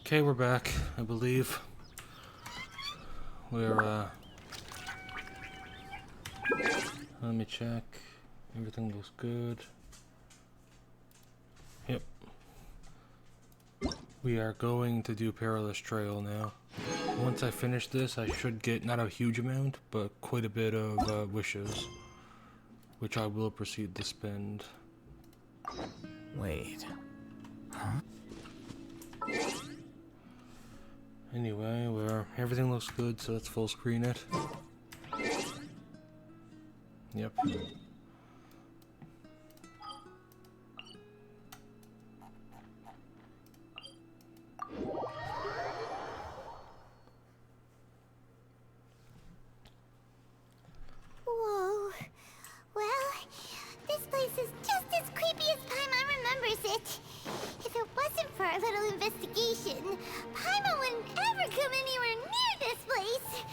Okay, we're back, I believe. Let me check. Everything looks good. Yep. We are going to do Perilous Trail now. Once I finish this, I should get not a huge amount, but quite a bit of wishes, which I will proceed to spend. Wait. Huh? Anyway, everything looks good, so let's full screen it. Yep. Whoa. Well, this place is just as creepy as Paimon remembers it. If it wasn't for our little investigation, Paimon wouldn't ever come anywhere near this place.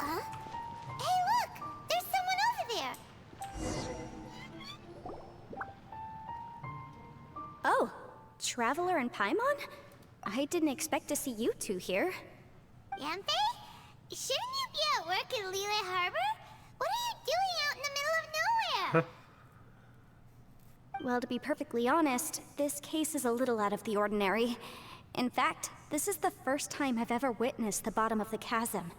Hey, look! There's someone over there! Oh, Traveler and Paimon? I didn't expect to see you two here. Yanthe? Shouldn't you be at work in Liyue Harbor? What are you doing out in the middle of nowhere? Well, to be perfectly honest, this case is a little out of the ordinary. In fact, this is the first time I've ever witnessed the bottom of the chasm.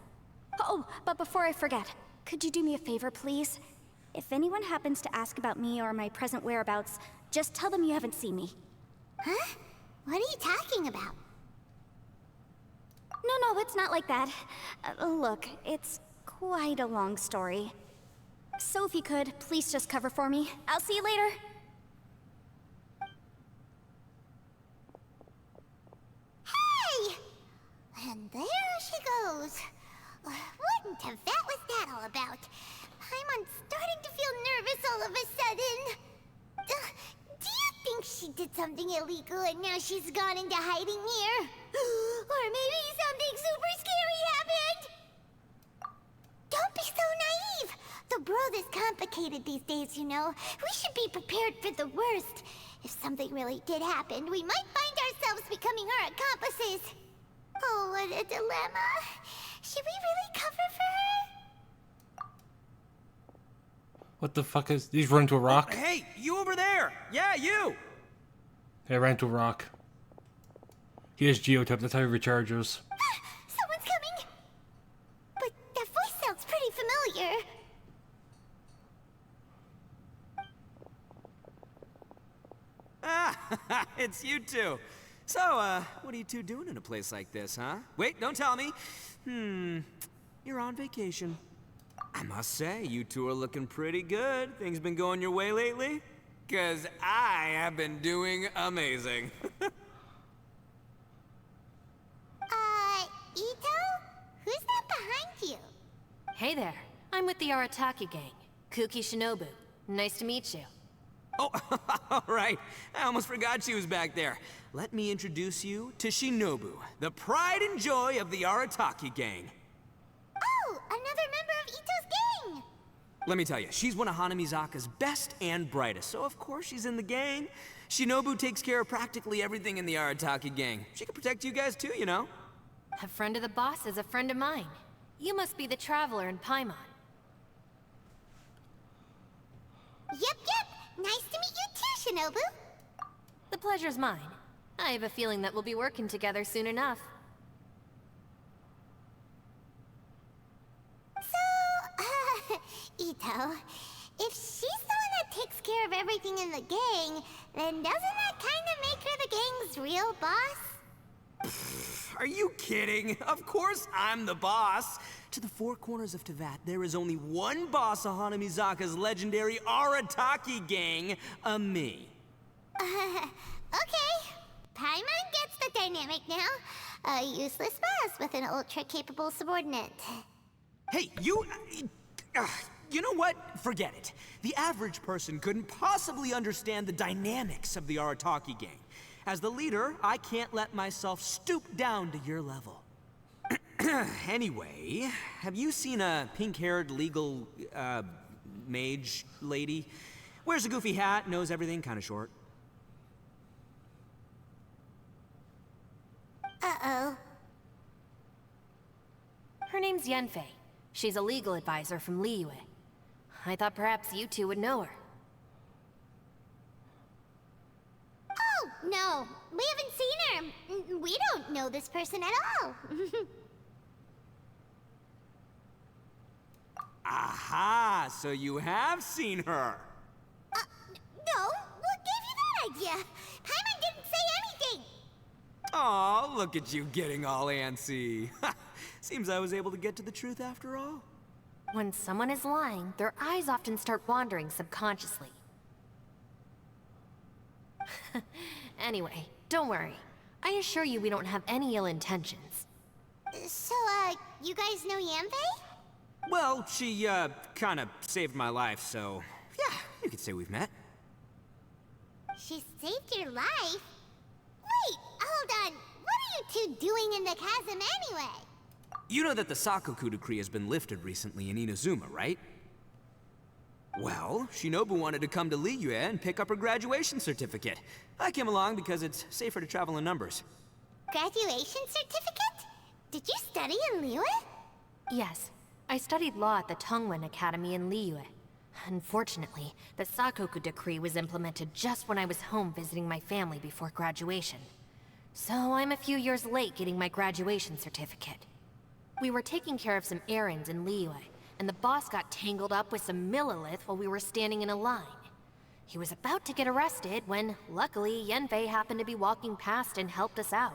Oh, but before I forget, could you do me a favor, please? If anyone happens to ask about me or my present whereabouts, just tell them you haven't seen me. Huh? What are you talking about? No, it's not like that. Look, it's quite a long story. So if you could, please just cover for me. I'll see you later. Hey! And there she goes. What in Tibet was that all about? I'm starting to feel nervous all of a sudden. Do you think she did something illegal and now she's gone into hiding here? Or maybe something super scary happened? Don't be so naive. The world is complicated these days, you know. We should be prepared for the worst. If something really did happen, we might find ourselves becoming her accomplices. Oh, what a dilemma. Should we really cover for her? What the fuck is... He's run into a rock? Oh, hey, you over there! Yeah, you! Yeah, I ran into a rock. He has geotype, that's how he recharges. Someone's coming! But that voice sounds pretty familiar. Ah, it's you two. So, what are you two doing in a place like this, huh? Wait, don't tell me. You're on vacation. I must say, you two are looking pretty good. Things been going your way lately? 'Cause I have been doing amazing. Ito? Who's that behind you? Hey there, I'm with the Arataki gang. Kuki Shinobu. Nice to meet you. Oh, all right. I almost forgot she was back there. Let me introduce you to Shinobu, the pride and joy of the Arataki gang. Oh, another member of Ito's gang! Let me tell you, she's one of Hanamizaka's best and brightest, so of course she's in the gang. Shinobu takes care of practically everything in the Arataki gang. She can protect you guys too, you know. A friend of the boss is a friend of mine. You must be the Traveler in Paimon. Yep. Nice to meet you too, Shinobu. The pleasure's mine. I have a feeling that we'll be working together soon enough. So, Ito, if she's the one that takes care of everything in the gang, then doesn't that kind of make her the gang's real boss? Are you kidding? Of course I'm the boss. To the four corners of Teyvat, there is only one boss of Hanamizaka's legendary Arataki gang, me. Okay. Paimon gets the dynamic now. A useless boss with an ultra-capable subordinate. Hey, you know what? Forget it. The average person couldn't possibly understand the dynamics of the Arataki gang. As the leader, I can't let myself stoop down to your level. Anyway, have you seen a pink-haired legal, mage lady? Wears a goofy hat, knows everything, kinda short. Uh-oh. Her name's Yanfei. She's a legal advisor from Liyue. I thought perhaps you two would know her. Oh, no. We haven't seen her. We don't know this person at all. Aha! So you have seen her. No? What gave you that idea? Paimon didn't say anything. Aw, look at you getting all antsy. Seems I was able to get to the truth after all. When someone is lying, their eyes often start wandering subconsciously. Anyway, don't worry. I assure you we don't have any ill intentions. So, you guys know Yanfei? Well, she, kinda saved my life, so... yeah, you could say we've met. She saved your life? Wait, hold on. What are you two doing in the chasm anyway? You know that the Sakoku decree has been lifted recently in Inazuma, right? Well, Shinobu wanted to come to Liyue and pick up her graduation certificate. I came along because it's safer to travel in numbers. Graduation certificate? Did you study in Liyue? Yes, I studied law at the Tongwen Academy in Liyue. Unfortunately, the Sakoku decree was implemented just when I was home visiting my family before graduation. So I'm a few years late getting my graduation certificate. We were taking care of some errands in Liyue, and the boss got tangled up with some Millilith while we were standing in a line. He was about to get arrested when, luckily, Yanfei happened to be walking past and helped us out.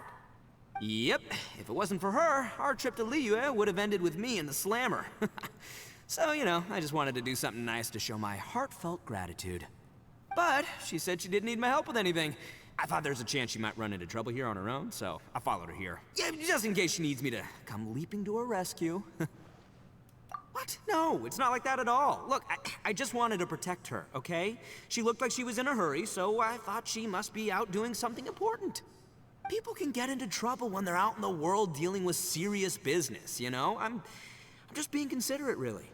Yep, if it wasn't for her, our trip to Liyue would have ended with me in the slammer. So, you know, I just wanted to do something nice to show my heartfelt gratitude. But she said she didn't need my help with anything. I thought there's a chance she might run into trouble here on her own, so I followed her here. Yeah, just in case she needs me to come leaping to her rescue. What? No, it's not like that at all. Look, I just wanted to protect her, okay? She looked like she was in a hurry, so I thought she must be out doing something important. People can get into trouble when they're out in the world dealing with serious business, you know? I'm just being considerate, really.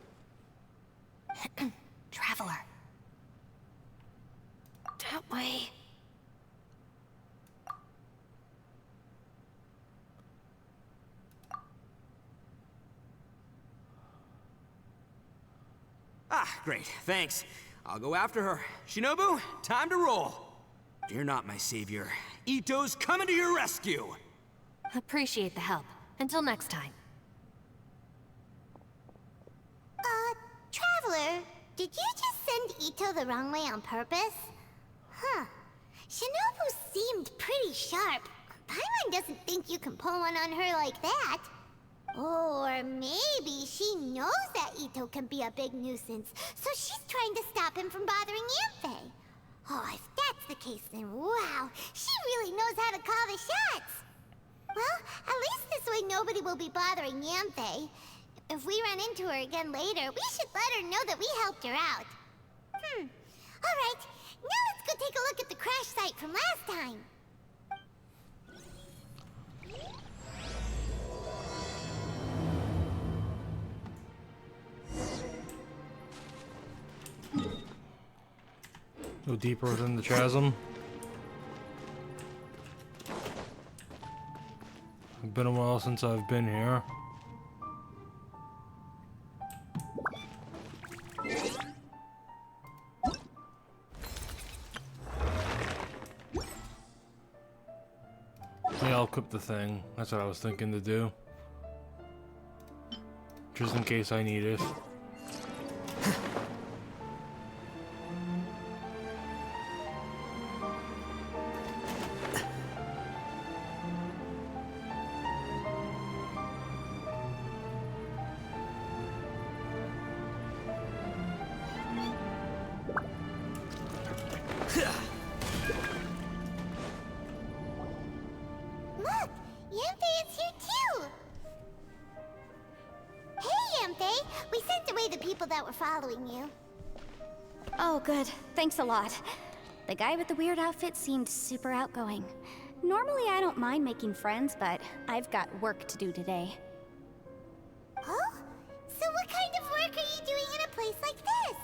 Traveler. That way. Ah, great, thanks. I'll go after her. Shinobu, time to roll. You're not my savior. Ito's coming to your rescue. Appreciate the help. Until next time. Traveler, did you just send Ito the wrong way on purpose? Huh. Shinobu seemed pretty sharp. Paimon doesn't think you can pull one on her like that. Or maybe she knows that Ito can be a big nuisance, so she's trying to stop him from bothering Yanfei. Oh, if that's the case, then wow, she really knows how to call the shots. Well, at least this way nobody will be bothering Yanfei. If we run into her again later, we should let her know that we helped her out. Alright, now let's go take a look at the crash site from last time. Go deeper within the chasm. It's been a while since I've been here. Yeah, I'll equip the thing. That's what I was thinking to do. Just in case I need it. Look, Yanfei is here too! Hey, Yanfei! We sent away the people that were following you. Oh, good. Thanks a lot. The guy with the weird outfit seemed super outgoing. Normally I don't mind making friends, but I've got work to do today. Oh? So what kind of work are you doing in a place like this?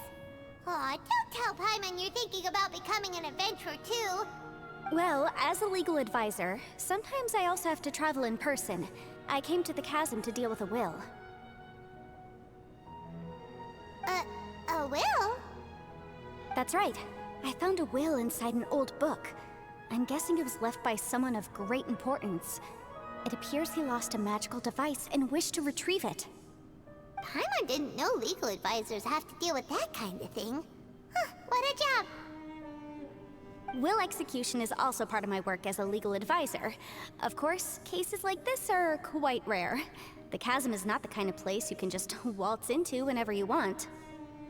Aw, don't tell Paimon you're thinking about becoming an adventurer too. Well, as a legal advisor, sometimes I also have to travel in person. I came to the chasm to deal with a will. A will? That's right. I found a will inside an old book. I'm guessing it was left by someone of great importance. It appears he lost a magical device and wished to retrieve it. Paimon didn't know legal advisors have to deal with that kind of thing. Huh, what a job! Will execution is also part of my work as a legal advisor. Of course, cases like this are quite rare. The chasm is not the kind of place you can just waltz into whenever you want.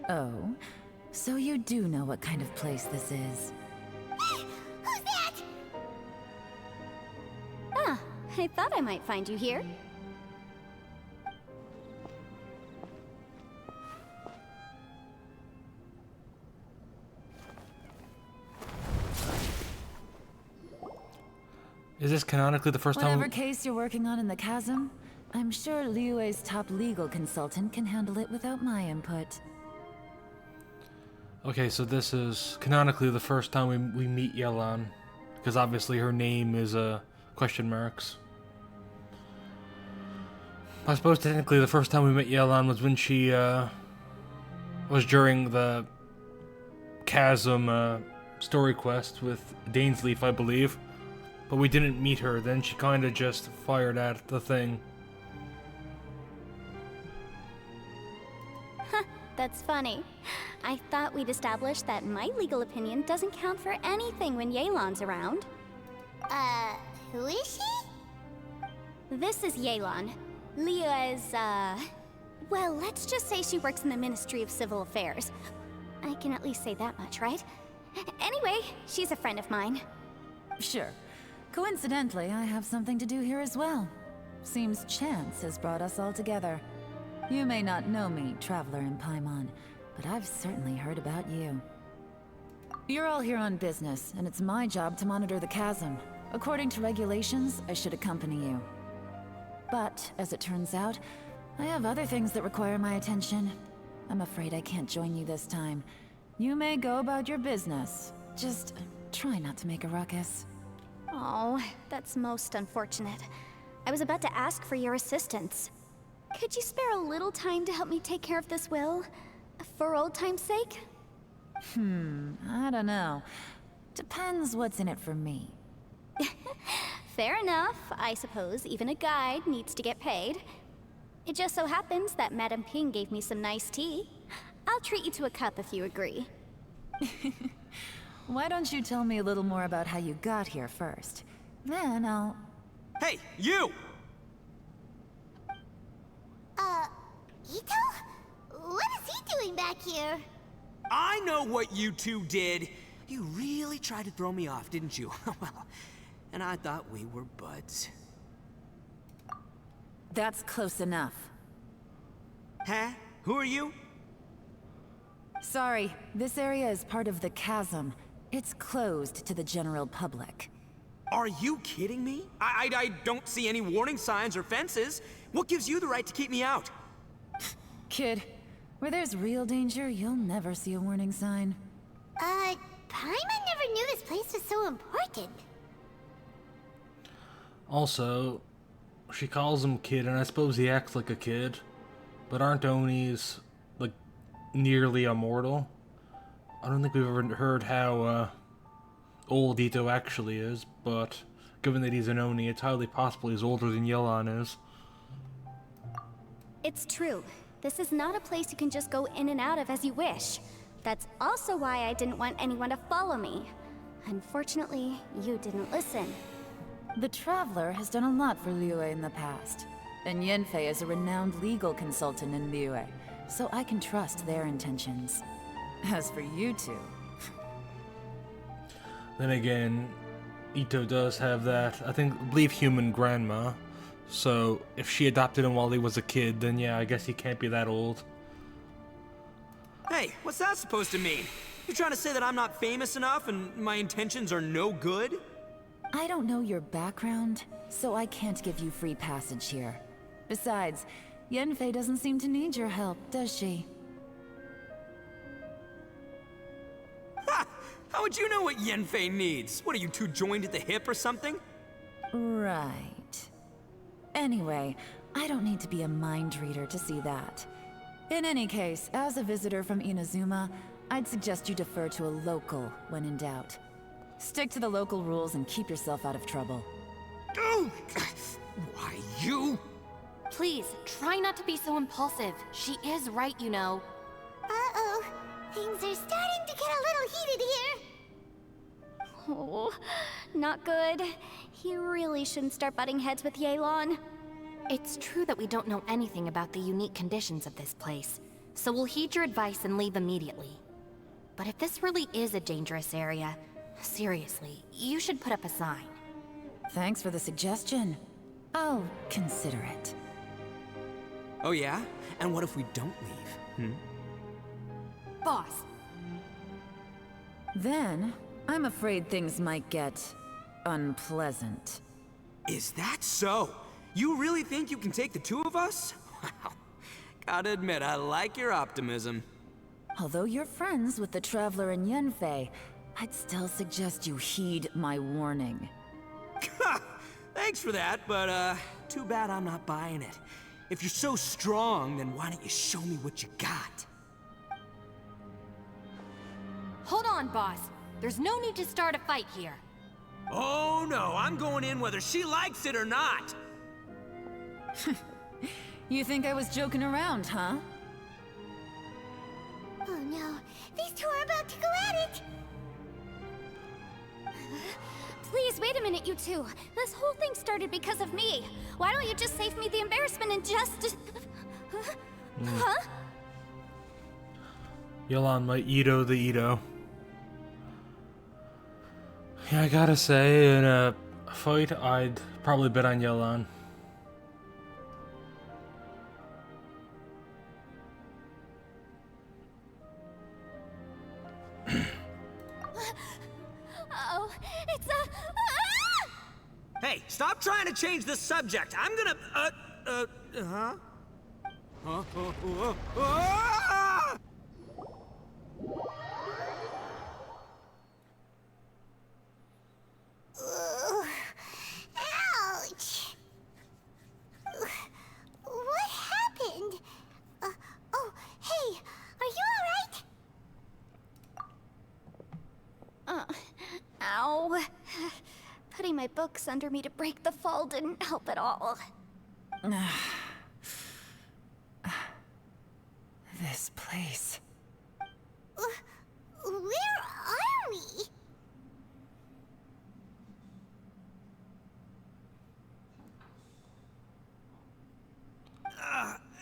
Oh, so you do know what kind of place this is. Who's that? Ah, I thought I might find you here. Is this canonically the first Whatever time? case you're working on in the chasm, I'm sure Liyue's top legal consultant can handle it without my input. Okay, so this is canonically the first time we meet Yelan, because obviously her name is question marks. I suppose technically the first time we met Yelan was when she was during the chasm story quest with Dainsleif, I believe. But we didn't meet her, then she kinda just fired at the thing. That's funny. I thought we'd established that my legal opinion doesn't count for anything when Yelan's around. Who is she? This is Yelan. Liyue's, well, let's just say she works in the Ministry of Civil Affairs. I can at least say that much, right? Anyway, she's a friend of mine. Sure. Coincidentally, I have something to do here as well. Seems chance has brought us all together. You may not know me, Traveler in Paimon, but I've certainly heard about you. You're all here on business, and it's my job to monitor the chasm. According to regulations, I should accompany you. But, as it turns out, I have other things that require my attention. I'm afraid I can't join you this time. You may go about your business. Just try not to make a ruckus. Oh, that's most unfortunate. I was about to ask for your assistance. Could you spare a little time to help me take care of this will? For old time's sake? I don't know. Depends what's in it for me. Fair enough. I suppose even a guide needs to get paid. It just so happens that Madame Ping gave me some nice tea. I'll treat you to a cup if you agree. Why don't you tell me a little more about how you got here first? Then I'll... Hey, you! Ito? What is he doing back here? I know what you two did. You really tried to throw me off, didn't you? Well, and I thought we were buds. That's close enough. Huh? Who are you? Sorry, this area is part of the chasm. It's closed to the general public. Are you kidding me? I don't see any warning signs or fences. What gives you the right to keep me out? Kid, where there's real danger, you'll never see a warning sign. Paimon never knew this place was so important. Also, she calls him kid, and I suppose he acts like a kid. But aren't Onis, like, nearly immortal? I don't think we've ever heard how old Ito actually is, but given that he's an Oni, it's highly possible he's older than Yelan is. It's true. This is not a place you can just go in and out of as you wish. That's also why I didn't want anyone to follow me. Unfortunately, you didn't listen. The Traveler has done a lot for Liyue in the past. And Yenfei is a renowned legal consultant in Liyue, so I can trust their intentions. As for you two... Then again, Ito does have that, I believe human grandma. So if she adopted him while he was a kid, then yeah, I guess he can't be that old. Hey, what's that supposed to mean? You trying to say that I'm not famous enough and my intentions are no good? I don't know your background, so I can't give you free passage here. Besides, Yenfei doesn't seem to need your help, does she? Ha! How would you know what Yanfei needs? What, are you two joined at the hip or something? Right. Anyway, I don't need to be a mind reader to see that. In any case, as a visitor from Inazuma, I'd suggest you defer to a local when in doubt. Stick to the local rules and keep yourself out of trouble. Oh, why you? Please, try not to be so impulsive. She is right, you know. Uh-oh. Things are starting to get a little heated here. Oh, not good. You really shouldn't start butting heads with Yelan. It's true that we don't know anything about the unique conditions of this place, so we'll heed your advice and leave immediately. But if this really is a dangerous area, seriously, you should put up a sign. Thanks for the suggestion. I'll consider it. Oh yeah? And what if we don't leave? Boss, Then, I'm afraid things might get unpleasant. Is that so? You really think you can take the two of us? Wow. Gotta admit, I like your optimism. Although you're friends with the Traveler and Yanfei, I'd still suggest you heed my warning. Thanks for that, but too bad I'm not buying it. If you're so strong, then why don't you show me what you got? hold on, boss. There's no need to start a fight here. Oh no, I'm going in whether she likes it or not. You think I was joking around, huh? Oh no, these two are about to go at it! Please, wait a minute, you two. This whole thing started because of me. Why don't you just save me the embarrassment and just... Huh? Yelan might Ito the Ito. Yeah, I gotta say, in a fight, I'd probably bet on Yelan. Uh-oh, it's a... Hey, stop trying to change the subject. I'm gonna, huh? Ah! Ouch! What happened? Oh, hey, are you alright? Ow. Putting my books under me to break the fall didn't help at all. This place. Where are we?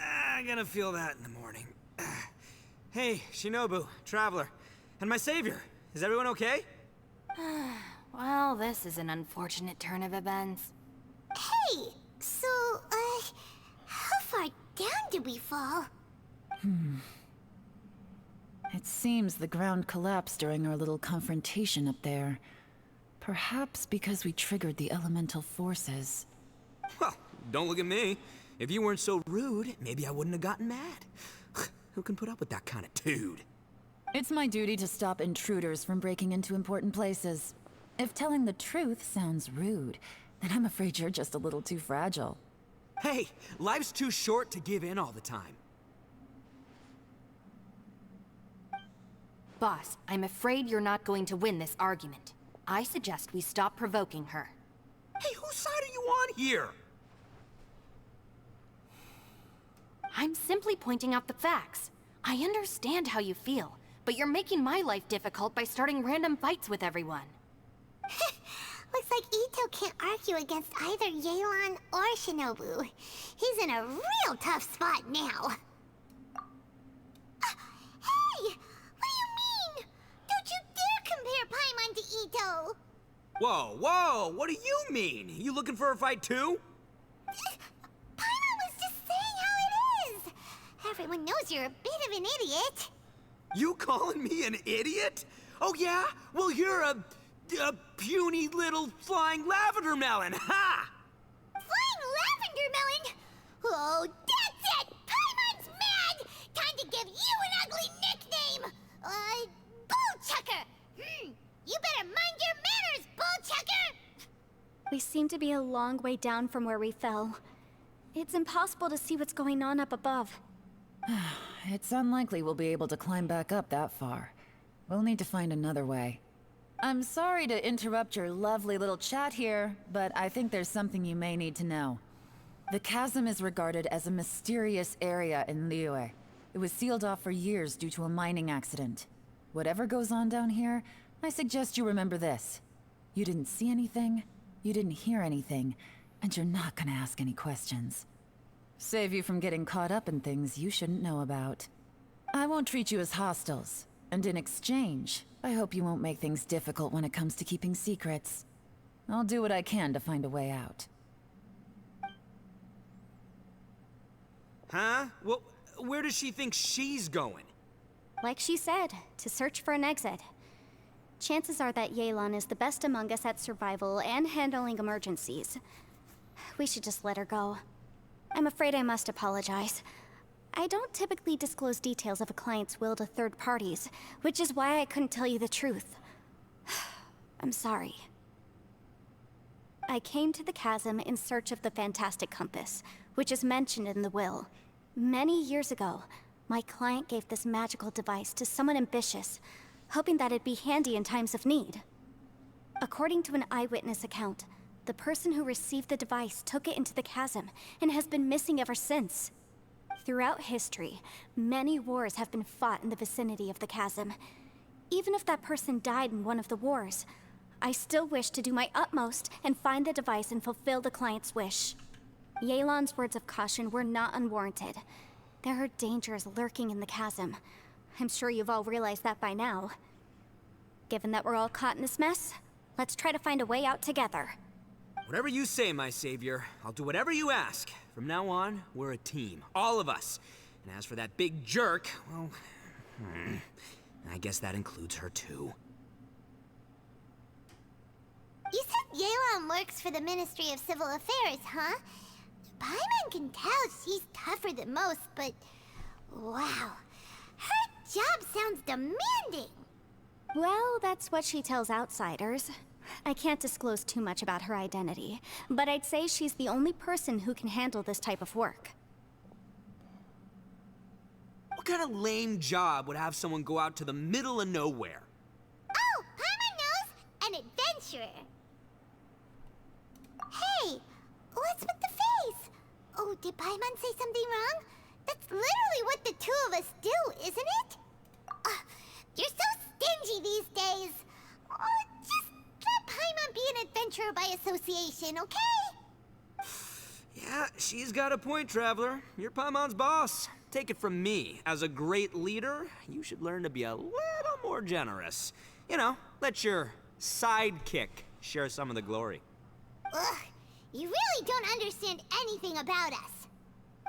I'm gonna feel that in the morning. Hey, Shinobu, Traveler, and my savior. Is everyone okay? Well, this is an unfortunate turn of events. Hey, so, how far down did we fall? It seems the ground collapsed during our little confrontation up there. Perhaps because we triggered the elemental forces. Well, don't look at me. If you weren't so rude, maybe I wouldn't have gotten mad. Who can put up with that kind of dude? It's my duty to stop intruders from breaking into important places. If telling the truth sounds rude, then I'm afraid you're just a little too fragile. Hey, life's too short to give in all the time. Boss, I'm afraid you're not going to win this argument. I suggest we stop provoking her. Hey, whose side are you on here? I'm simply pointing out the facts. I understand how you feel, but you're making my life difficult by starting random fights with everyone. Looks like Ito can't argue against either Yelan or Shinobu. He's in a real tough spot now. Hey! What do you mean? Don't you dare compare Paimon to Ito! Whoa, whoa, what do you mean? You looking for a fight too? Paimon was just saying how it is! Everyone knows you're a bit of an idiot. You calling me an idiot? Oh yeah? Well, you're a puny little flying lavender melon, ha! Flying lavender melon? Oh, that's it! Paimon's mad! Time to give you an ugly nickname! Ball Chucker! seem to be a long way down from where we fell. It's impossible to see what's going on up above. It's unlikely we'll be able to climb back up that far. We'll need to find another way. I'm sorry to interrupt your lovely little chat here, but I think there's something you may need to know. The chasm is regarded as a mysterious area in Liyue. It was sealed off for years due to a mining accident. Whatever goes on down here, I suggest you remember this. You didn't see anything, you didn't hear anything, and you're not gonna ask any questions. Save you from getting caught up in things you shouldn't know about. I won't treat you as hostiles, and in exchange, I hope you won't make things difficult when it comes to keeping secrets. I'll do what I can to find a way out. Huh? Well, where does she think she's going? Like she said, to search for an exit. Chances are that Yelan is the best among us at survival and handling emergencies. We should just let her go. I'm afraid I must apologize. I don't typically disclose details of a client's will to third parties, which is why I couldn't tell you the truth. I'm sorry. I came to the chasm in search of the fantastic compass, which is mentioned in the will. Many years ago, my client gave this magical device to someone ambitious, hoping that it'd be handy in times of need. According to an eyewitness account, the person who received the device took it into the chasm and has been missing ever since. Throughout history, many wars have been fought in the vicinity of the chasm. Even if that person died in one of the wars, I still wish to do my utmost and find the device and fulfill the client's wish. Yelan's words of caution were not unwarranted. There are dangers lurking in the chasm. I'm sure you've all realized that by now. Given that we're all caught in this mess, let's try to find a way out together. Whatever you say, my savior. I'll do whatever you ask. From now on, we're a team. All of us. And as for that big jerk, well... I guess that includes her too. You said Yelan works for the Ministry of Civil Affairs, huh? Paimon can tell she's tougher than most, but... wow. Her job sounds demanding. Well, that's what she tells outsiders. I can't disclose too much about her identity, but I'd say she's the only person who can handle this type of work. What kind of lame job would have someone go out to the middle of nowhere? Oh, Paimon knows! An adventurer. Hey, what's with the face? Oh, did Paimon say something wrong? That's literally what the two of us do, isn't it? You're so stingy these days. Just let Paimon be an adventurer by association, okay? Yeah, she's got a point, Traveler. You're Paimon's boss. Take it from me. As a great leader, you should learn to be a little more generous. You know, let your sidekick share some of the glory. Ugh, you really don't understand anything about us.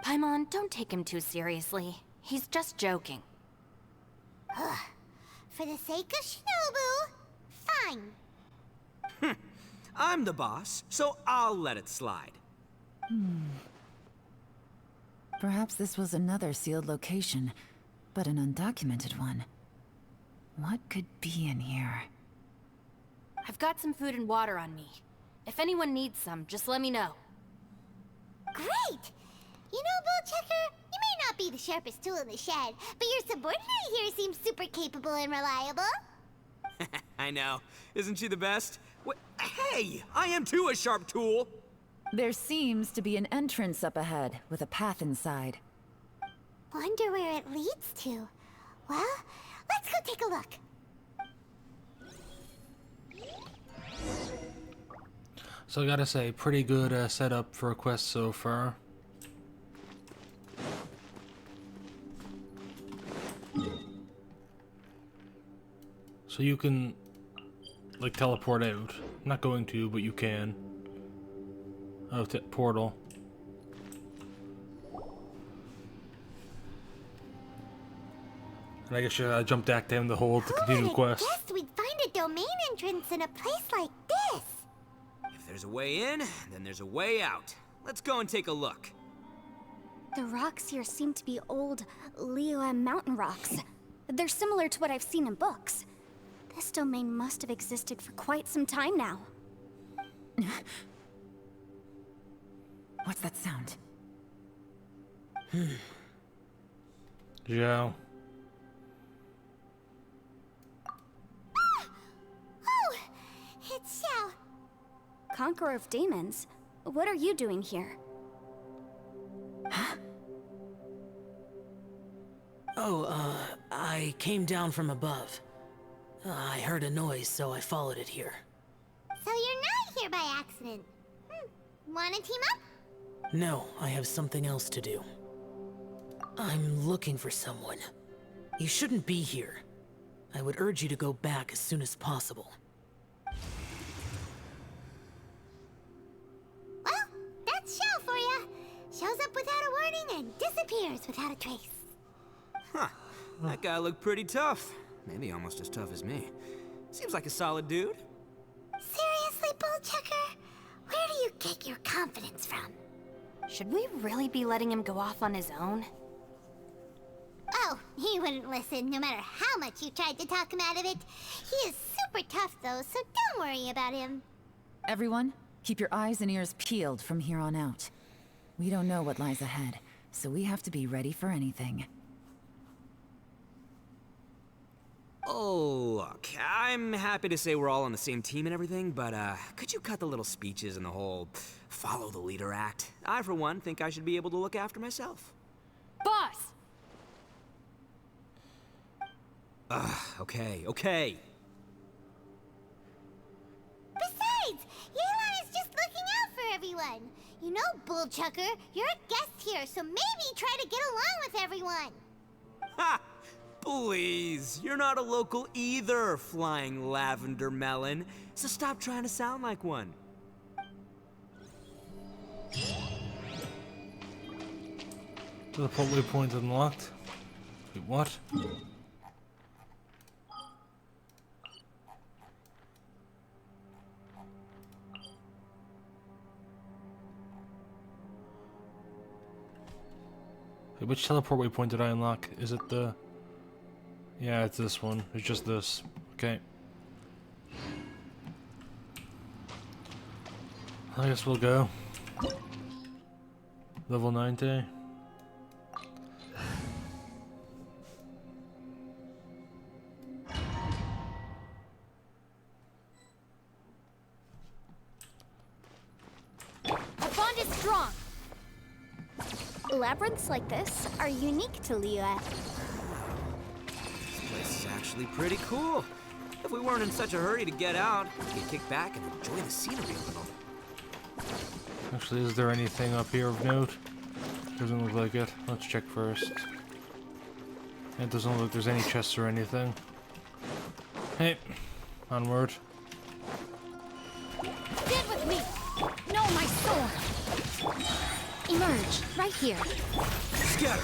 Paimon, don't take him too seriously. He's just joking. For the sake of Shinobu, fine. I'm the boss, so I'll let it slide. Perhaps this was another sealed location, but an undocumented one. What could be in here? I've got some food and water on me. If anyone needs some, just let me know. Great! You know, Bullchecker, you may not be the sharpest tool in the shed, but your subordinate here seems super capable and reliable. I know. Isn't she the best? Hey, I am too a sharp tool. There seems to be an entrance up ahead, with a path inside. Wonder where it leads to. Well, let's go take a look. So I gotta say, pretty good setup for a quest so far. So you can, like, teleport out. I'm not going to, but you can. Oh, portal. And I guess you jump back down the hole to continue the quest. I guessed we'd find a domain entrance in a place like this. If there's a way in, then there's a way out. Let's go and take a look. The rocks here seem to be old Liyue mountain rocks. They're similar to what I've seen in books. This domain must have existed for quite some time now. What's that sound? Joe. Oh, it's Xiao. Conqueror of Demons, what are you doing here? I came down from above. I heard a noise, so I followed it here. So you're not here by accident. Wanna team up? No, I have something else to do. I'm looking for someone. You shouldn't be here. I would urge you to go back as soon as possible. Well, that's Xiao for ya. Shows up without a warning and disappears without a trace. Huh. That guy looked pretty tough. Maybe almost as tough as me. Seems like a solid dude. Seriously, Bullchucker? Where do you get your confidence from? Should we really be letting him go off on his own? Oh, he wouldn't listen no matter how much you tried to talk him out of it. He is super tough though, so don't worry about him. Everyone, keep your eyes and ears peeled from here on out. We don't know what lies ahead, so we have to be ready for anything. Oh, look, I'm happy to say we're all on the same team and everything, but could you cut the little speeches and the whole follow the leader act? I, for one, think I should be able to look after myself. Boss! Okay. Besides, Yelan is just looking out for everyone. You know, Bullchucker, you're a guest here, so maybe try to get along with everyone. Ha! Please, you're not a local either, flying lavender melon, so stop trying to sound like one. Teleport waypoint unlocked. Wait, what? Wait, which teleport waypoint did I unlock? Is it the... Yeah, it's this one. It's just this. Okay. I guess we'll go. Level 90. Our bond is strong! Labyrinths like this are unique to Liyue. This place is actually pretty cool. If we weren't in such a hurry to get out, we could kick back and enjoy the scenery a little. Actually, is there anything up here of note? Doesn't look like it. Let's check first. It doesn't look like there's any chests or anything. Hey, onward. Stand with me! No, my sword! Emerge, right here. Scatter!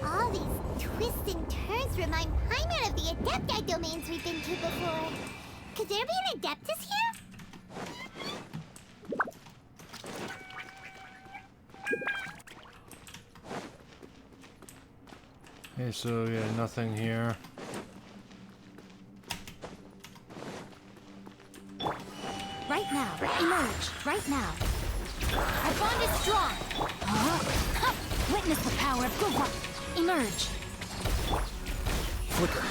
All these twists and turns remind Paimon of the Adepti domains we've been to before. Could there be an Adeptus here? Okay, so yeah, nothing here. Right now, emerge, right now. Our bond is strong! Huh? Witness the power of Gugwa! Emerge! Flicker.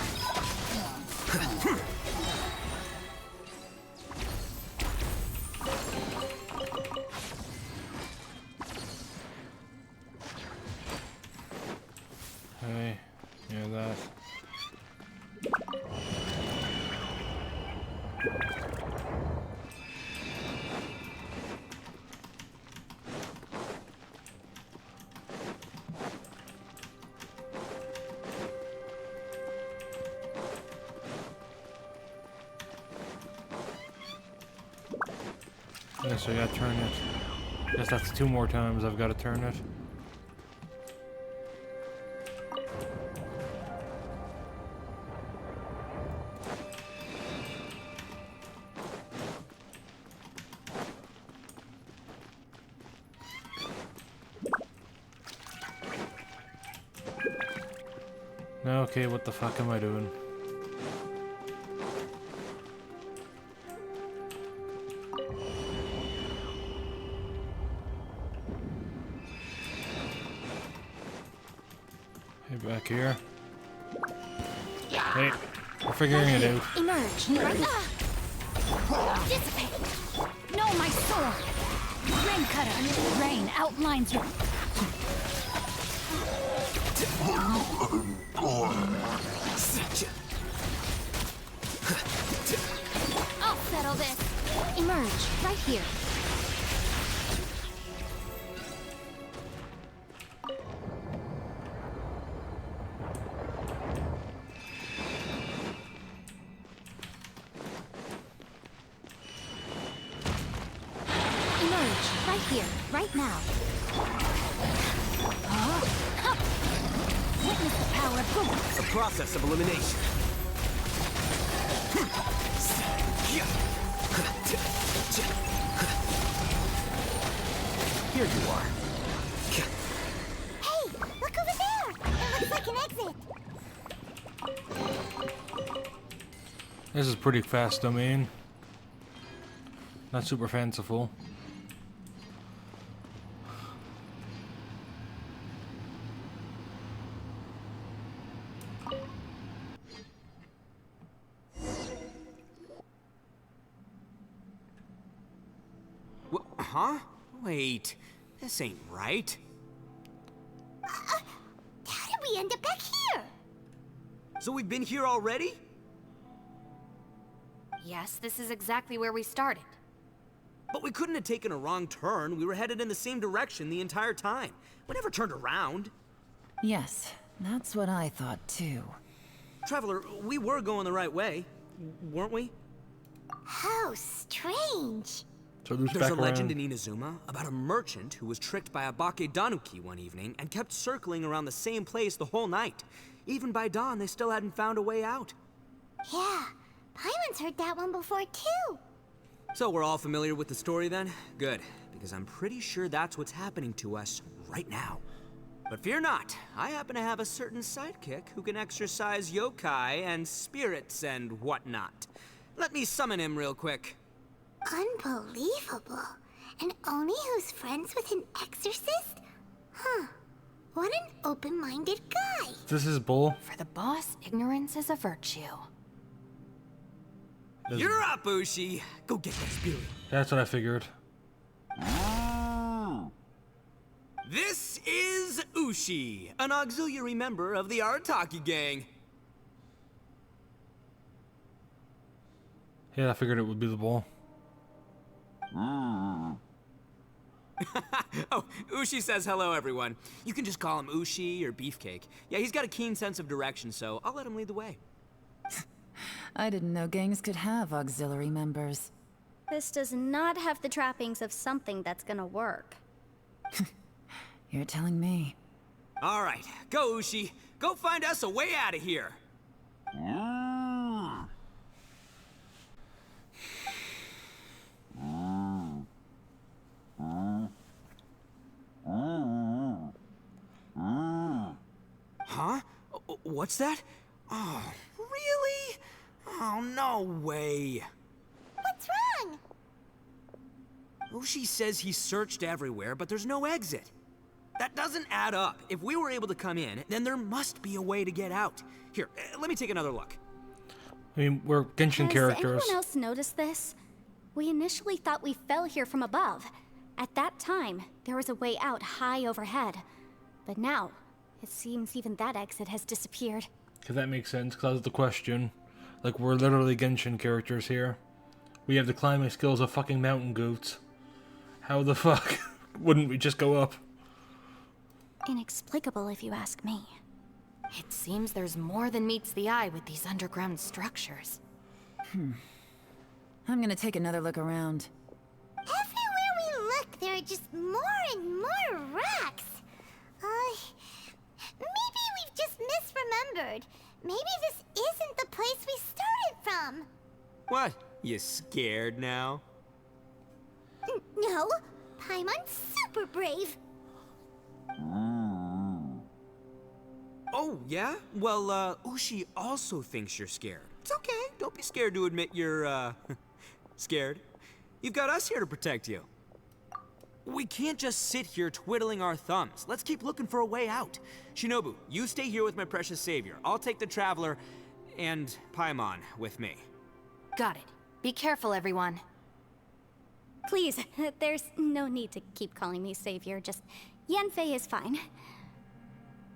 Okay, yeah, that. Yeah, so I gotta turn it. Guess that's 2 more times I've gotta turn it. Okay, what the fuck am I doing? Hey, back here. Hey, we're figuring it out. Emerge. Dissipate. No, my sword. Rain cutter. Rain outlines your. I'll settle this. Emerge right here. Emerge right here, right now. Witness the power of good. The process of elimination. Here you are. Hey, look over there! It looks like an exit. This is pretty fast domain. Not super fanciful. Huh? Wait, this ain't right. How did we end up back here? So we've been here already? Yes, this is exactly where we started. But we couldn't have taken a wrong turn. We were headed in the same direction the entire time. We never turned around. Yes, that's what I thought too. Traveler, we were going the right way, weren't we? How strange. So loose There's back a legend around. in Inazuma about a merchant who was tricked by a Bakedanuki one evening and kept circling around the same place the whole night. Even by dawn, they still hadn't found a way out. Yeah, Paimon's heard that one before too. So we're all familiar with the story then? Good, because I'm pretty sure that's what's happening to us right now. But fear not, I happen to have a certain sidekick who can exercise yokai and spirits and whatnot. Let me summon him real quick. Unbelievable. An Oni who's friends with an exorcist? Huh. What an open-minded guy. This is bull. For the boss, ignorance is a virtue. You're up, Ushi. Go get that spirit. That's what I figured. This is Ushi, an auxiliary member of the Arataki gang. Yeah, I figured it would be the bull. Oh, Ushi says hello, everyone. You can just call him Ushi or Beefcake. Yeah, he's got a keen sense of direction, so I'll let him lead the way. I didn't know gangs could have auxiliary members. This does not have the trappings of something that's gonna work. You're telling me. All right, go, Ushi. Go find us a way out of here. Huh? What's that? Oh, really? Oh, no way. What's wrong? Ushi says he searched everywhere, but there's no exit. That doesn't add up. If we were able to come in, then there must be a way to get out. Here, let me take another look. I mean, we're Genshin Has characters. anyone else noticed this? We initially thought we fell here from above. At that time, there was a way out high overhead. But now, it seems even that exit has disappeared. Because that makes sense, because that was the question. Like, we're literally Genshin characters here. We have the climbing skills of fucking mountain goats. How the fuck wouldn't we just go up? Inexplicable, if you ask me. It seems there's more than meets the eye with these underground structures. I'm gonna take another look around. Everywhere we look, there are just more and more rocks. Maybe we've just misremembered. Maybe this isn't the place we started from. What? You scared now? No, Paimon's super brave. Oh, yeah? Well, Ushi also thinks you're scared. It's okay. Don't be scared to admit you're, scared. You've got us here to protect you. We can't just sit here twiddling our thumbs. Let's keep looking for a way out. Shinobu, you stay here with my precious savior. I'll take the Traveler and Paimon with me. Got it. Be careful, everyone. Please, there's no need to keep calling me savior. Just Yanfei is fine.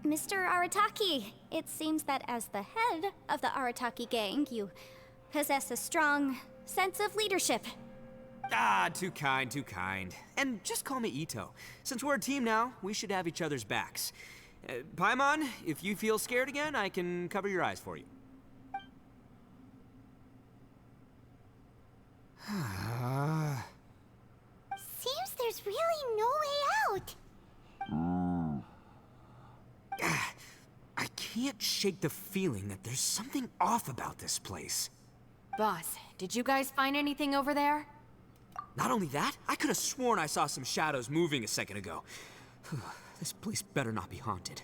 Mr. Arataki, it seems that as the head of the Arataki gang, you possess a strong sense of leadership. Ah, too kind, too kind. And just call me Ito. Since we're a team now, we should have each other's backs. Paimon, if you feel scared again, I can cover your eyes for you. Seems there's really no way out. I can't shake the feeling that there's something off about this place. Boss, did you guys find anything over there? Not only that, I could have sworn I saw some shadows moving a second ago. This place better not be haunted.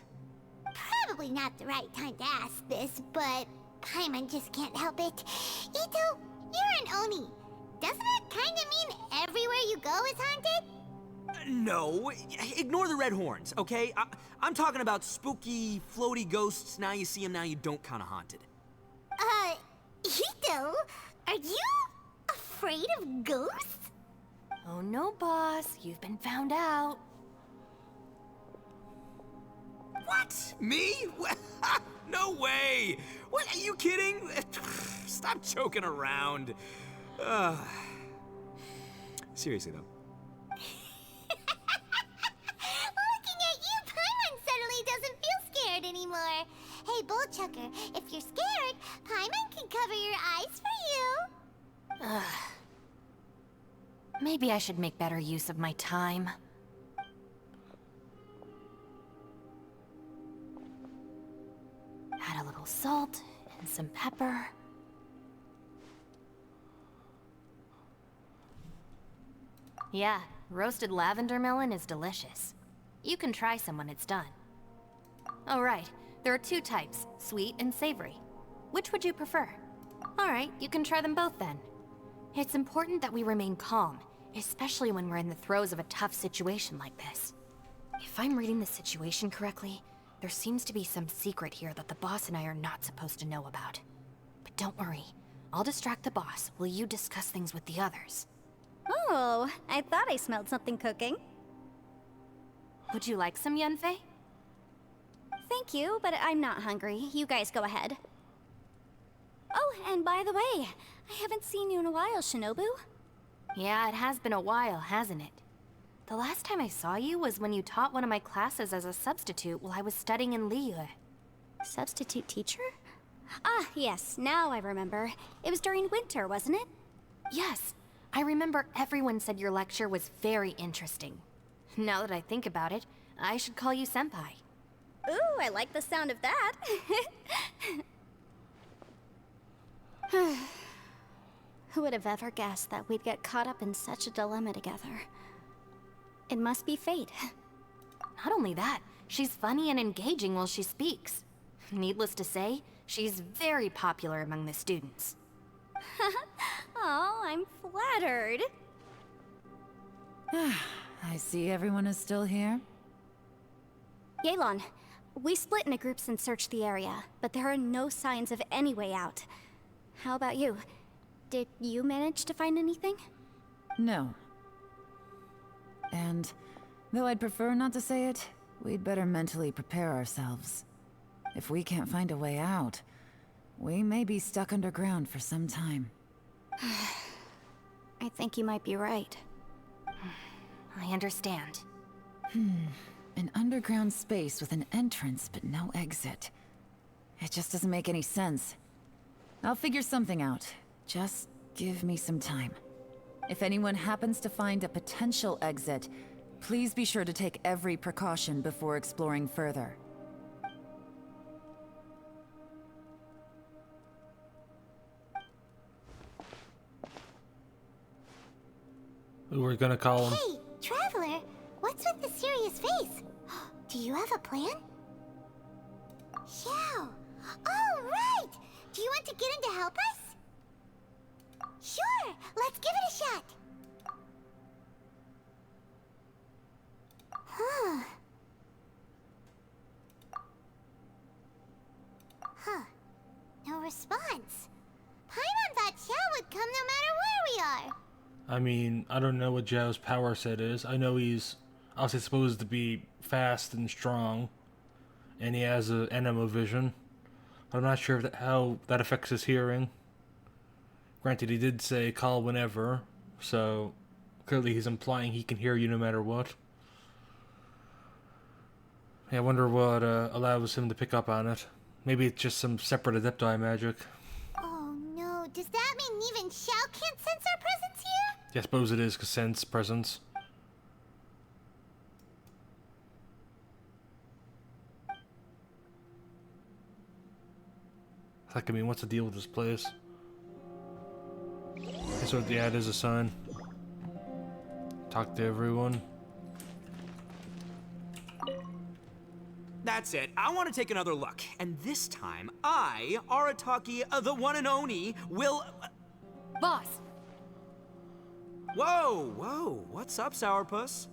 Probably not the right time to ask this, but Paimon just can't help it. Ito, you're an Oni. Doesn't it kind of mean everywhere you go is haunted? No, ignore the red horns, okay? I'm talking about spooky, floaty ghosts. Now you see them, now you don't kind of haunted. Ito, are you afraid of ghosts? Oh no, boss. You've been found out. What? Me? No way! What, are you kidding? Stop joking around. Seriously, though. Looking at you, Paimon suddenly doesn't feel scared anymore. Hey, Bullchucker, if you're scared, Paimon can cover your eyes for you. Maybe I should make better use of my time. Add a little salt and some pepper. Yeah, roasted lavender melon is delicious. You can try some when it's done. Oh right, there are two types, sweet and savory. Which would you prefer? Alright, you can try them both then. It's important that we remain calm, especially when we're in the throes of a tough situation like this. If I'm reading the situation correctly, there seems to be some secret here that the boss and I are not supposed to know about. But don't worry, I'll distract the boss while you discuss things with the others. Oh, I thought I smelled something cooking. Would you like some Yanfei? Thank you, but I'm not hungry. You guys go ahead. Oh, and by the way, I haven't seen you in a while, Shinobu. Yeah, it has been a while, hasn't it? The last time I saw you was when you taught one of my classes as a substitute while I was studying in Liyue. Substitute teacher? Ah, yes, now I remember. It was during winter, wasn't it? Yes, I remember everyone said your lecture was very interesting. Now that I think about it, I should call you Senpai. Ooh, I like the sound of that. Who would have ever guessed that we'd get caught up in such a dilemma together? It must be fate. Not only that, she's funny and engaging while she speaks. Needless to say, she's very popular among the students. Oh, I'm flattered. I see everyone is still here. Yelan, we split into groups and searched the area, but there are no signs of any way out. How about you? Did you manage to find anything? No. And, though I'd prefer not to say it, we'd better mentally prepare ourselves. If we can't find a way out, we may be stuck underground for some time. I think you might be right. I understand. An underground space with an entrance but no exit. It just doesn't make any sense. I'll figure something out. Just give me some time. If anyone happens to find a potential exit, please be sure to take every precaution before exploring further. We're gonna call him. Hey, Traveler, what's with the serious face? Do you have a plan? Xiao! Oh, right! Do you want to get in to help us? Sure! Let's give it a shot! Huh. Huh. No response. Paimon thought Xiao would come no matter where we are. I mean, I don't know what Zhao's power set is. I know he's obviously supposed to be fast and strong, and he has an enema vision. I'm not sure how that affects his hearing. Granted, he did say call whenever, so clearly he's implying he can hear you no matter what. Yeah, I wonder what allows him to pick up on it. Maybe it's just some separate Adepti magic. Oh no, does that mean even Xiao can't sense our presence here? Yeah, I suppose it is, because sense presence. Heck, I mean, what's the deal with this place? So, yeah, it is a sign. Talk to everyone. That's it. I want to take another look. And this time, I, Arataki, the one and only, will... Boss, Whoa, whoa. What's up, Sourpuss?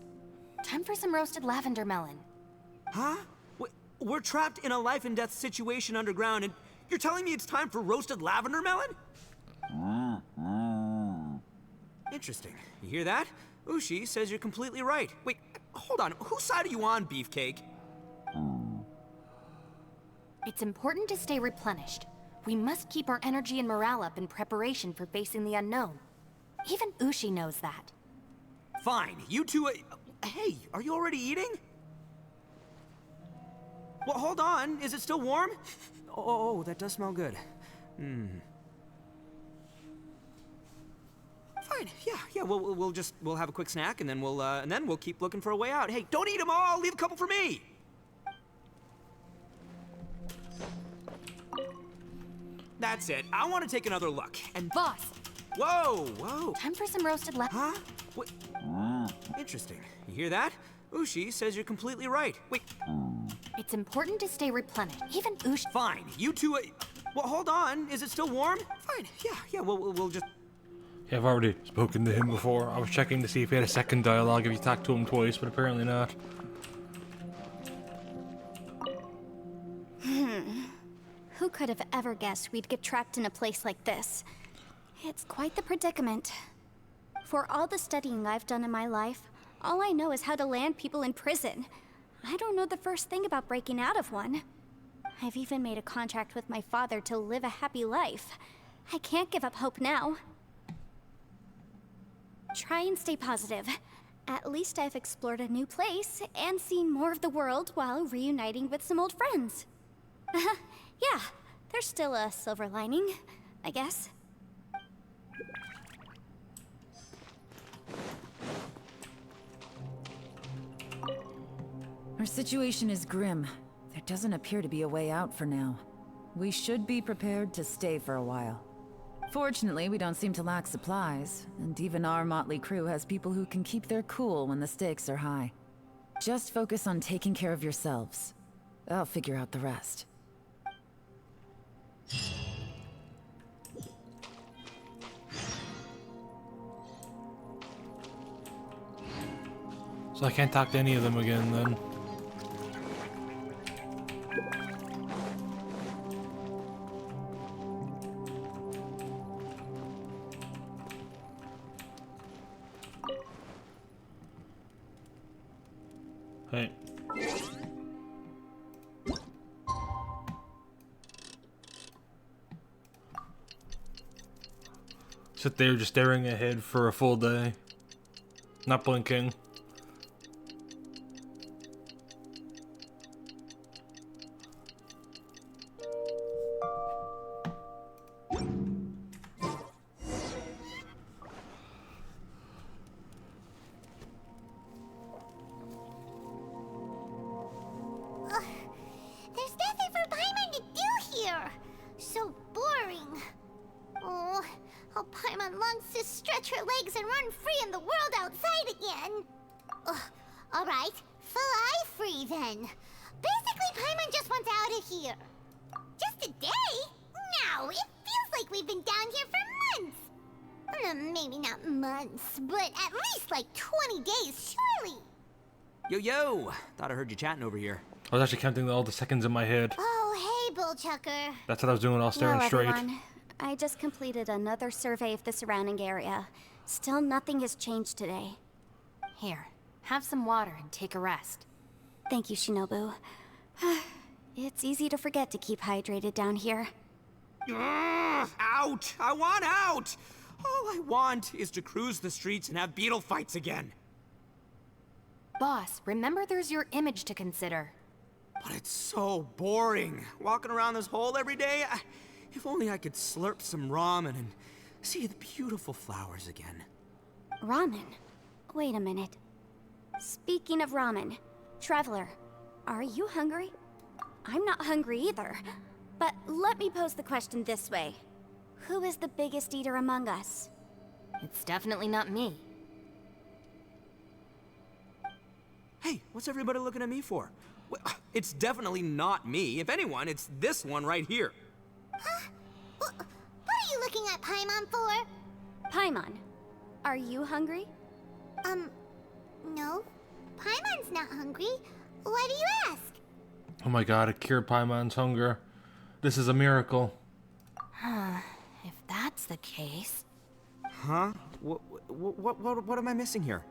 time for some roasted lavender melon. Huh? We're trapped in a life and death situation underground, and you're telling me it's time for roasted lavender melon? Interesting. You hear that? Ushi says you're completely right. Wait, hold on. Whose side are you on, Beefcake? It's important to stay replenished. We must keep our energy and morale up in preparation for facing the unknown. Even Ushi knows that. Fine. You two... hey, are you already eating? Well, hold on. Is it still warm? Oh, that does smell good. Fine. Yeah. We'll have a quick snack, and then we'll keep looking for a way out. Hey, don't eat them all. Leave a couple for me. That's it. I want to take another look. And Boss, whoa. time for some roasted Huh? What? Interesting. You hear that? Ushi says you're completely right. Wait. It's important to stay replenished. Even Ushi... Fine. You two... well, hold on. Is it still warm? Fine. Yeah. We'll just... Yeah, I've already spoken to him before. I was checking to see if he had a second dialogue if you talked to him twice, but apparently not. Who could have ever guessed we'd get trapped in a place like this? It's quite the predicament. For all the studying I've done in my life, all I know is how to land people in prison. I don't know the first thing about breaking out of one. I've even made a contract with my father to live a happy life. I can't give up hope now. Try and stay positive. At least I've explored a new place and seen more of the world while reuniting with some old friends. Yeah, there's still a silver lining, I guess. Our situation is grim. There doesn't appear to be a way out for now. We should be prepared to stay for a while. Fortunately, we don't seem to lack supplies, and even our motley crew has people who can keep their cool when the stakes are high. Just focus on taking care of yourselves. I'll figure out the rest. So I can't talk to any of them again, then. Hey. Sit there just staring ahead for a full day. Not blinking. There's nothing for Paimon to do here. So boring. Oh, how Paimon longs to stretch her legs and run free in the world outside again. All right, fly free then. Basically, Paimon just wants out of here. Just a day? No, it feels like we've been down here for months. Maybe not months, but at least like 20 days, surely. Yo! Thought I heard you chatting over here. I was actually counting all the seconds in my head. Oh, hey, Bullchucker. That's what I was doing while staring Well, straight. everyone, I just completed another survey of the surrounding area. Still nothing has changed today. Here, have some water and take a rest. Thank you, Shinobu. It's easy to forget to keep hydrated down here. Ugh, out! I want out! All I want is to cruise the streets and have beetle fights again. Boss, remember there's your image to consider. But it's so boring. Walking around this hole every day. If only I could slurp some ramen and see the beautiful flowers again. Ramen? Wait a minute. Speaking of ramen, Traveler, are you hungry? I'm not hungry either. But let me pose the question this way. Who is the biggest eater among us? It's definitely not me. Hey, what's everybody looking at me for? It's definitely not me. If anyone, it's this one right here. Huh? What are you looking at Paimon for? Paimon, are you hungry? No. Paimon's not hungry. Why do you ask? Oh my god, it cured Paimon's hunger. This is a miracle. If that's the case... Huh? What am I missing here?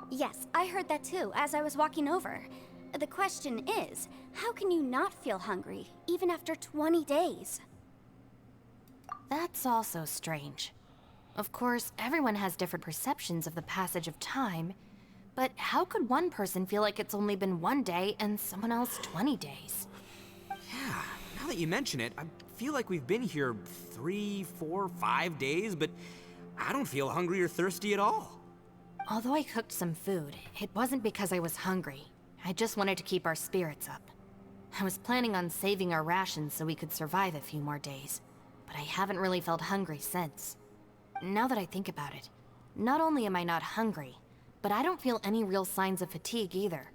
Yes, I heard that too, as I was walking over. The question is, how can you not feel hungry, even after 20 days? That's also strange. Of course, everyone has different perceptions of the passage of time, but how could one person feel like it's only been 1 day and someone else 20 days? Yeah, now that you mention it, I feel like we've been here 3, 4, 5 days, but I don't feel hungry or thirsty at all. Although I cooked some food, it wasn't because I was hungry. I just wanted to keep our spirits up. I was planning on saving our rations so we could survive a few more days, but I haven't really felt hungry since. Now that I think about it, not only am I not hungry, but I don't feel any real signs of fatigue either.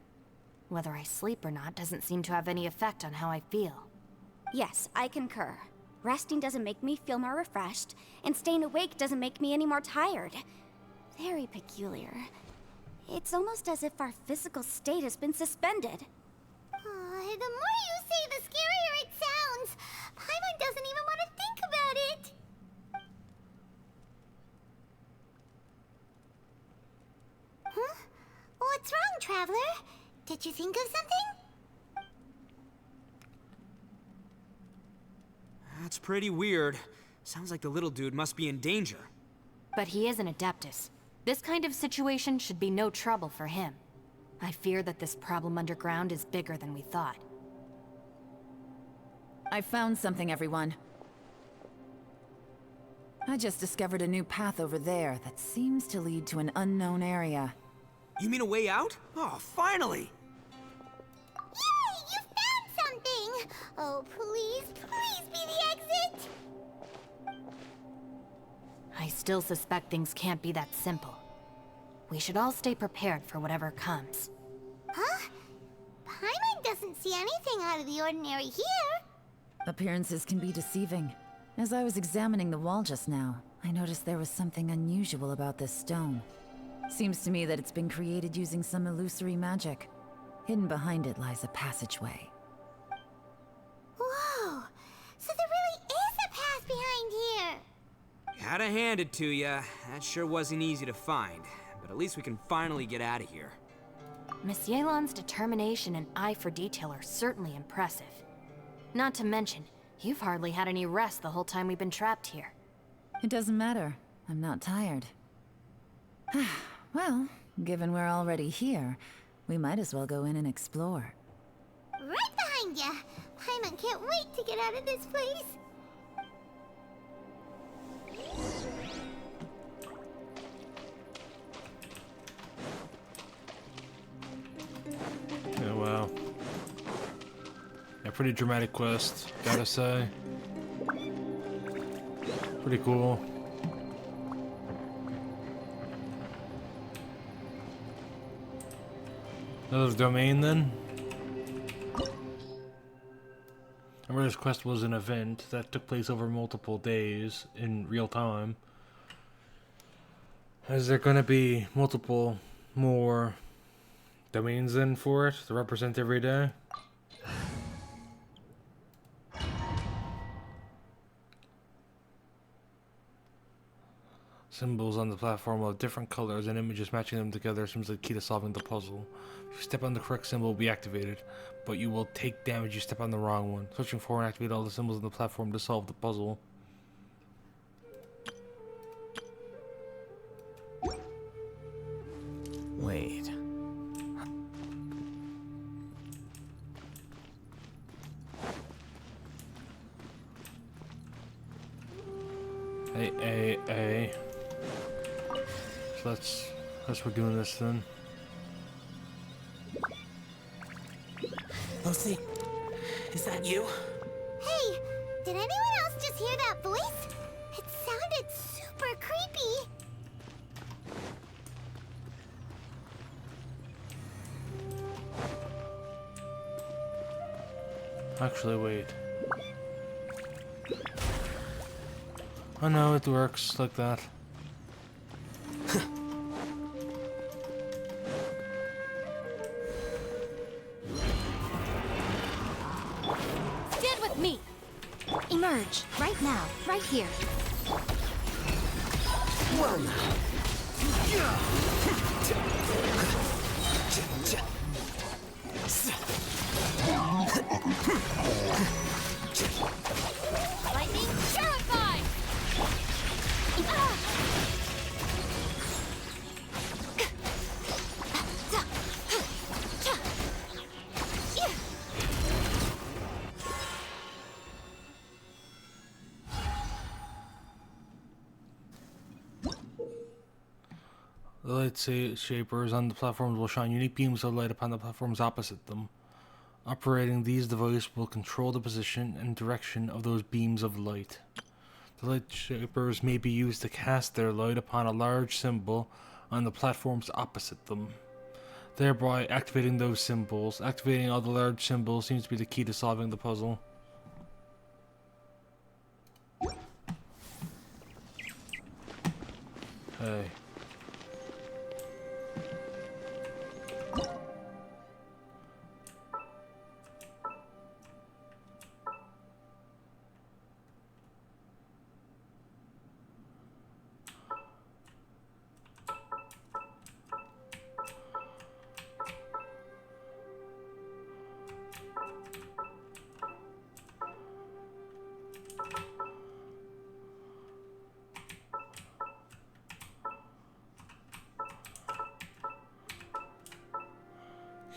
Whether I sleep or not doesn't seem to have any effect on how I feel. Yes, I concur. Resting doesn't make me feel more refreshed, and staying awake doesn't make me any more tired. Very peculiar. It's almost as if our physical state has been suspended. The more you say, the scarier it sounds. Paimon doesn't even want to think about it. Huh? What's wrong, Traveler? Did you think of something? That's pretty weird. Sounds like the little dude must be in danger. But he is an Adeptus. This kind of situation should be no trouble for him. I fear that this problem underground is bigger than we thought. I found something, everyone. I just discovered a new path over there that seems to lead to an unknown area. You mean a way out? Oh, finally! Yay! You found something! Oh, please, please be the exit! I still suspect things can't be that simple. We should all stay prepared for whatever comes. Huh? Paimon doesn't see anything out of the ordinary here. Appearances can be deceiving. As I was examining the wall just now, I noticed there was something unusual about this stone. Seems to me that it's been created using some illusory magic. Hidden behind it lies a passageway. Whoa! So there really is a path behind here! Gotta hand it to ya. That sure wasn't easy to find. But at least we can finally get out of here. Miss Yelan's determination and eye for detail are certainly impressive. Not to mention, you've hardly had any rest the whole time we've been trapped here. It doesn't matter. I'm not tired. Well, given we're already here, we might as well go in and explore. Right behind ya! Paimon can't wait to get out of this place! Oh wow. Yeah, pretty dramatic quest, gotta say. Pretty cool. Another domain then? Remember, this quest was an event that took place over multiple days in real time. Is there going to be multiple more domains then for it to represent every day? Symbols on the platform of different colors and images matching them together seems like the key to solving the puzzle. If you step on the correct symbol, it will be activated, but you will take damage if you step on the wrong one. Searching for and activate all the symbols on the platform to solve the puzzle. Wait. A. So let's we're doing this then. Lucy, is that you? Hey, did anyone else just hear that voice? It sounded super creepy. Actually, wait. Oh no, it works like that. Stand with me! Emerge, right now, right here. Lightning purified! The light shapers on the platforms will shine unique beams of light upon the platforms opposite them. Operating these devices will control the position and direction of those beams of light. The light shapers may be used to cast their light upon a large symbol on the platforms opposite them, thereby activating those symbols. Activating all the large symbols seems to be the key to solving the puzzle. Hey.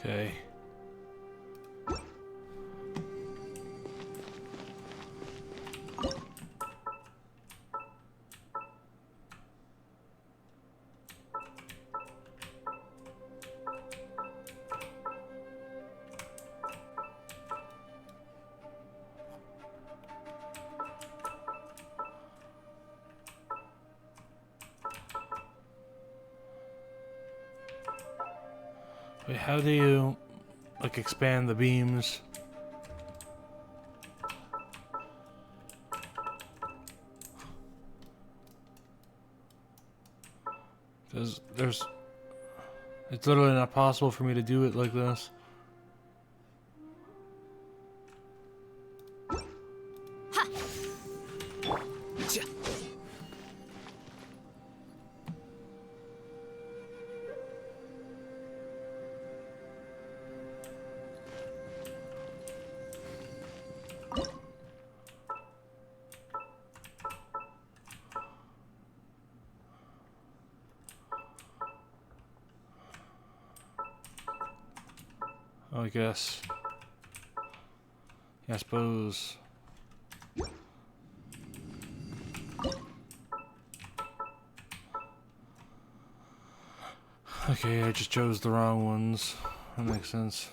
Okay. Wait, how do you, like, expand the beams? Because it's literally not possible for me to do it like this. I guess. Yeah, I suppose. Okay, I just chose the wrong ones. That makes sense.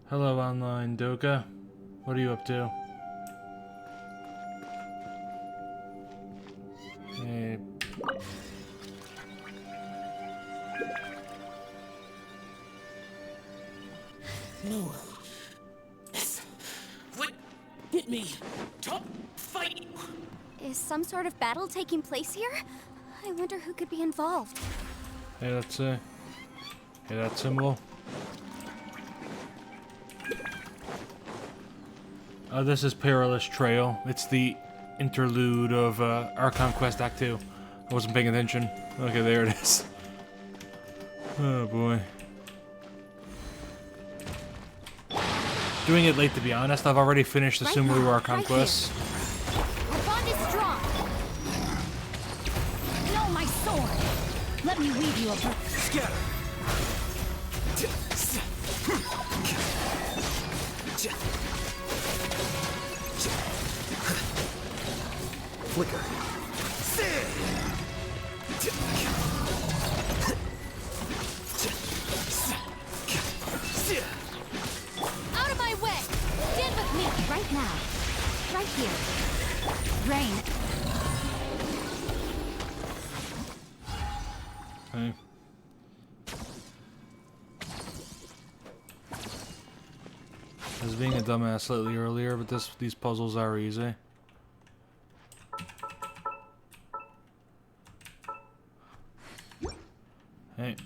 Hello, online Doka. What are you up to? Hey. No. What? Get me. Top fight. Is some sort of battle taking place here? I wonder who could be involved. Hey, let's see. Hey, that symbol. This is Perilous Trail. It's the interlude of Archon Quest Act 2. I wasn't paying attention. Okay, there it is. Oh boy. Doing it late, to be honest. I've already finished the Sumeru Archon Quest. Our bond is strong. No, my sword. Let me weave you a Scatter! Flicker. Out of my way! Stand with me right now. Right here. Rain. Okay. I was being a dumbass slightly earlier, but these puzzles are easy. Hey.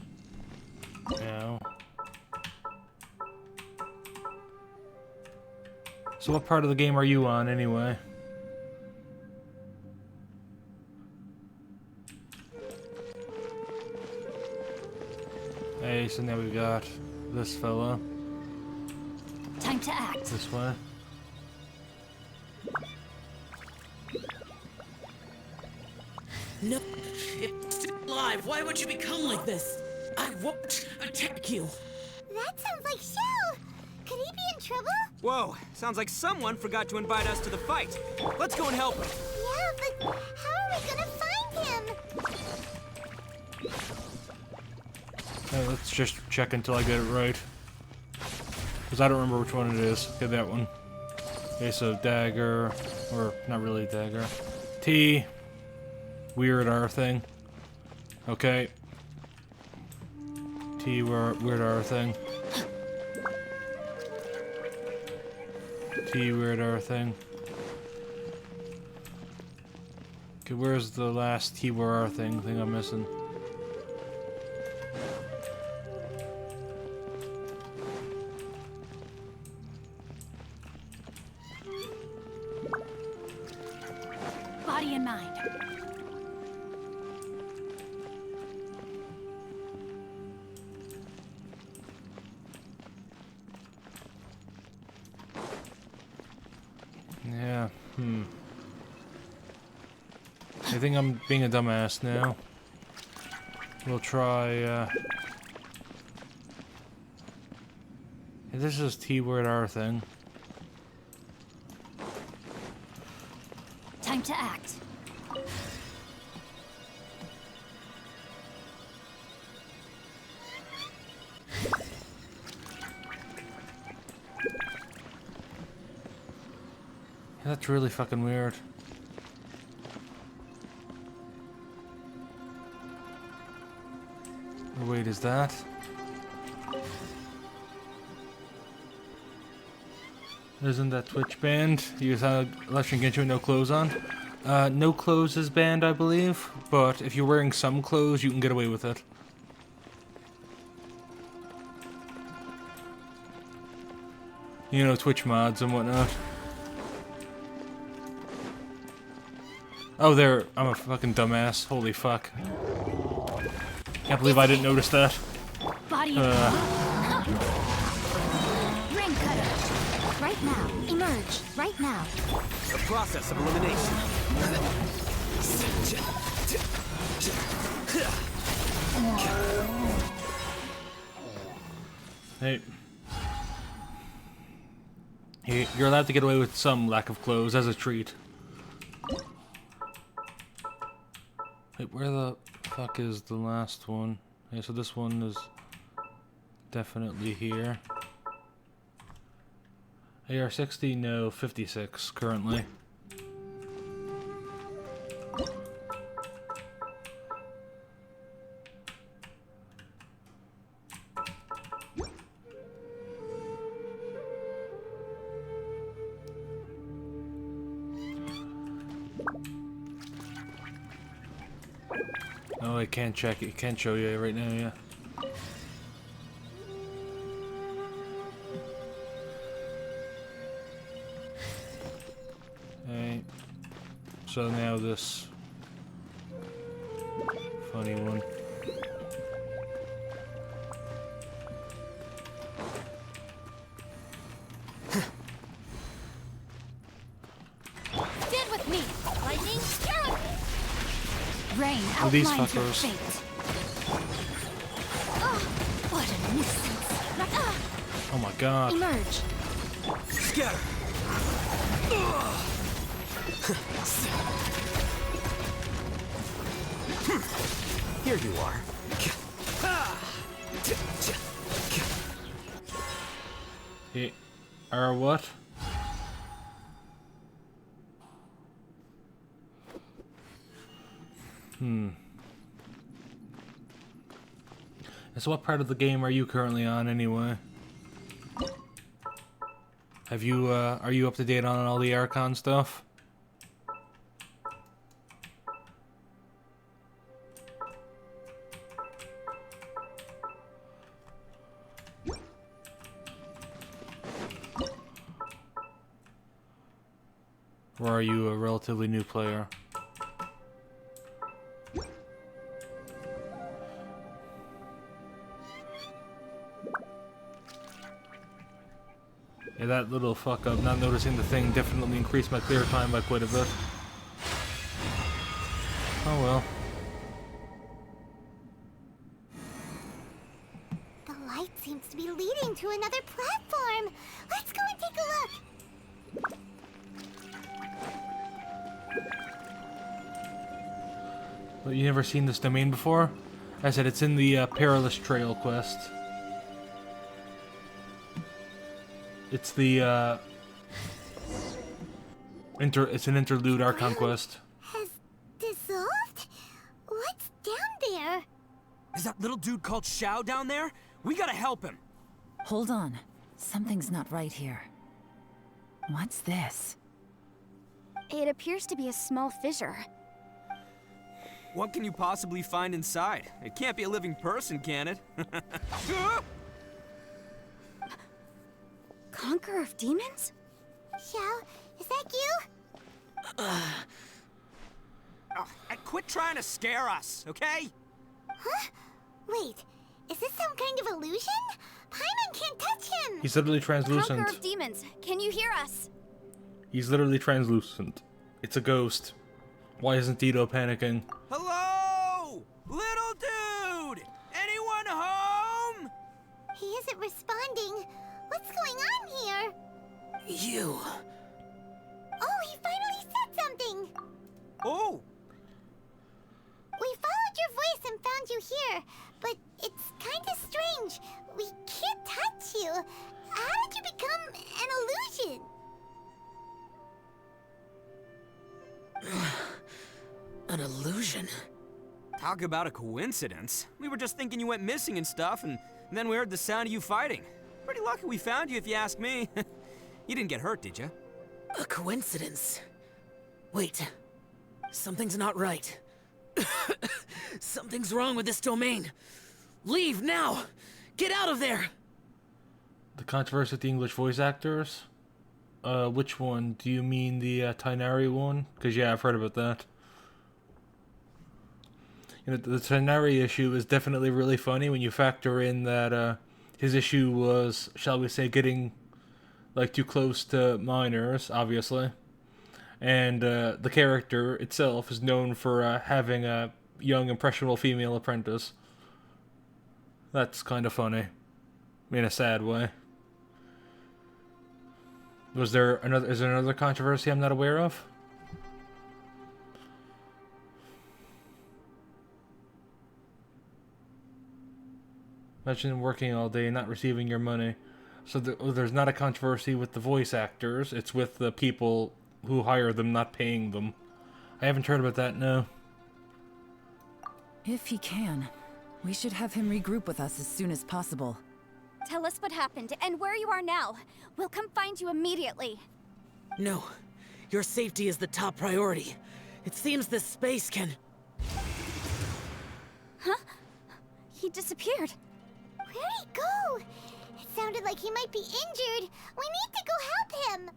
Now. So what part of the game are you on, anyway? Hey, so now we've got this fella. Time to act. This way. No. It's still alive. Why would you become like this? I won't attack you. That sounds like Shell. Could he be in trouble? Whoa, sounds like someone forgot to invite us to the fight. Let's go and help him. Yeah, but how are we gonna find him? Let's just check until I get it right. Because I don't remember which one it is. Okay, that one. Okay, so dagger, or not really dagger. T. Weird R thing. Okay. T, weird R thing. T, weird R thing. Okay, where's the last T, weird R thing I'm missing? Body and mind. Yeah, I think I'm being a dumbass now. We'll try, this is T-word R thing. Time to act. That's really fucking weird. Oh, wait, is that? Isn't that Twitch banned? You saw Electric Genshin with no clothes on? No clothes is banned, I believe, but if you're wearing some clothes, you can get away with it. You know, Twitch mods and whatnot. Oh, there. I'm a fucking dumbass. Holy fuck. Can't believe I didn't notice that. Body and Ring cutter. Right now. Emerge. Right now. The process of elimination. Hey. You're allowed to get away with some lack of clothes as a treat. Wait, where the fuck is the last one? Okay, so this one is definitely here. AR 60, no, 56 currently. Oh, I can't check it. Can't show you right now, yeah. Alright. So now this funny one. Stand with me, lightning. Rain Oh, these outlines your fuckers. fate. What a nuisance. Oh my god. Emerge. Scatter! Here you are. Or what? So what part of the game are you currently on anyway? Have you, are you up to date on all the Archon stuff? Or are you a relatively new player? Yeah, that little fuck up, not noticing the thing, definitely increased my clear time by quite a bit. Oh well. The light seems to be leading to another platform. Let's go and take a look. But you never seen this domain before? I said it's in the Perilous Trail quest. It's the it's an interlude Archon quest. Has dissolved? What's down there? Is that little dude called Shao down there? We gotta help him. Hold on. Something's not right here. What's this? It appears to be a small fissure. What can you possibly find inside? It can't be a living person, can it? Conqueror of demons? Xiao, is that you? Oh, and quit trying to scare us, okay? Huh? Wait, is this some kind of illusion? Paimon can't touch him! He's literally translucent. Conqueror of demons, can you hear us? He's literally translucent. It's a ghost. Why isn't Tito panicking? Hello? Little dude! Anyone home? He isn't responding. What's going on here? You. Oh, he finally said something! Oh! We followed your voice and found you here, but it's kinda strange. We can't touch you. How did you become an illusion? An illusion? Talk about a coincidence. We were just thinking you went missing and stuff, and then we heard the sound of you fighting. Pretty lucky we found you, if you ask me. You didn't get hurt, did you? A coincidence? Wait. Something's not right. Something's wrong with this domain. Leave now! Get out of there! The controversy with the English voice actors? Which one? Do you mean the Tighnari one? Because yeah, I've heard about that. You know, the Tighnari issue is definitely really funny when you factor in that his issue was, shall we say, getting like too close to minors, obviously. And the character itself is known for having a young, impressionable female apprentice. That's kind of funny. In a sad way. Is there another controversy I'm not aware of? Imagine working all day and not receiving your money. So there's not a controversy with the voice actors, it's with the people who hire them not paying them. I haven't heard about that, no. If he can, we should have him regroup with us as soon as possible. Tell us what happened and where you are now. We'll come find you immediately. No. Your safety is the top priority. It seems this space can... He disappeared. Where'd he go? It sounded like he might be injured. We need to go help him.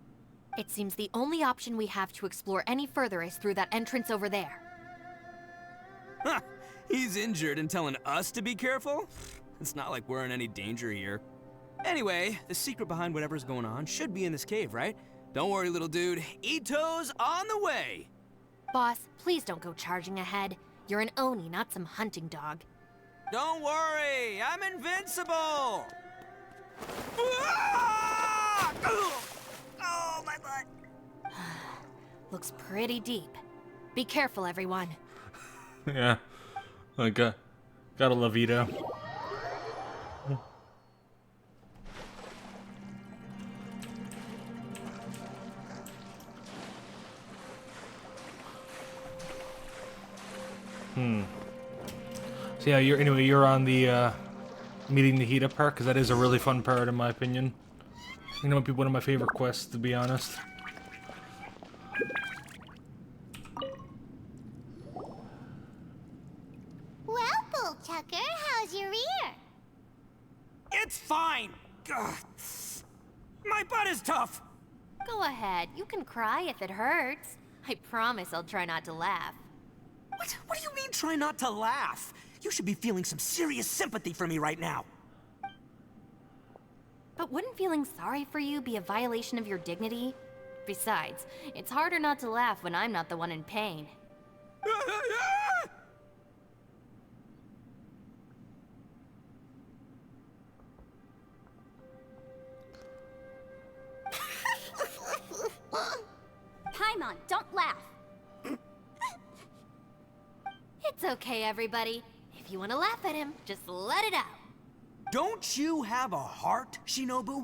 It seems the only option we have to explore any further is through that entrance over there. Huh. He's injured and telling us to be careful? It's not like we're in any danger here. Anyway, the secret behind whatever's going on should be in this cave, right? Don't worry, little dude. Ito's on the way! Boss, please don't go charging ahead. You're an Oni, not some hunting dog. Don't worry, I'm invincible! Ah! Oh, my butt! Looks pretty deep. Be careful, everyone. Yeah. Like, gotta love Ito. So yeah, you're on the meeting the Hida part, because that is a really fun part in my opinion. You know, it might be one of my favorite quests, to be honest. Well, Bullchucker, how's your ear? It's fine! Ugh. My butt is tough! Go ahead, you can cry if it hurts. I promise I'll try not to laugh. What do you mean, try not to laugh? You should be feeling some serious sympathy for me right now. But wouldn't feeling sorry for you be a violation of your dignity? Besides, it's harder not to laugh when I'm not the one in pain. Paimon, don't laugh. It's okay, everybody. If you want to laugh at him, just let it out. Don't you have a heart, Shinobu?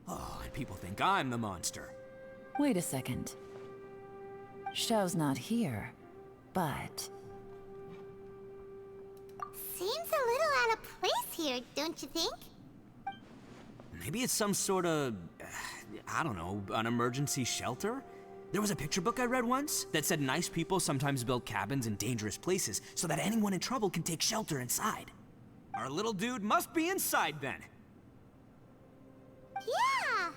Oh, and people think I'm the monster. Wait a second. Xiao's not here, but... Seems a little out of place here, don't you think? Maybe it's some sort of, I don't know, an emergency shelter? There was a picture book I read once that said nice people sometimes build cabins in dangerous places so that anyone in trouble can take shelter inside. Our little dude must be inside then. Yeah!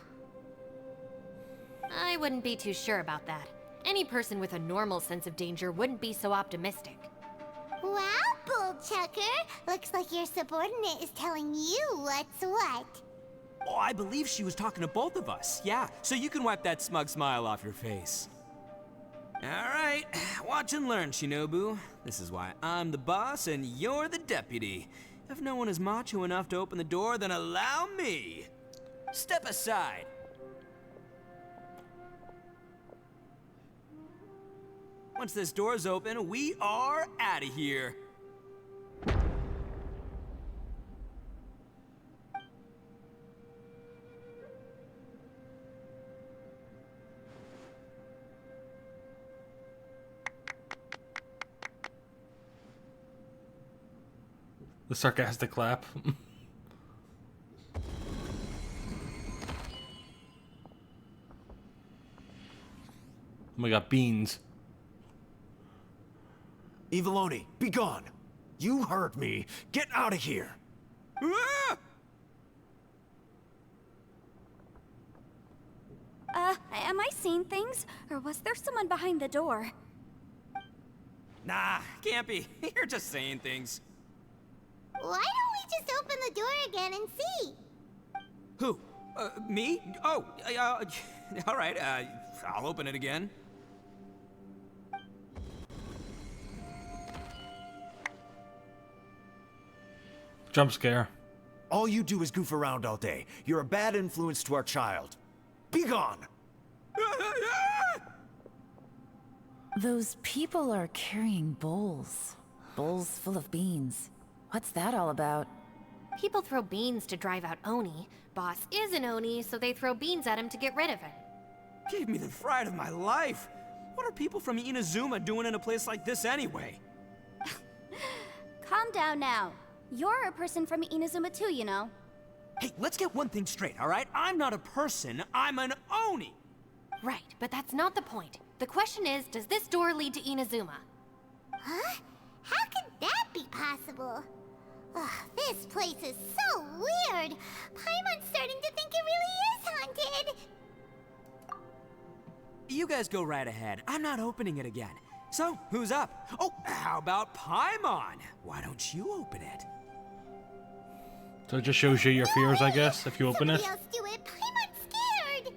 I wouldn't be too sure about that. Any person with a normal sense of danger wouldn't be so optimistic. Wow, Bullchucker! Looks like your subordinate is telling you what's what. Oh, I believe she was talking to both of us. Yeah, so you can wipe that smug smile off your face. All right, watch and learn, Shinobu. This is why I'm the boss and you're the deputy. If no one is macho enough to open the door, then allow me. Step aside. Once this door's open, we are out of here. The sarcastic clap. Oh my god, beans. Eviloni, be gone! You heard me. Get out of here! Ah! Am I seeing things? Or was there someone behind the door? Nah, can't be. You're just saying things. Why don't we just open the door again and see? Who? Me? Oh, all right, I'll open it again. Jump scare. All you do is goof around all day. You're a bad influence to our child. Be gone! Those people are carrying bowls. Bowls full of beans. What's that all about? People throw beans to drive out Oni. Boss is an Oni, so they throw beans at him to get rid of him. Gave me the fright of my life. What are people from Inazuma doing in a place like this anyway? Calm down now. You're a person from Inazuma too, you know. Hey, let's get one thing straight, all right? I'm not a person, I'm an Oni! Right, but that's not the point. The question is, does this door lead to Inazuma? Huh? How could that that be possible? Ugh, this place is so weird. Paimon's starting to think it really is haunted. You guys go right ahead. I'm not opening it again. So, who's up? Oh, how about Paimon? Why don't you open it? So it just shows you your fears, I guess, if you open it. Somebody else do it. Paimon's scared.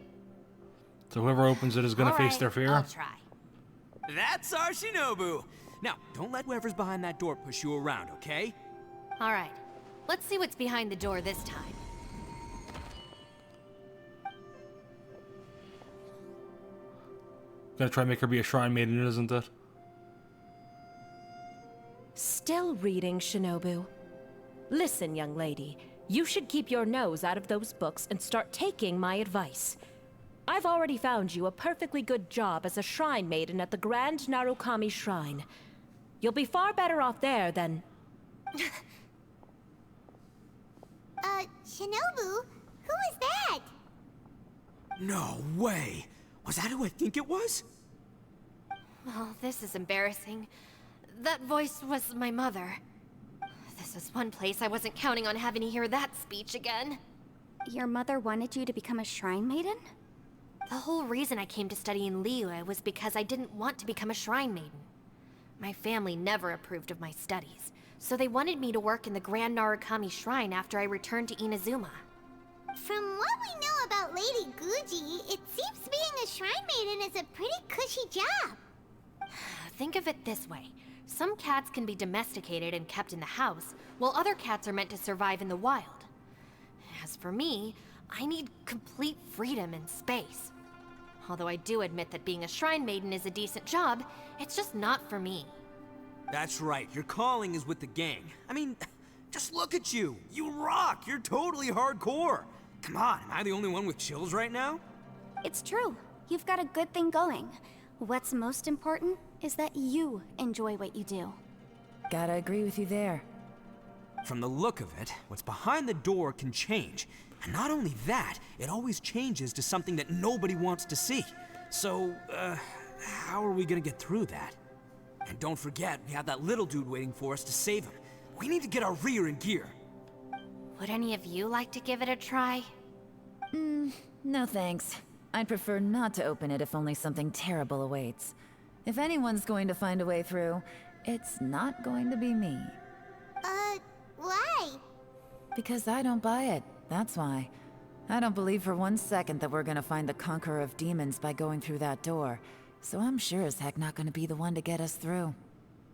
So whoever opens it is gonna face their fear. I'll try. That's our Shinobu. Now, don't let whoever's behind that door push you around, okay? All right. Let's see what's behind the door this time. Gonna try and make her be a shrine maiden, isn't it? Still reading, Shinobu? Listen, young lady. You should keep your nose out of those books and start taking my advice. I've already found you a perfectly good job as a shrine maiden at the Grand Narukami Shrine. You'll be far better off there than... Shinobu? Who is that? No way! Was that who I think it was? Oh, this is embarrassing. That voice was my mother. This is one place I wasn't counting on having to hear that speech again. Your mother wanted you to become a shrine maiden? The whole reason I came to study in Liyue was because I didn't want to become a shrine maiden. My family never approved of my studies, so they wanted me to work in the Grand Narukami Shrine after I returned to Inazuma. From what we know about Lady Guji, it seems being a shrine maiden is a pretty cushy job. Think of it this way. Some cats can be domesticated and kept in the house, while other cats are meant to survive in the wild. As for me, I need complete freedom and space. Although I do admit that being a shrine maiden is a decent job, it's just not for me. That's right, your calling is with the gang. I mean, just look at you. You rock. You're totally hardcore. Come on, am I the only one with chills right now? It's true. You've got a good thing going. What's most important is that you enjoy what you do. Gotta agree with you there. From the look of it, what's behind the door can change. And not only that, it always changes to something that nobody wants to see. So, how are we gonna get through that? And don't forget, we have that little dude waiting for us to save him. We need to get our rear in gear. Would any of you like to give it a try? No thanks. I'd prefer not to open it if only something terrible awaits. If anyone's going to find a way through, it's not going to be me. Why? Because I don't buy it, that's why. I don't believe for 1 second that we're gonna find the Conqueror of Demons by going through that door. So I'm sure as heck not gonna be the one to get us through.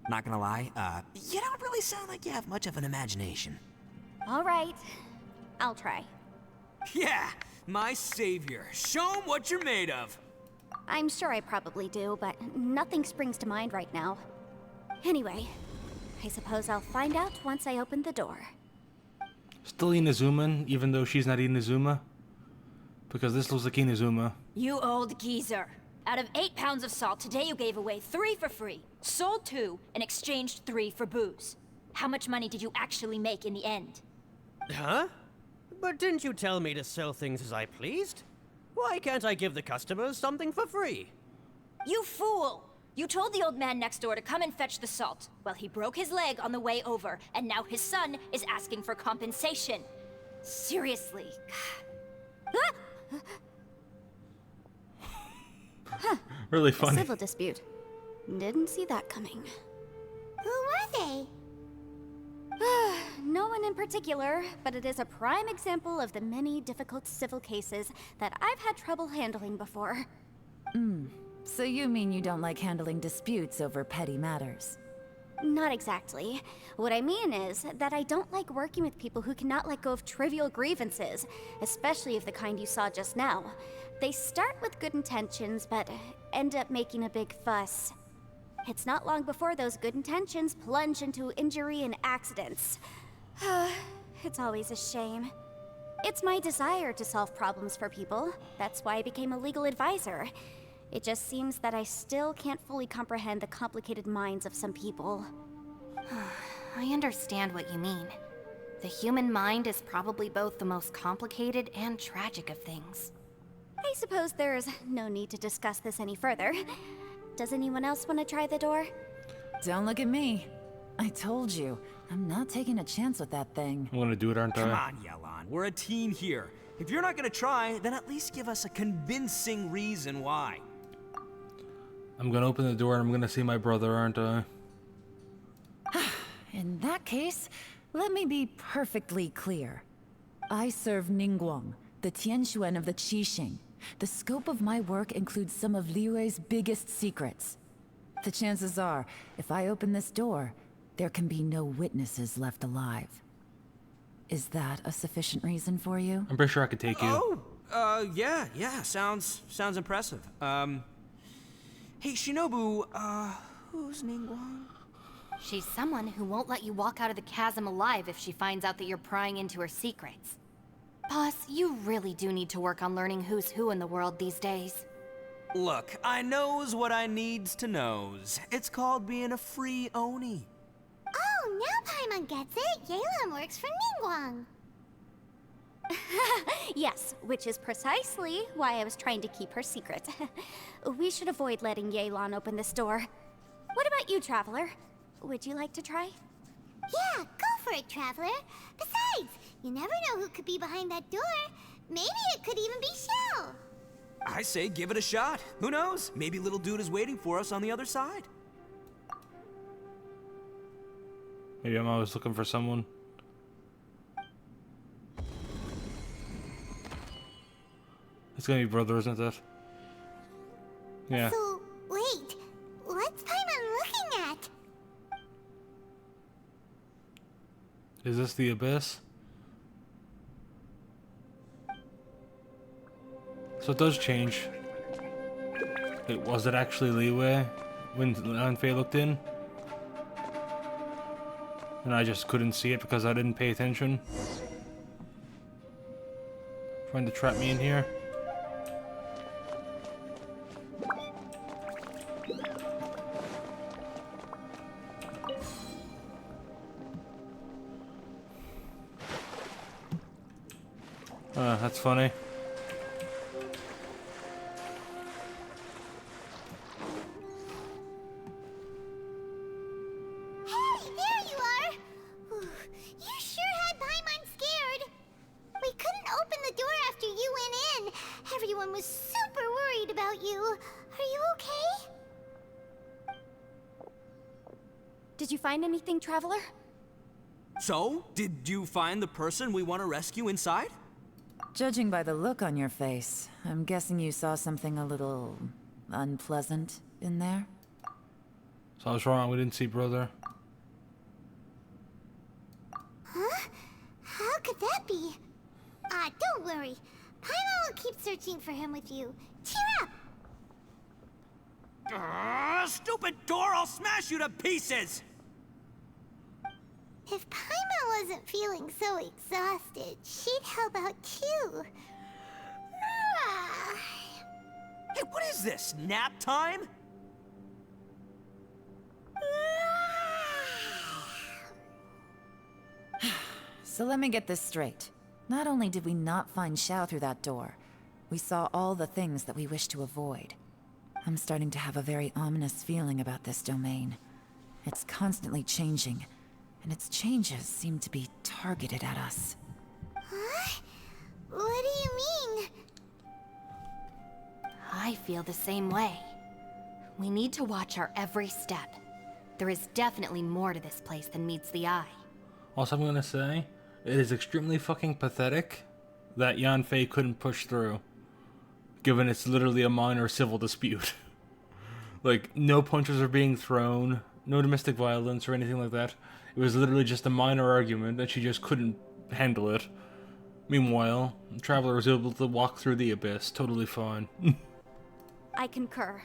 Not gonna lie, you don't really sound like you have much of an imagination. All right. I'll try. Yeah, my savior. Show 'em what you're made of. I'm sure I probably do, but nothing springs to mind right now. Anyway, I suppose I'll find out once I open the door. Still Inazuma, even though she's not Inazuma? Because this looks like Inazuma. You old geezer. Out of 8 pounds of salt, today you gave away 3 for free, sold 2, and exchanged 3 for booze. How much money did you actually make in the end? Huh? But didn't you tell me to sell things as I pleased? Why can't I give the customers something for free? You fool! You told the old man next door to come and fetch the salt. Well, he broke his leg on the way over, and now his son is asking for compensation. Seriously. Really A funny. civil dispute. Didn't see that coming. Who were they? No one in particular, but it is a prime example of the many difficult civil cases that I've had trouble handling before. So you mean you don't like handling disputes over petty matters? Not exactly. What I mean is that I don't like working with people who cannot let go of trivial grievances, especially of the kind you saw just now. They start with good intentions, but end up making a big fuss. It's not long before those good intentions plunge into injury and accidents. It's always a shame. It's my desire to solve problems for people. That's why I became a legal advisor. It just seems that I still can't fully comprehend the complicated minds of some people. I understand what you mean. The human mind is probably both the most complicated and tragic of things. I suppose there's no need to discuss this any further. Does anyone else want to try the door? Don't look at me. I told you, I'm not taking a chance with that thing. I'm gonna do it, aren't I? Come on, Yelan. We're a team here. If you're not gonna try, then at least give us a convincing reason why. I'm gonna open the door and I'm gonna see my brother, aren't I? In that case, let me be perfectly clear. I serve Ningguang, the Tianxuan of the Qixing. The scope of my work includes some of Liyue's biggest secrets. The chances are, if I open this door, there can be no witnesses left alive. Is that a sufficient reason for you? I'm pretty sure I could take you. Oh, yeah, sounds impressive. Hey, Shinobu, who's Ningguang? She's someone who won't let you walk out of the chasm alive if she finds out that you're prying into her secrets. Boss, you really do need to work on learning who's who in the world these days. Look, I knows what I needs to knows. It's called being a free Oni. Oh, now Paimon gets it. Yelan works for Ningguang. Yes, which is precisely why I was trying to keep her secret. We should avoid letting Yelan open this door. What about you, Traveler? Would you like to try? Yeah, go for it, Traveler. Besides, you never know who could be behind that door. Maybe it could even be Shell. I say give it a shot. Who knows? Maybe little dude is waiting for us on the other side. Maybe I'm always looking for someone. It's gonna be brother, isn't it? Yeah. So, wait. What's Paimon looking at? Is this the abyss? So it does change. Wait, was it actually Liyue when Yanfei looked in? And I just couldn't see it because I didn't pay attention. Trying to trap me in here. That's funny. Hey, there you are! Whew, you sure had Paimon scared. We couldn't open the door after you went in. Everyone was super worried about you. Are you okay? Did you find anything, Traveler? So, did you find the person we want to rescue inside? Judging by the look on your face, I'm guessing you saw something a little unpleasant in there? So I was wrong, we didn't see brother. Huh? How could that be? Don't worry. Paimon will keep searching for him with you. Cheer up! Stupid door! I'll smash you to pieces! If Paimon wasn't feeling so exhausted, she'd help out too. Hey, what is this? Nap time? So let me get this straight. Not only did we not find Xiao through that door, we saw all the things that we wish to avoid. I'm starting to have a very ominous feeling about this domain. It's constantly changing, and its changes seem to be targeted at us. Huh? What do you mean? I feel the same way. We need to watch our every step. There is definitely more to this place than meets the eye. Also, I'm gonna say, it is extremely fucking pathetic that Yanfei couldn't push through, given it's literally a minor civil dispute. Like, no punches are being thrown, no domestic violence or anything like that. It was literally just a minor argument, and she just couldn't handle it. Meanwhile, the Traveler was able to walk through the abyss, totally fine. I concur.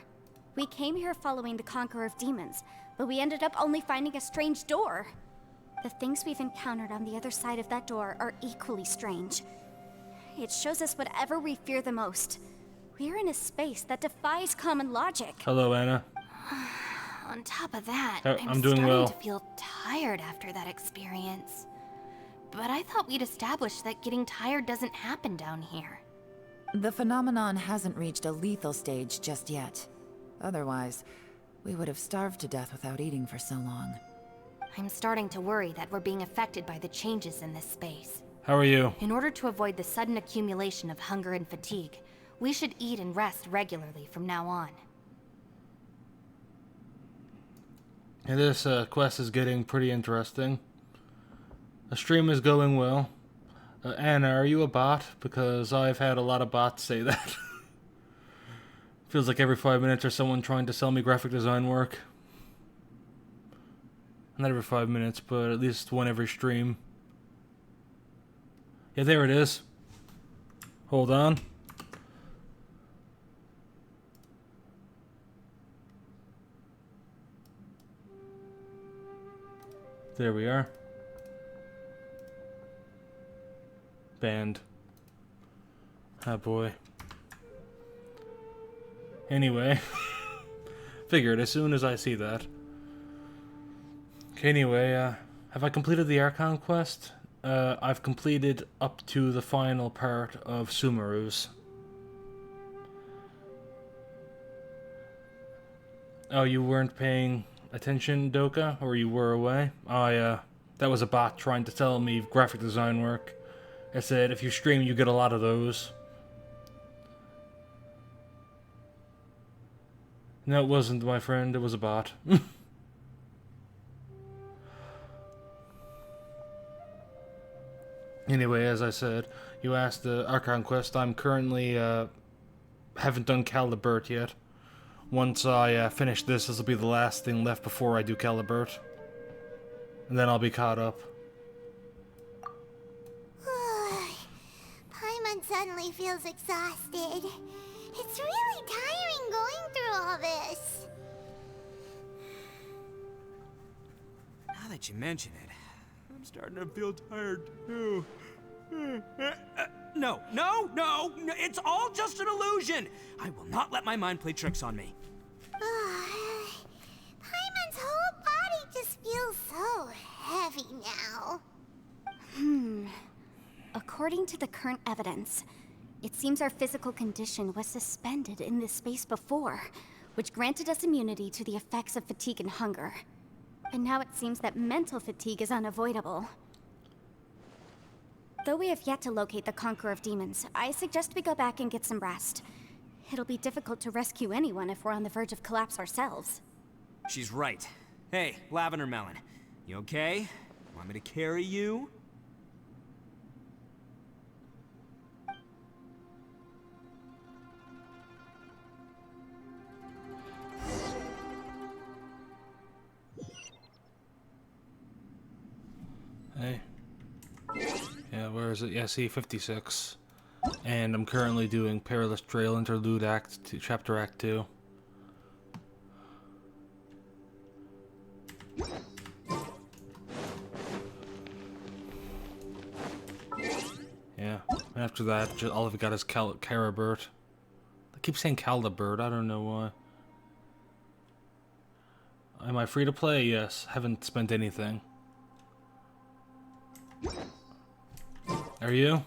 We came here following the Conqueror of Demons, but we ended up only finding a strange door. The things we've encountered on the other side of that door are equally strange. It shows us whatever we fear the most. We're in a space that defies common logic. Hello, Anna. On top of that, I'm doing starting well. to feel tired after that experience. But I thought we'd established that getting tired doesn't happen down here. The phenomenon hasn't reached a lethal stage just yet. Otherwise, we would have starved to death without eating for so long. I'm starting to worry that we're being affected by the changes in this space. How are you? In order to avoid the sudden accumulation of hunger and fatigue, we should eat and rest regularly from now on. And this quest is getting pretty interesting. The stream is going well. Anna, are you a bot? Because I've had a lot of bots say that. Feels like every 5 minutes there's someone trying to sell me graphic design work. Not every 5 minutes, but at least one every stream. Yeah, there it is. Hold on. There we are. Banned. Ah, boy. Anyway. Figured as soon as I see that. Okay, anyway, have I completed the Archon quest? I've completed up to the final part of Sumeru's. Oh, you weren't paying attention, Doka? Or you were away? Oh, yeah. That was a bot trying to tell me graphic design work. I said, if you stream, you get a lot of those. No, it wasn't, my friend. It was a bot. Anyway, as I said, you asked the Archon quest. I'm currently, haven't done Calibert yet. Once I finish this will be the last thing left before I do Calibert. And then I'll be caught up. Paimon suddenly feels exhausted. It's really tiring going through all this. Now that you mention it, I'm starting to feel tired too. No, it's all just an illusion. I will not let my mind play tricks on me. Paimon's whole body just feels so heavy now. According to the current evidence, it seems our physical condition was suspended in this space before, which granted us immunity to the effects of fatigue and hunger. And now it seems that mental fatigue is unavoidable. Though we have yet to locate the Conqueror of Demons, I suggest we go back and get some rest. It'll be difficult to rescue anyone if we're on the verge of collapse ourselves. She's right. Hey, Lavender Melon, you okay? Want me to carry you? Hey. Yeah, where is it? Yeah, see, 56. And I'm currently doing Perilous Trail Interlude Act 2, Chapter Act 2. Yeah, and after that, just, all I've got is Carabert. I keep saying Calibert, I don't know why. Am I free to play? Yes, haven't spent anything. Are you?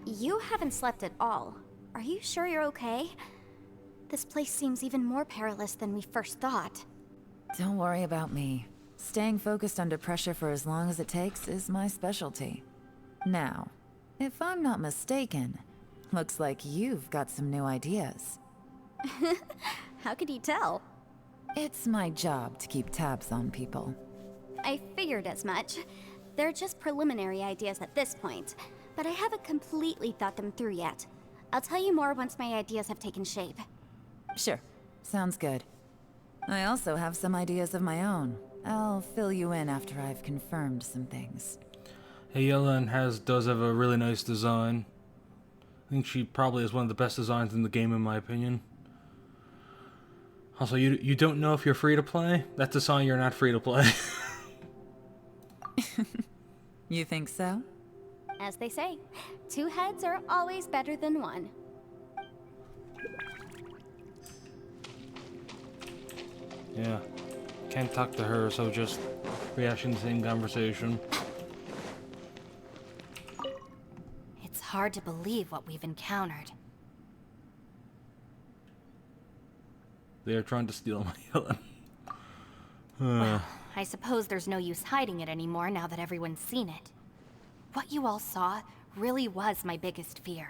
You haven't slept at all. Are you sure you're okay? This place seems even more perilous than we first thought. Don't worry about me. Staying focused under pressure for as long as it takes is my specialty. Now, if I'm not mistaken, looks like you've got some new ideas. How could you tell? It's my job to keep tabs on people. I figured as much. They're just preliminary ideas at this point, but I haven't completely thought them through yet. I'll tell you more once my ideas have taken shape. Sure, sounds good. I also have some ideas of my own. I'll fill you in after I've confirmed some things. Hey, Yellen does have a really nice design. I think she probably has one of the best designs in the game, in my opinion. Also, you don't know if you're free to play? That's a sign you're not free to play. You think so? As they say, two heads are always better than one. Yeah. Can't talk to her, so just rehashing the same conversation. It's hard to believe what we've encountered. They are trying to steal my Helen. Well, I suppose there's no use hiding it anymore now that everyone's seen it. What you all saw really was my biggest fear.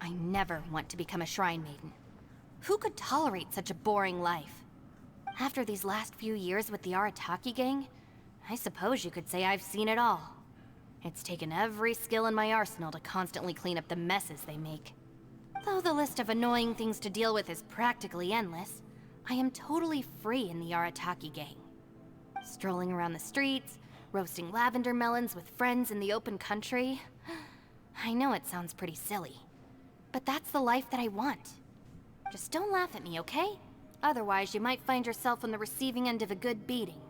I never want to become a shrine maiden. Who could tolerate such a boring life? After these last few years with the Arataki gang, I suppose you could say I've seen it all. It's taken every skill in my arsenal to constantly clean up the messes they make. Though the list of annoying things to deal with is practically endless, I am totally free in the Arataki gang. Strolling around the streets, roasting lavender melons with friends in the open country. I know it sounds pretty silly, but that's the life that I want. Just don't laugh at me, okay? Otherwise, you might find yourself on the receiving end of a good beating.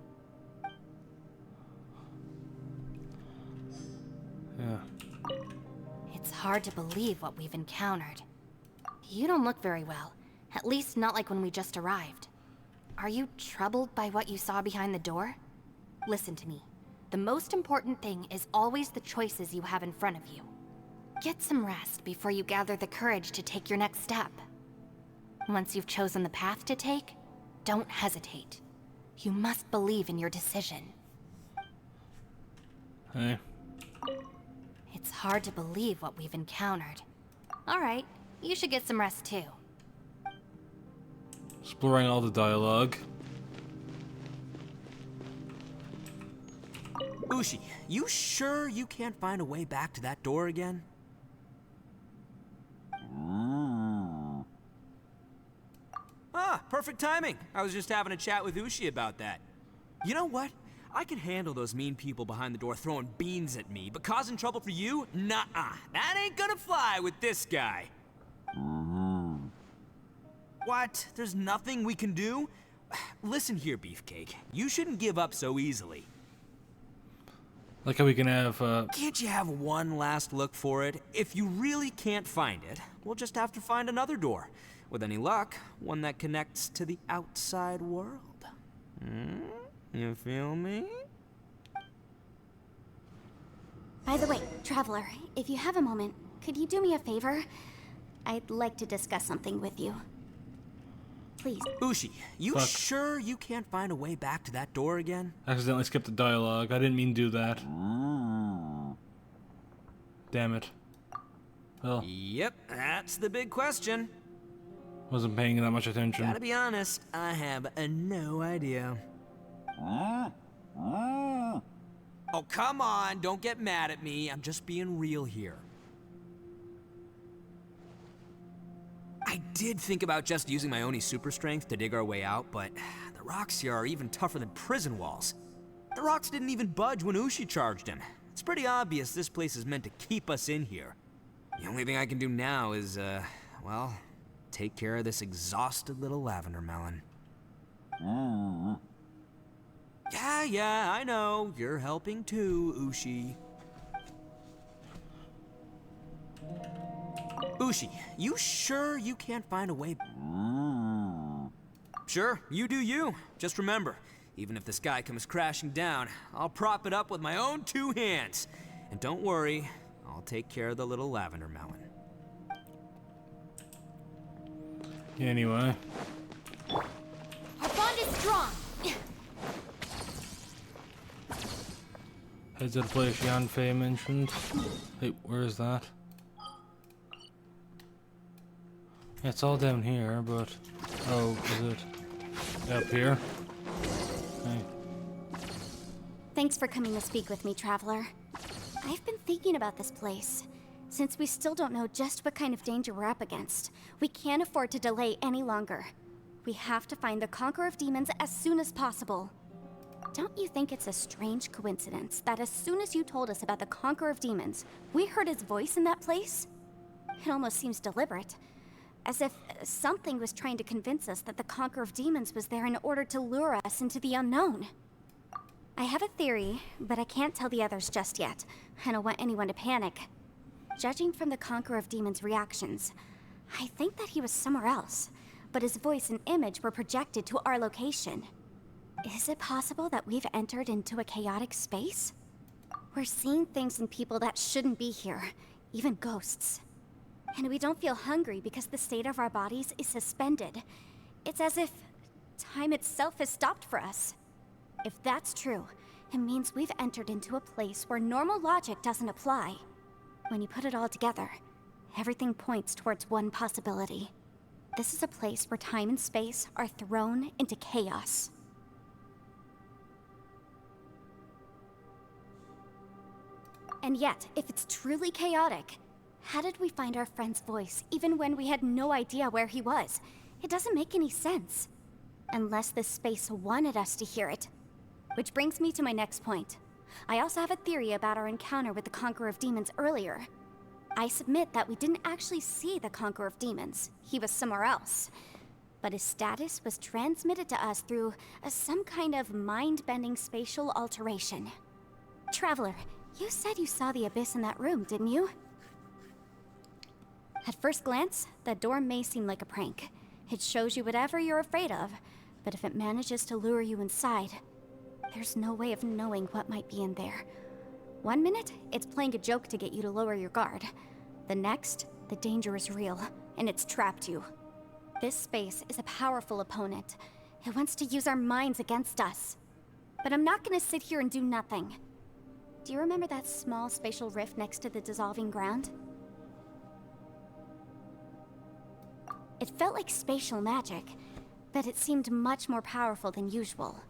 Yeah. It's hard to believe what we've encountered. You don't look very well, at least not like when we just arrived. Are you troubled by what you saw behind the door? Listen to me. The most important thing is always the choices you have in front of you. Get some rest before you gather the courage to take your next step. Once you've chosen the path to take, don't hesitate. You must believe in your decision. Hey. It's hard to believe what we've encountered. Alright, you should get some rest too. Exploring all the dialogue. Ushi, you sure you can't find a way back to that door again? Ah, perfect timing. I was just having a chat with Ushi about that. You know what? I can handle those mean people behind the door throwing beans at me, but causing trouble for you? Nuh-uh. That ain't gonna fly with this guy. What? There's nothing we can do? Listen here, Beefcake. You shouldn't give up so easily. Like how we can have, Can't you have one last look for it? If you really can't find it, we'll just have to find another door. With any luck, one that connects to the outside world. You feel me? By the way, Traveler, if you have a moment, could you do me a favor? I'd like to discuss something with you. Please. Ushi, you Fuck. sure you can't find a way back to that door again? accidentally skipped the dialogue. I didn't mean to do that. Damn it. Well, Yep, that's the big question. wasn't paying that much attention. Gotta be honest, I have no idea. Oh, come on, don't get mad at me. I'm just being real here. I did think about just using my Oni super strength to dig our way out, but the rocks here are even tougher than prison walls. The rocks didn't even budge when Ushi charged him. It's pretty obvious this place is meant to keep us in here. The only thing I can do now is, well, take care of this exhausted little lavender melon. Yeah, I know. You're helping too, Ushi. Ushi, you sure you can't find a way? Sure, you do you. Just remember, even if the sky comes crashing down, I'll prop it up with my own 2 hands. And don't worry, I'll take care of the little lavender melon. Anyway. Our bond is strong. Heads of the place Yanfei mentioned. Hey, where is that? Yeah, it's all down here, but... Oh, is it up here? Hey. Thanks for coming to speak with me, Traveler. I've been thinking about this place. Since we still don't know just what kind of danger we're up against, we can't afford to delay any longer. We have to find the Conqueror of Demons as soon as possible. Don't you think it's a strange coincidence that as soon as you told us about the Conqueror of Demons, we heard his voice in that place? It almost seems deliberate. As if something was trying to convince us that the Conqueror of Demons was there in order to lure us into the unknown. I have a theory, but I can't tell the others just yet. I don't want anyone to panic. Judging from the Conqueror of Demons' reactions, I think that he was somewhere else, but his voice and image were projected to our location. Is it possible that we've entered into a chaotic space? We're seeing things and people that shouldn't be here, even ghosts. And we don't feel hungry because the state of our bodies is suspended. It's as if time itself has stopped for us. If that's true, it means we've entered into a place where normal logic doesn't apply. When you put it all together, everything points towards one possibility. This is a place where time and space are thrown into chaos. And yet, if it's truly chaotic, how did we find our friend's voice even when we had no idea where he was? It doesn't make any sense. Unless this space wanted us to hear it. Which brings me to my next point. I also have a theory about our encounter with the Conqueror of Demons earlier. I submit that we didn't actually see the Conqueror of Demons. He was somewhere else. But his status was transmitted to us through some kind of mind-bending spatial alteration. Traveler, you said you saw the abyss in that room, didn't you? At first glance, that door may seem like a prank. It shows you whatever you're afraid of, but if it manages to lure you inside, there's no way of knowing what might be in there. One minute, it's playing a joke to get you to lower your guard. The next, the danger is real, and it's trapped you. This space is a powerful opponent. It wants to use our minds against us. But I'm not gonna sit here and do nothing. Do you remember that small spatial rift next to the dissolving ground? It felt like spatial magic, but it seemed much more powerful than usual.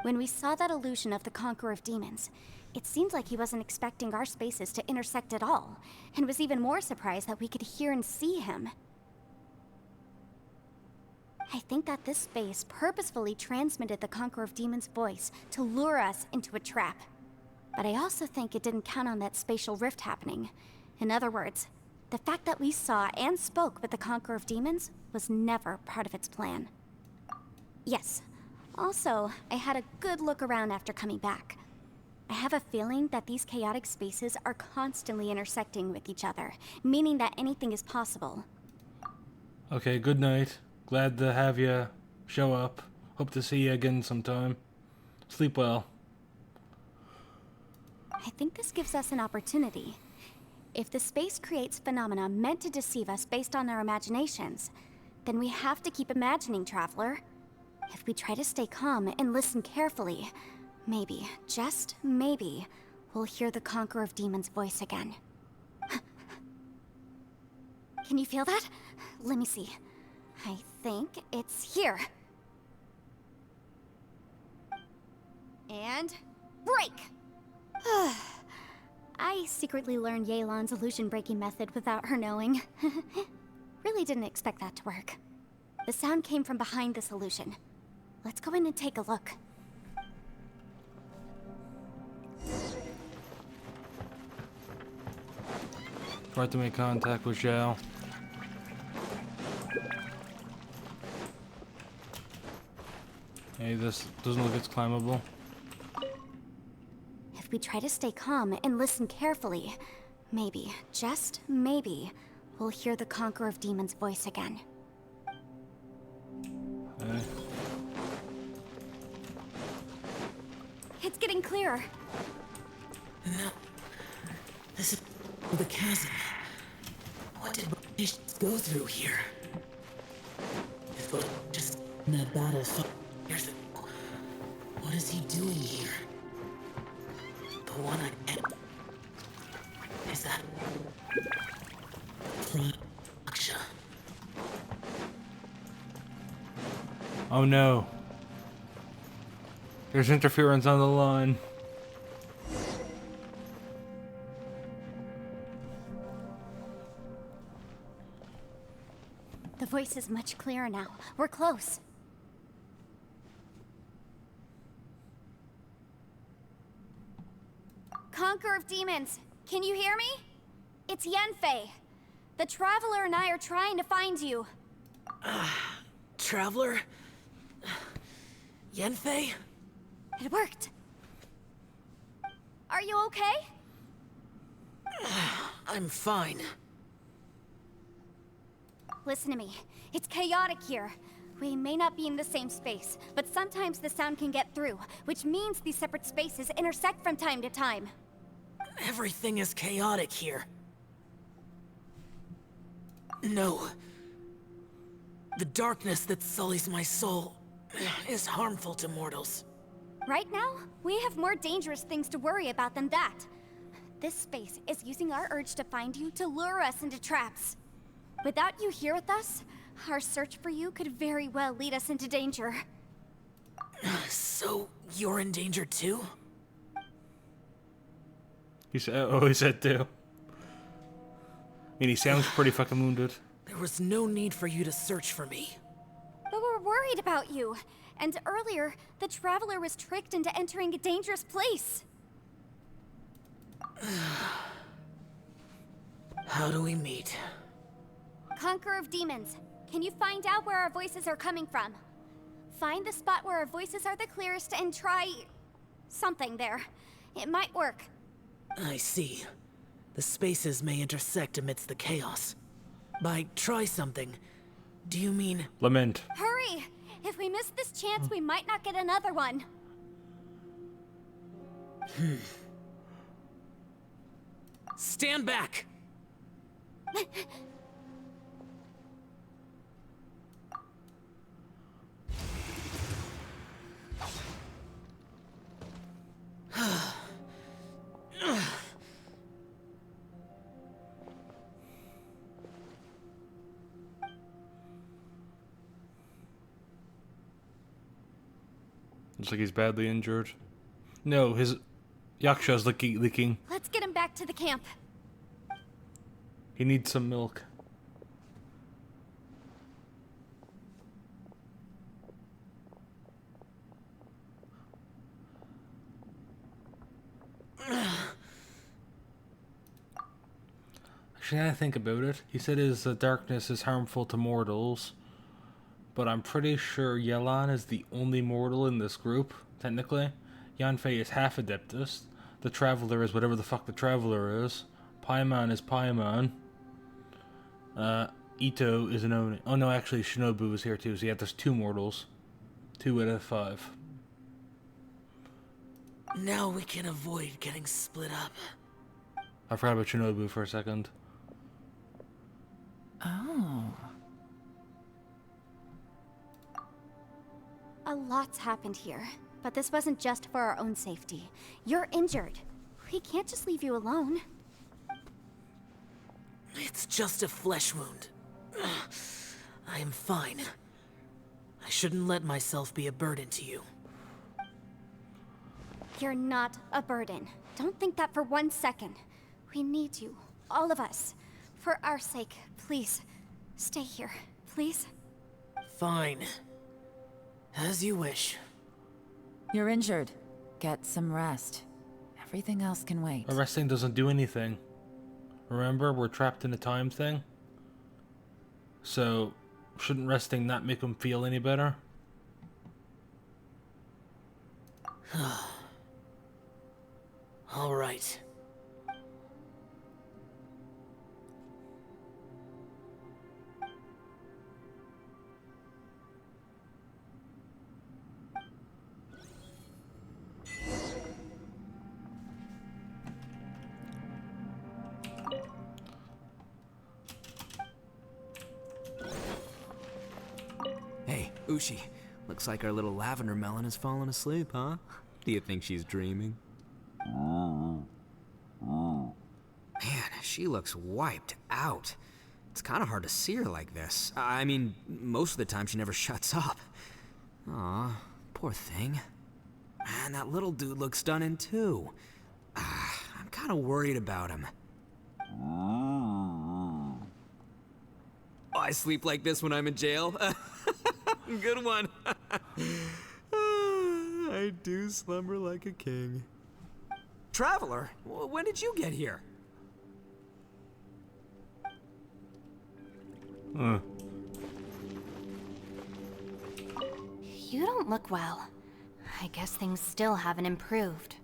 When we saw that illusion of the Conqueror of Demons, it seemed like he wasn't expecting our spaces to intersect at all, and was even more surprised that we could hear and see him. I think that this space purposefully transmitted the Conqueror of Demons' voice to lure us into a trap. But I also think it didn't count on that spatial rift happening. In other words, the fact that we saw and spoke with the Conqueror of Demons was never part of its plan. Yes. Also, I had a good look around after coming back. I have a feeling that these chaotic spaces are constantly intersecting with each other, meaning that anything is possible. Okay, good night. Glad to have you show up. Hope to see you again sometime. Sleep well. I think this gives us an opportunity. If the space creates phenomena meant to deceive us based on our imaginations, then we have to keep imagining, Traveler. If we try to stay calm and listen carefully, maybe, just maybe, we'll hear the Conqueror of Demons' voice again. Can you feel that? Let me see. I think it's here. And break! I secretly learned Yelan's illusion-breaking method without her knowing. Really didn't expect that to work. The sound came from behind this illusion. Let's go in and take a look. Try to make contact with Zhao. Hey, this doesn't look it's climbable. If we try to stay calm and listen carefully, maybe, just maybe, we'll hear the Conqueror of Demons' voice again. Hey. It's getting clearer. No. This is the chasm. What did we go through here? If we're just that bad as fuck. Here's the... What is he doing here? The one I met. Is that... Aksha? Oh no. There's interference on the line. The voice is much clearer now. We're close. Conqueror of Demons, can you hear me? It's Yanfei. The Traveler and I are trying to find you. Traveler? Yanfei? It worked. Are you okay? I'm fine. Listen to me. It's chaotic here. We may not be in the same space, but sometimes the sound can get through, which means these separate spaces intersect from time to time. Everything is chaotic here. No. The darkness that sullies my soul is harmful to mortals. Right now, we have more dangerous things to worry about than that. This space is using our urge to find you to lure us into traps. Without you here with us, our search for you could very well lead us into danger. So, you're in danger too? He said too. I mean, he sounds pretty fucking wounded. There was no need for you to search for me. But we're worried about you. And earlier, the Traveler was tricked into entering a dangerous place. How do we meet? Conqueror of Demons, can you find out where our voices are coming from? Find the spot where our voices are the clearest and try... something there. It might work. I see. The spaces may intersect amidst the chaos. By try something, do you mean... Lament. Hurry! If we miss this chance, we might not get another one. Stand back! Looks like he's badly injured. No, his Yaksha's leaking. Let's get him back to the camp. He needs some milk. Actually, now I think about it, he said his darkness is harmful to mortals, but I'm pretty sure Yelan is the only mortal in this group, technically. Yanfei is half Adeptus. The Traveler is whatever the fuck the Traveler is. Paimon is Paimon. Ito is an Oni. Oh no, actually Shinobu is here too, so yeah, there's 2 mortals. 2 out of 5. Now we can avoid getting split up. I forgot about Shinobu for a second. Oh. A lot's happened here, but this wasn't just for our own safety. You're injured. We can't just leave you alone. It's just a flesh wound. I am fine. I shouldn't let myself be a burden to you. You're not a burden. Don't think that for 1 second. We need you, all of us. For our sake, please, stay here, please. Fine. As you wish. You're injured. Get some rest. Everything else can wait. Resting doesn't do anything. Remember, we're trapped in a time thing? So, shouldn't resting not make him feel any better? All right. Hey, Ushi. Looks like our little lavender melon has fallen asleep, huh? Do you think she's dreaming? Man, she looks wiped out. It's kind of hard to see her like this. I mean, most of the time she never shuts up. Aw, poor thing. Man, that little dude looks stunning too. I'm kind of worried about him. Oh, I sleep like this when I'm in jail? Good one. I do slumber like a king. Traveler, when did you get here? You don't look well. I guess things still haven't improved.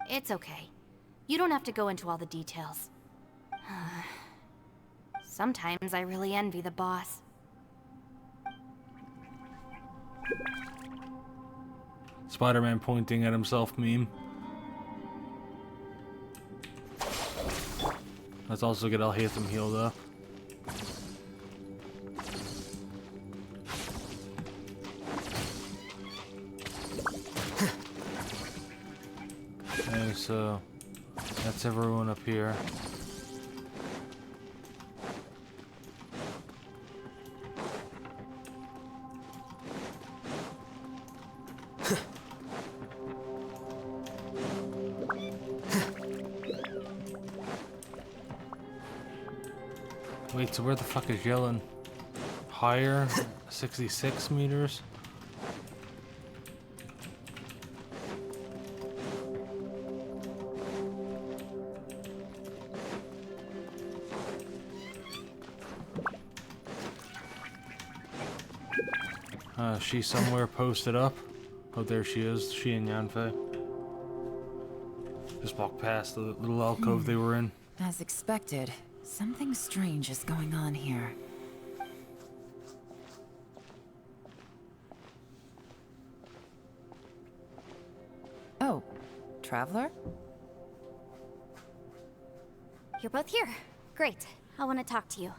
It's okay. You don't have to go into all the details. Sometimes I really envy the boss. Spider-Man pointing at himself meme. Let's also get Al-Haytham healed up. Okay, so that's everyone up here. Wait, so where the fuck is Yellen? Higher? 66 meters? She's somewhere posted up. Oh, there she is. She and Yanfei. Just walked past the little alcove they were in. As expected, something strange is going on here. Oh, Traveler? You're both here. Great. I want to talk to you.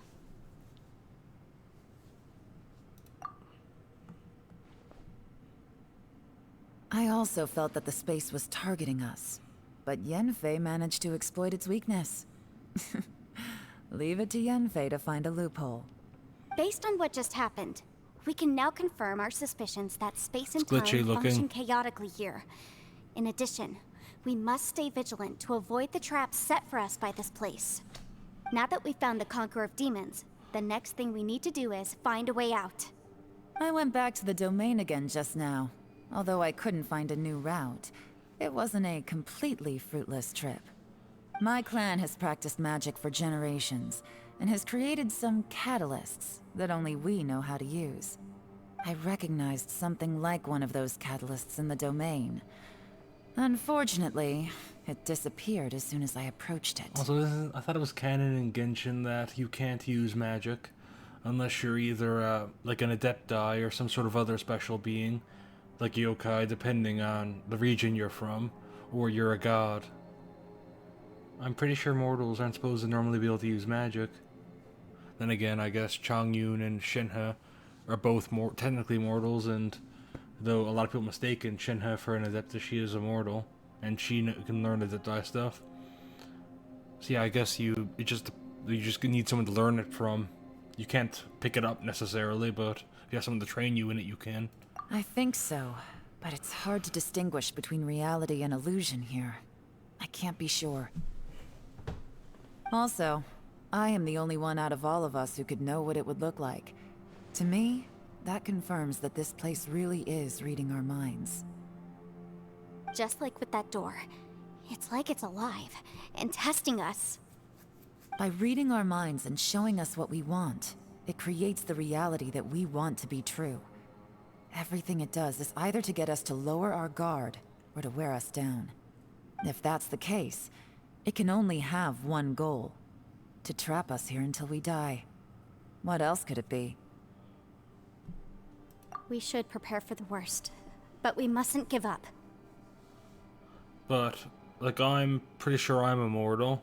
I also felt that the space was targeting us, but Yanfei managed to exploit its weakness. Leave it to Yanfei to find a loophole. Based on what just happened, we can now confirm our suspicions that space and It's glitchy time looking. function chaotically here. In addition, we must stay vigilant to avoid the traps set for us by this place. Now that we've found the Conqueror of Demons, the next thing we need to do is find a way out. I went back to the domain again just now. Although I couldn't find a new route, it wasn't a completely fruitless trip. My clan has practiced magic for generations, and has created some catalysts that only we know how to use. I recognized something like one of those catalysts in the domain. Unfortunately, it disappeared as soon as I approached it. Also, I thought it was canon in Genshin that you can't use magic unless you're either like an adepti or some sort of other special being, like yokai, depending on the region you're from, or you're a god. I'm pretty sure mortals aren't supposed to normally be able to use magic. Then again, I guess Changyun and Shinhe are both technically mortals, and though a lot of people mistaken Shinhe for an adeptus, she is immortal, and she can learn adepti stuff. So yeah, I guess you just need someone to learn it from. You can't pick it up necessarily, but if you have someone to train you in it, you can. I think so, but it's hard to distinguish between reality and illusion here. I can't be sure. Also, I am the only one out of all of us who could know what it would look like. To me, that confirms that this place really is reading our minds. Just like with that door, it's like it's alive and testing us. By reading our minds and showing us what we want, it creates the reality that we want to be true. Everything it does is either to get us to lower our guard or to wear us down. If that's the case, it can only have one goal: to trap us here until we die. What else could it be? We should prepare for the worst, but we mustn't give up. But, like, I'm pretty sure I'm immortal.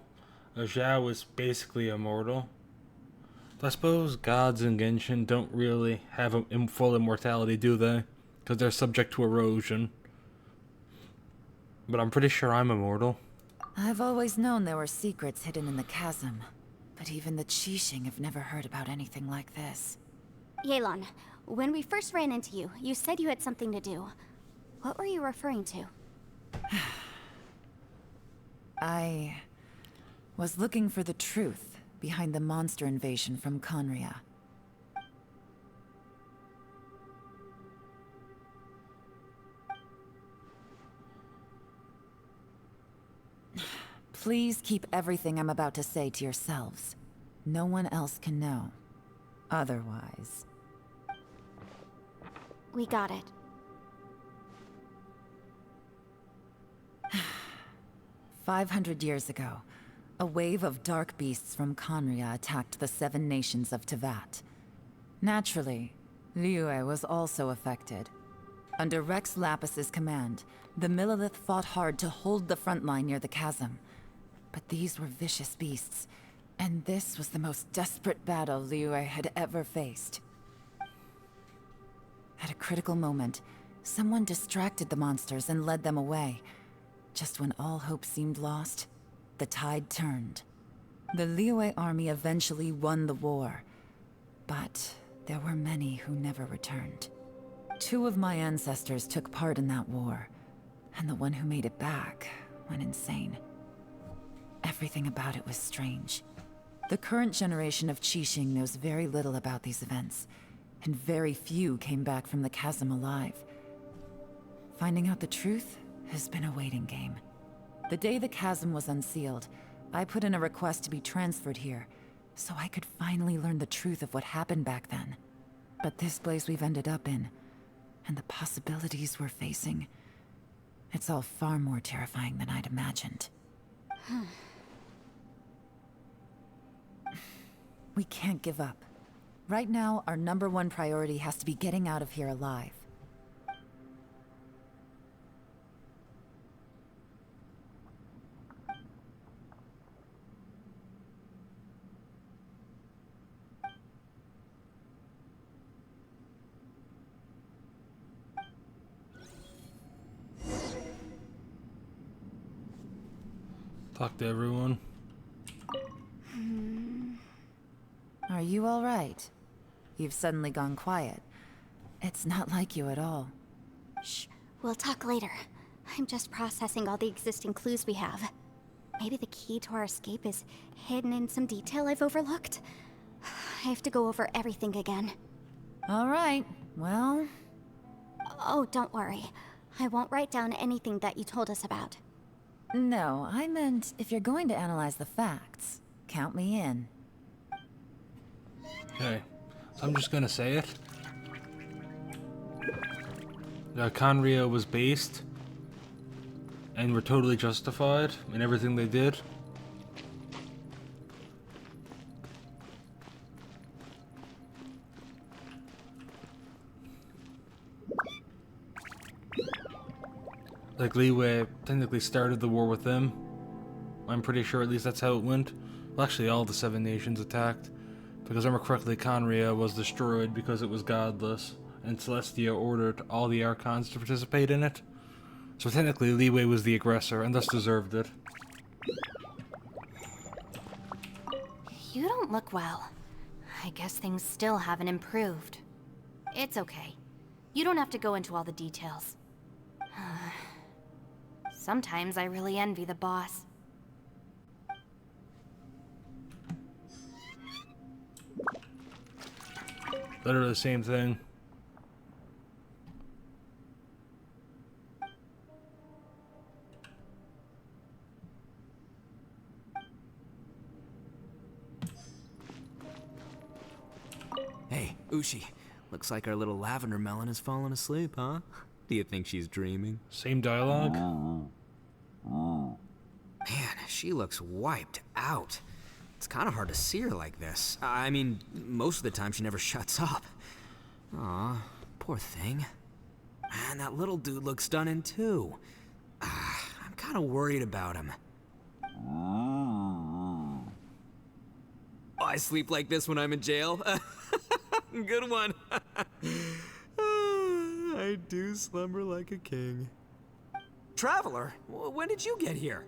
Zhao is basically immortal. I suppose gods in Genshin don't really have full immortality, do they? Because they're subject to erosion. But I'm pretty sure I'm immortal. I've always known there were secrets hidden in the chasm, but even the Qixing have never heard about anything like this. Yelan, when we first ran into you, you said you had something to do. What were you referring to? I was looking for the truth behind the monster invasion from Conria. Please keep everything I'm about to say to yourselves. No one else can know. Otherwise... We got it. 500 years ago, a wave of dark beasts from Conria attacked the 7 nations of Tevat. Naturally, Liyue was also affected. Under Rex Lapis's command, the Millelith fought hard to hold the front line near the chasm. But these were vicious beasts, and this was the most desperate battle Liyue had ever faced. At a critical moment, someone distracted the monsters and led them away. just when all hope seemed lost, the tide turned. The Liyue army eventually won the war, but there were many who never returned. 2 of my ancestors took part in that war, and the one who made it back went insane. Everything about it was strange. The current generation of Qixing knows very little about these events, and very few came back from the chasm alive. Finding out the truth has been a waiting game. The day the chasm was unsealed, I put in a request to be transferred here, so I could finally learn the truth of what happened back then. But this place we've ended up in, and the possibilities we're facing, it's all far more terrifying than I'd imagined. We can't give up. Right now, our #1 priority has to be getting out of here alive. Talk to everyone. Are you all right? You've suddenly gone quiet. It's not like you at all. Shh, we'll talk later. I'm just processing all the existing clues we have. Maybe the key to our escape is hidden in some detail I've overlooked. I have to go over everything again. All right, well... Oh, don't worry. I won't write down anything that you told us about. No, I meant if you're going to analyze the facts, count me in. Okay, so I'm just gonna say it. Conrio was based, and were totally justified in everything they did. Like, Liyue technically started the war with them. I'm pretty sure at least that's how it went. Well, actually, all the 7 nations attacked. Because I remember correctly, Conria was destroyed because it was godless, and Celestia ordered all the Archons to participate in it. So technically, Liyue was the aggressor, and thus deserved it. You don't look well. I guess things still haven't improved. It's okay. You don't have to go into all the details. Sometimes I really envy the boss. Literally the same thing. Hey, Ushi. Looks like our little lavender melon has fallen asleep, huh? Do you think she's dreaming? Same dialogue? Man, she looks wiped out. It's kind of hard to see her like this. I mean, most of the time she never shuts up. Aw, poor thing. Man, that little dude looks stunning too. I'm kind of worried about him. I sleep like this when I'm in jail. Good one. I do slumber like a king. Traveler, when did you get here?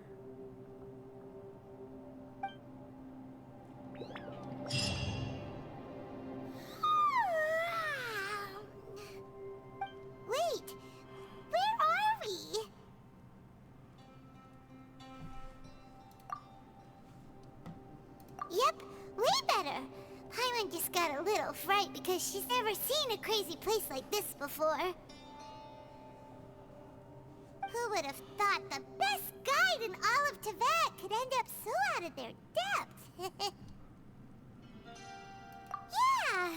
Wait, where are we? Yep, way better. Paimon just got a little fright because she's never seen a crazy place like this before. Who would have thought the best guide in all of Teyvat could end up so out of their depth? Yeah!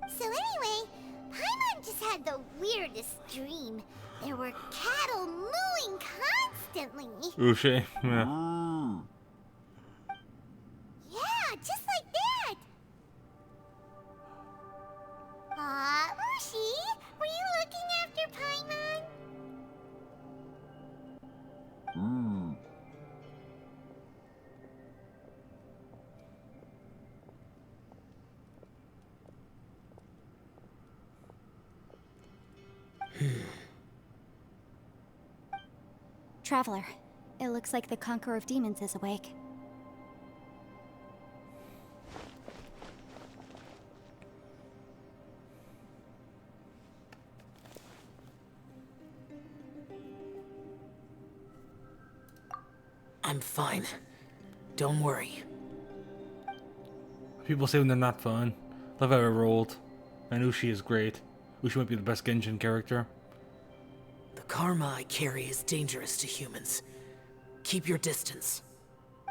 So anyway, Paimon just had the weirdest dream. There were cattle mooing constantly. Uche, yeah. Yeah, just like that. Aw, Ushi, were you looking after Paimon? Traveler, it looks like the Conqueror of Demons is awake. I'm fine. Don't worry. People say when they're not fun. Love how it rolled. I knew she is great. She might be the best Genshin character. The karma I carry is dangerous to humans. Keep your distance.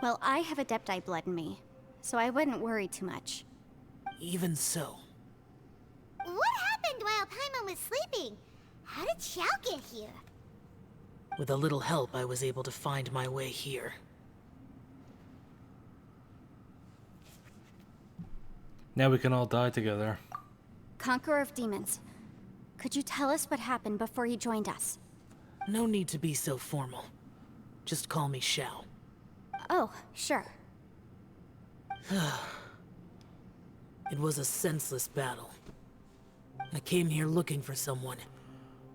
Well, I have Adepti blood in me, so I wouldn't worry too much. Even so. What happened while Paimon was sleeping? How did Xiao get here? With a little help, I was able to find my way here. Now we can all die together. Conqueror of Demons, could you tell us what happened before you joined us? No need to be so formal. Just call me Xiao. Oh, sure. It was a senseless battle. I came here looking for someone,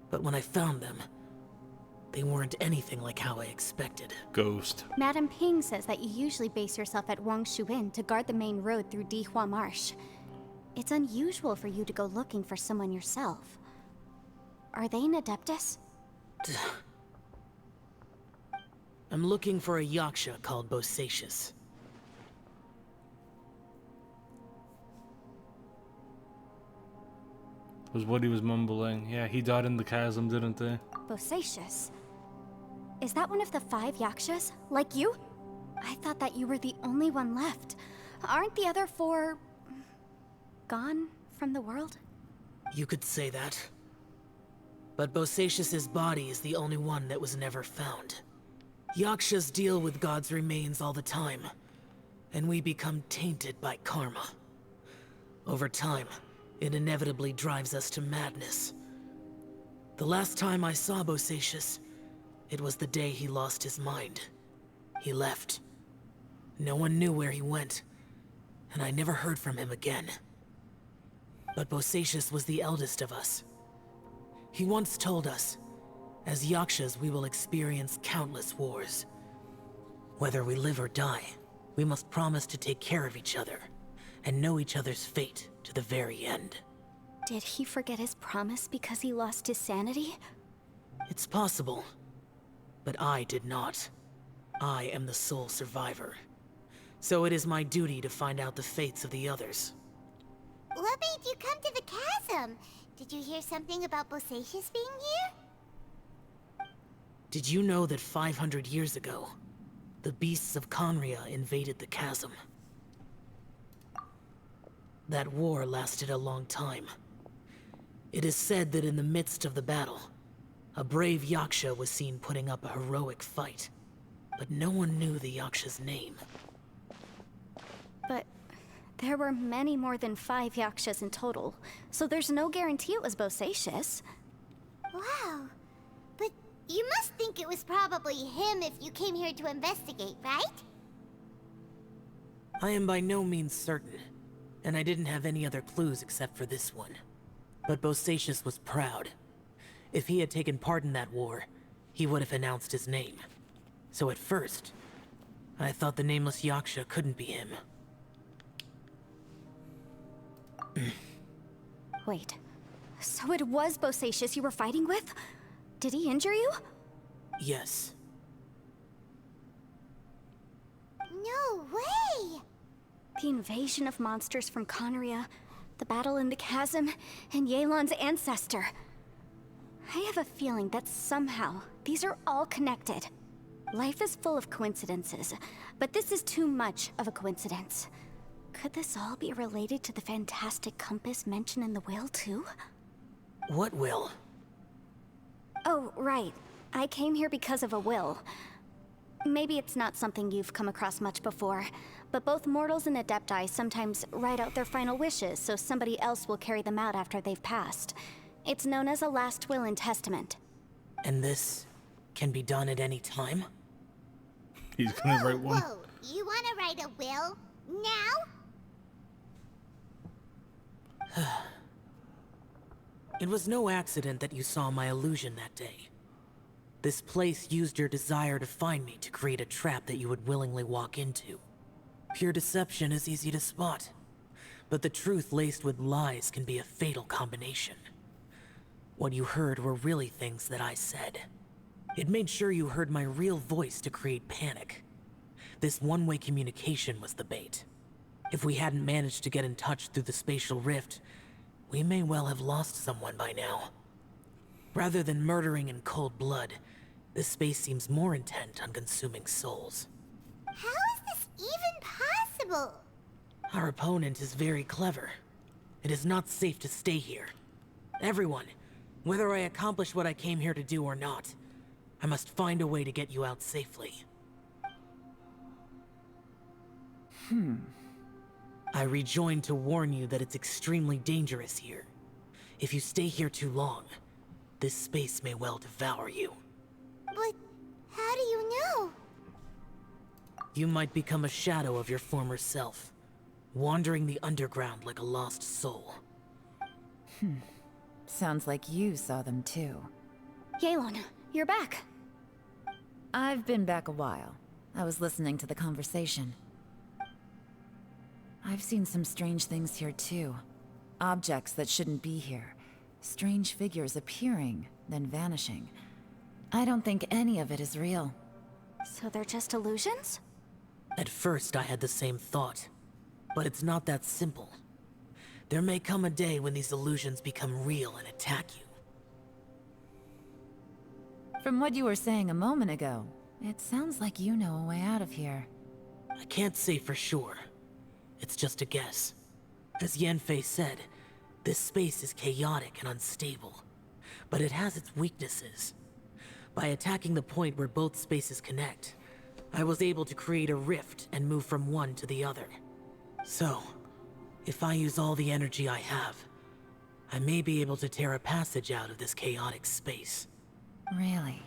but when I found them, they weren't anything like how I expected. Ghost. Madam Ping says that you usually base yourself at Wangshu Inn to guard the main road through Dihua Marsh. It's unusual for you to go looking for someone yourself. Are they an Adeptus? I'm looking for a Yaksha called Bosacius. Was what he was mumbling. Yeah, he died in the chasm, didn't he? Bosacius? Is that one of the 5 Yakshas? Like you? I thought that you were the only one left. Aren't the other 4... gone from the world? You could say that. But Bosacius's body is the only one that was never found. Yakshas deal with God's remains all the time, and we become tainted by karma. Over time, it inevitably drives us to madness. The last time I saw Bosacius, it was the day he lost his mind. He left. No one knew where he went, and I never heard from him again. But Bosacius was the eldest of us. He once told us, as Yakshas we will experience countless wars. Whether we live or die, we must promise to take care of each other, and know each other's fate to the very end. Did he forget his promise because he lost his sanity? It's possible, but I did not. I am the sole survivor. So it is my duty to find out the fates of the others. What made you come to the chasm? Did you hear something about Bosacius being here? Did you know that 500 years ago, the beasts of Conria invaded the chasm? That war lasted a long time. It is said that in the midst of the battle, a brave Yaksha was seen putting up a heroic fight. But no one knew the Yaksha's name. But there were many more than 5 Yakshas in total, so there's no guarantee it was Bosacius. Wow. But you must think it was probably him if you came here to investigate, right? I am by no means certain, and I didn't have any other clues except for this one. But Bosacius was proud. If he had taken part in that war, he would have announced his name. So at first, I thought the nameless Yaksha couldn't be him. Wait, so it was Bosacius you were fighting with? Did he injure you? Yes. No way! The invasion of monsters from Conria, the battle in the chasm, and Yelan's ancestor. I have a feeling that somehow these are all connected. Life is full of coincidences, but this is too much of a coincidence. Could this all be related to the fantastic compass mentioned in the will, too? What will? Oh, right. I came here because of a will. Maybe it's not something you've come across much before, but both mortals and Adepti sometimes write out their final wishes so somebody else will carry them out after they've passed. It's known as a last will and testament. And this can be done at any time? He's gonna write one. Whoa, you wanna write a will? Now? It was no accident that you saw my illusion that day. This place used your desire to find me to create a trap that you would willingly walk into. Pure deception is easy to spot, but the truth laced with lies can be a fatal combination. What you heard were really things that I said. It made sure you heard my real voice to create panic. This one-way communication was the bait. If we hadn't managed to get in touch through the spatial rift, we may well have lost someone by now. Rather than murdering in cold blood, this space seems more intent on consuming souls. How is this even possible? Our opponent is very clever. It is not safe to stay here. Everyone, whether I accomplish what I came here to do or not, I must find a way to get you out safely. I rejoined to warn you that it's extremely dangerous here. If you stay here too long, this space may well devour you. But how do you know? You might become a shadow of your former self, wandering the underground like a lost soul. Sounds like you saw them too. Yelan, you're back. I've been back a while. I was listening to the conversation. I've seen some strange things here too. Objects that shouldn't be here. Strange figures appearing, then vanishing. I don't think any of it is real. So they're just illusions? At first, I had the same thought. But it's not that simple. There may come a day when these illusions become real and attack you. From what you were saying a moment ago, it sounds like you know a way out of here. I can't say for sure. It's just a guess. As Yanfei said, this space is chaotic and unstable. But it has its weaknesses. By attacking the point where both spaces connect, I was able to create a rift and move from one to the other. So, if I use all the energy I have, I may be able to tear a passage out of this chaotic space. Really?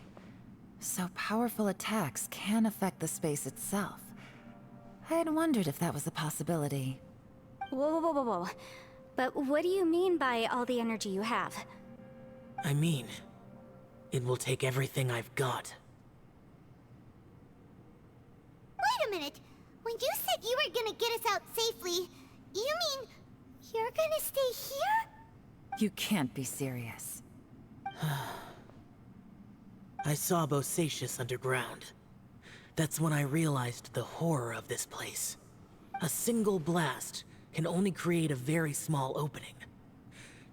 So powerful attacks can affect the space itself. I had wondered if that was a possibility. Whoa, whoa, whoa, whoa. But what do you mean by all the energy you have? I mean, it will take everything I've got. Wait a minute. When you said you were gonna get us out safely, you mean you're gonna stay here? You can't be serious. I saw Bosacius underground. That's when I realized the horror of this place. A single blast can only create a very small opening.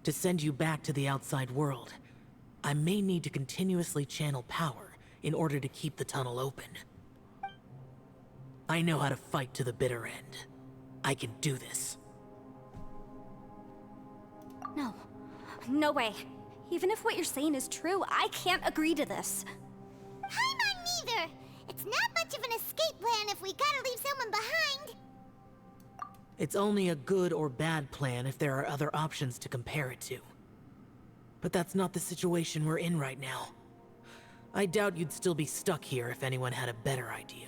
To send you back to the outside world, I may need to continuously channel power in order to keep the tunnel open. I know how to fight to the bitter end. I can do this. No. No way. Even if what you're saying is true, I can't agree to this. I'm neither. It's not much of an escape plan if we gotta leave someone behind. It's only a good or bad plan if there are other options to compare it to. But that's not the situation we're in right now. I doubt you'd still be stuck here if anyone had a better idea.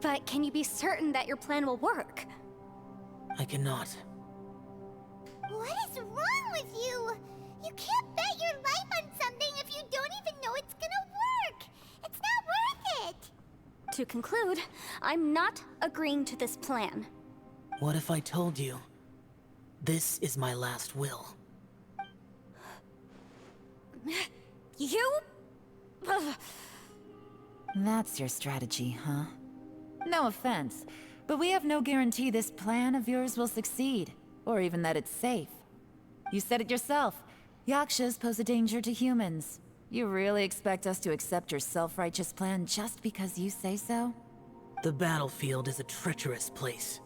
But can you be certain that your plan will work? I cannot. What is wrong with you? You can't bet your life on something if you don't even know it's gonna work. It's not worth it. To conclude, I'm not agreeing to this plan. What if I told you, this is my last will? You? Ugh. That's your strategy, huh? No offense, but we have no guarantee this plan of yours will succeed, or even that it's safe. You said it yourself. Yakshas pose a danger to humans. You really expect us to accept your self-righteous plan just because you say so? The battlefield is a treacherous place.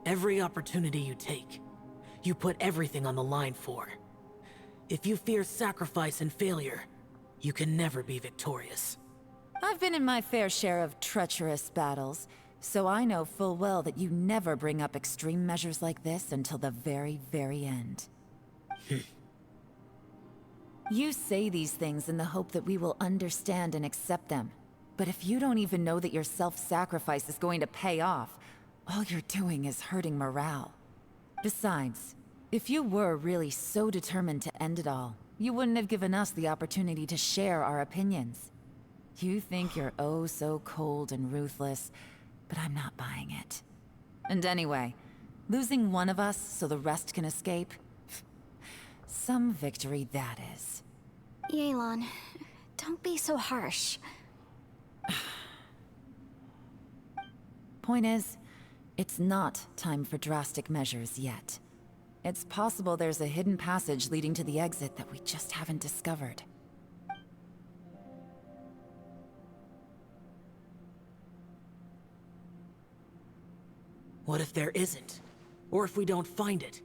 Every opportunity you take, you put everything on the line for. If you fear sacrifice and failure, you can never be victorious. I've been in my fair share of treacherous battles, so I know full well that you never bring up extreme measures like this until the very, very end. You say these things in the hope that we will understand and accept them. But if you don't even know that your self-sacrifice is going to pay off, all you're doing is hurting morale. Besides, if you were really so determined to end it all, You wouldn't have given us the opportunity to share our opinions. You think you're oh so cold and ruthless, but I'm not buying it. And anyway, losing one of us so the rest can escape? Some victory that is. Yelan, don't be so harsh. Point is, it's not time for drastic measures yet. It's possible there's a hidden passage leading to the exit that we just haven't discovered. What if there isn't? Or if we don't find it?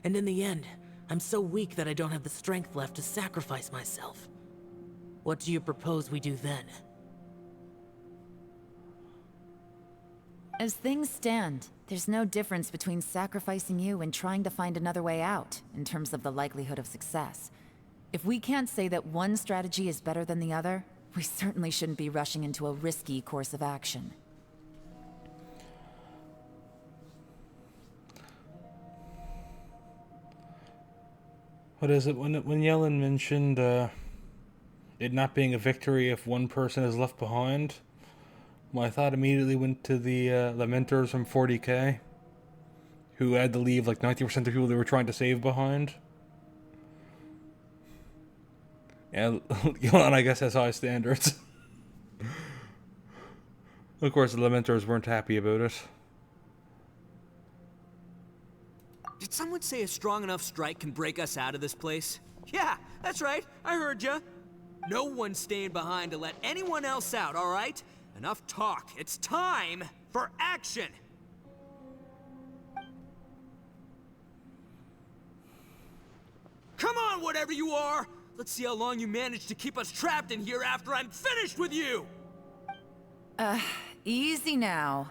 And in the end, I'm so weak that I don't have the strength left to sacrifice myself. What do you propose we do then? As things stand, there's no difference between sacrificing you and trying to find another way out, in terms of the likelihood of success. If we can't say that one strategy is better than the other, we certainly shouldn't be rushing into a risky course of action. What is it? When Yellen mentioned it not being a victory if one person is left behind, my thought immediately went to the Lamenters from 40K, who had to leave like 90% of the people they were trying to save behind. Yeah, Yellen, I guess, has high standards. Of course, the Lamenters weren't happy about it. Did someone say a strong enough strike can break us out of this place? Yeah, that's right. I heard ya. No one's staying behind to let anyone else out, all right? Enough talk. It's time for action! Come on, whatever you are! Let's see how long you manage to keep us trapped in here after I'm finished with you! Easy now.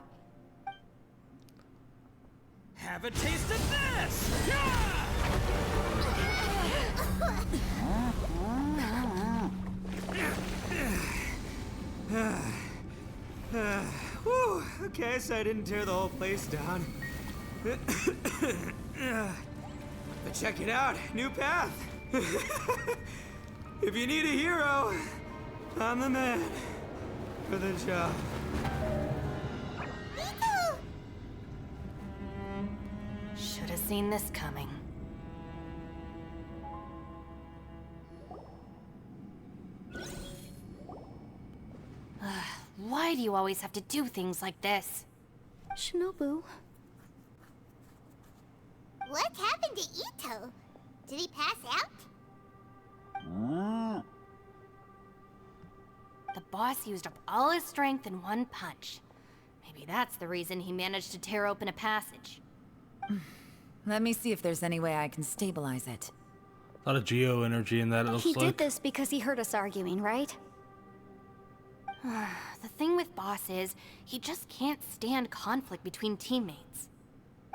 Have a taste of this! Yeah! Whew, okay, so I didn't tear the whole place down. But check it out, new path. If you need a hero, I'm the man for the job. Should have seen this coming. Why do you always have to do things like this? Shinobu. What happened to Ito? Did he pass out? The boss used up all his strength in one punch. Maybe that's the reason he managed to tear open a passage. Let me see if there's any way I can stabilize it. A lot of geo energy in that, it looks He like. did this because he heard us arguing, right? The thing with Boss is, he just can't stand conflict between teammates.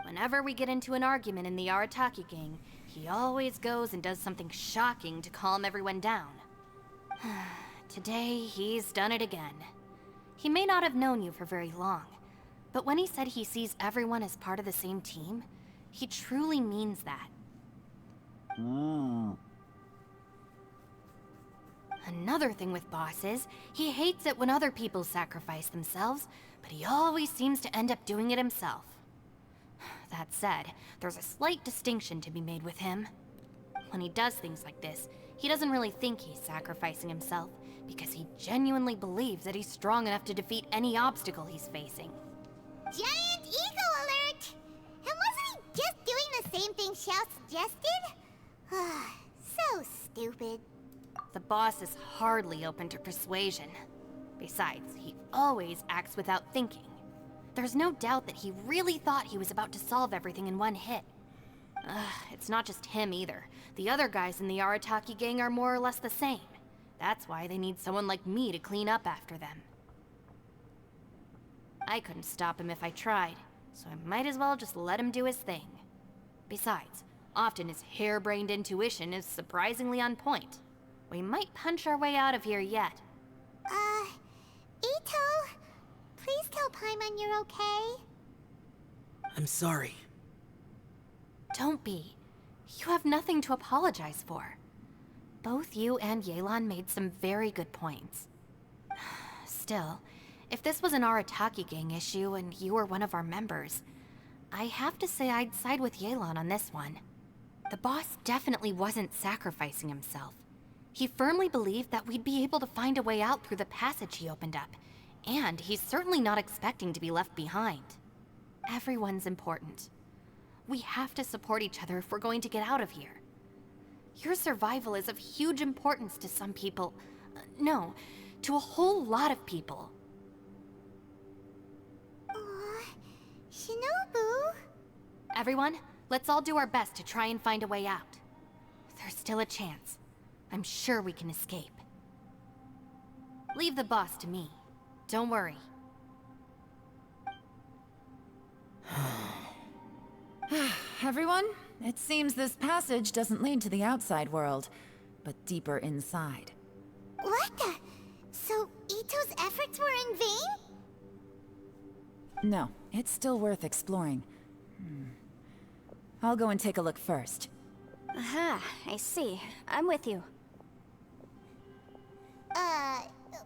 Whenever we get into an argument in the Arataki gang, he always goes and does something shocking to calm everyone down. Today, he's done it again. He may not have known you for very long, but when he said he sees everyone as part of the same team, he truly means that. Another thing with Boss is, he hates it when other people sacrifice themselves, but he always seems to end up doing it himself. That said, there's a slight distinction to be made with him. When he does things like this, he doesn't really think he's sacrificing himself, because he genuinely believes that he's strong enough to defeat any obstacle he's facing. Giant ego alert! And wasn't he just doing the same thing Xiao suggested? So stupid. The boss is hardly open to persuasion. Besides, he always acts without thinking. There's no doubt that he really thought he was about to solve everything in one hit. It's not just him either. The other guys in the Arataki gang are more or less the same. That's why they need someone like me to clean up after them. I couldn't stop him if I tried, so I might as well just let him do his thing. Besides, often his harebrained intuition is surprisingly on point. We might punch our way out of here yet. Ito, please tell Paimon you're okay. I'm sorry. Don't be. You have nothing to apologize for. Both you and Yelan made some very good points. Still, if this was an Arataki gang issue and you were one of our members, I have to say I'd side with Yelan on this one. The boss definitely wasn't sacrificing himself. He firmly believed that we'd be able to find a way out through the passage he opened up, and he's certainly not expecting to be left behind. Everyone's important. We have to support each other if we're going to get out of here. Your survival is of huge importance to some people. No, to a whole lot of people. Aw, Shinobu. Everyone, let's all do our best to try and find a way out. There's still a chance. I'm sure we can escape. Leave the boss to me. Don't worry. Everyone, it seems this passage doesn't lead to the outside world, but deeper inside. What the? So Ito's efforts were in vain? No, it's still worth exploring. I'll go and take a look first. Aha, I see. I'm with you.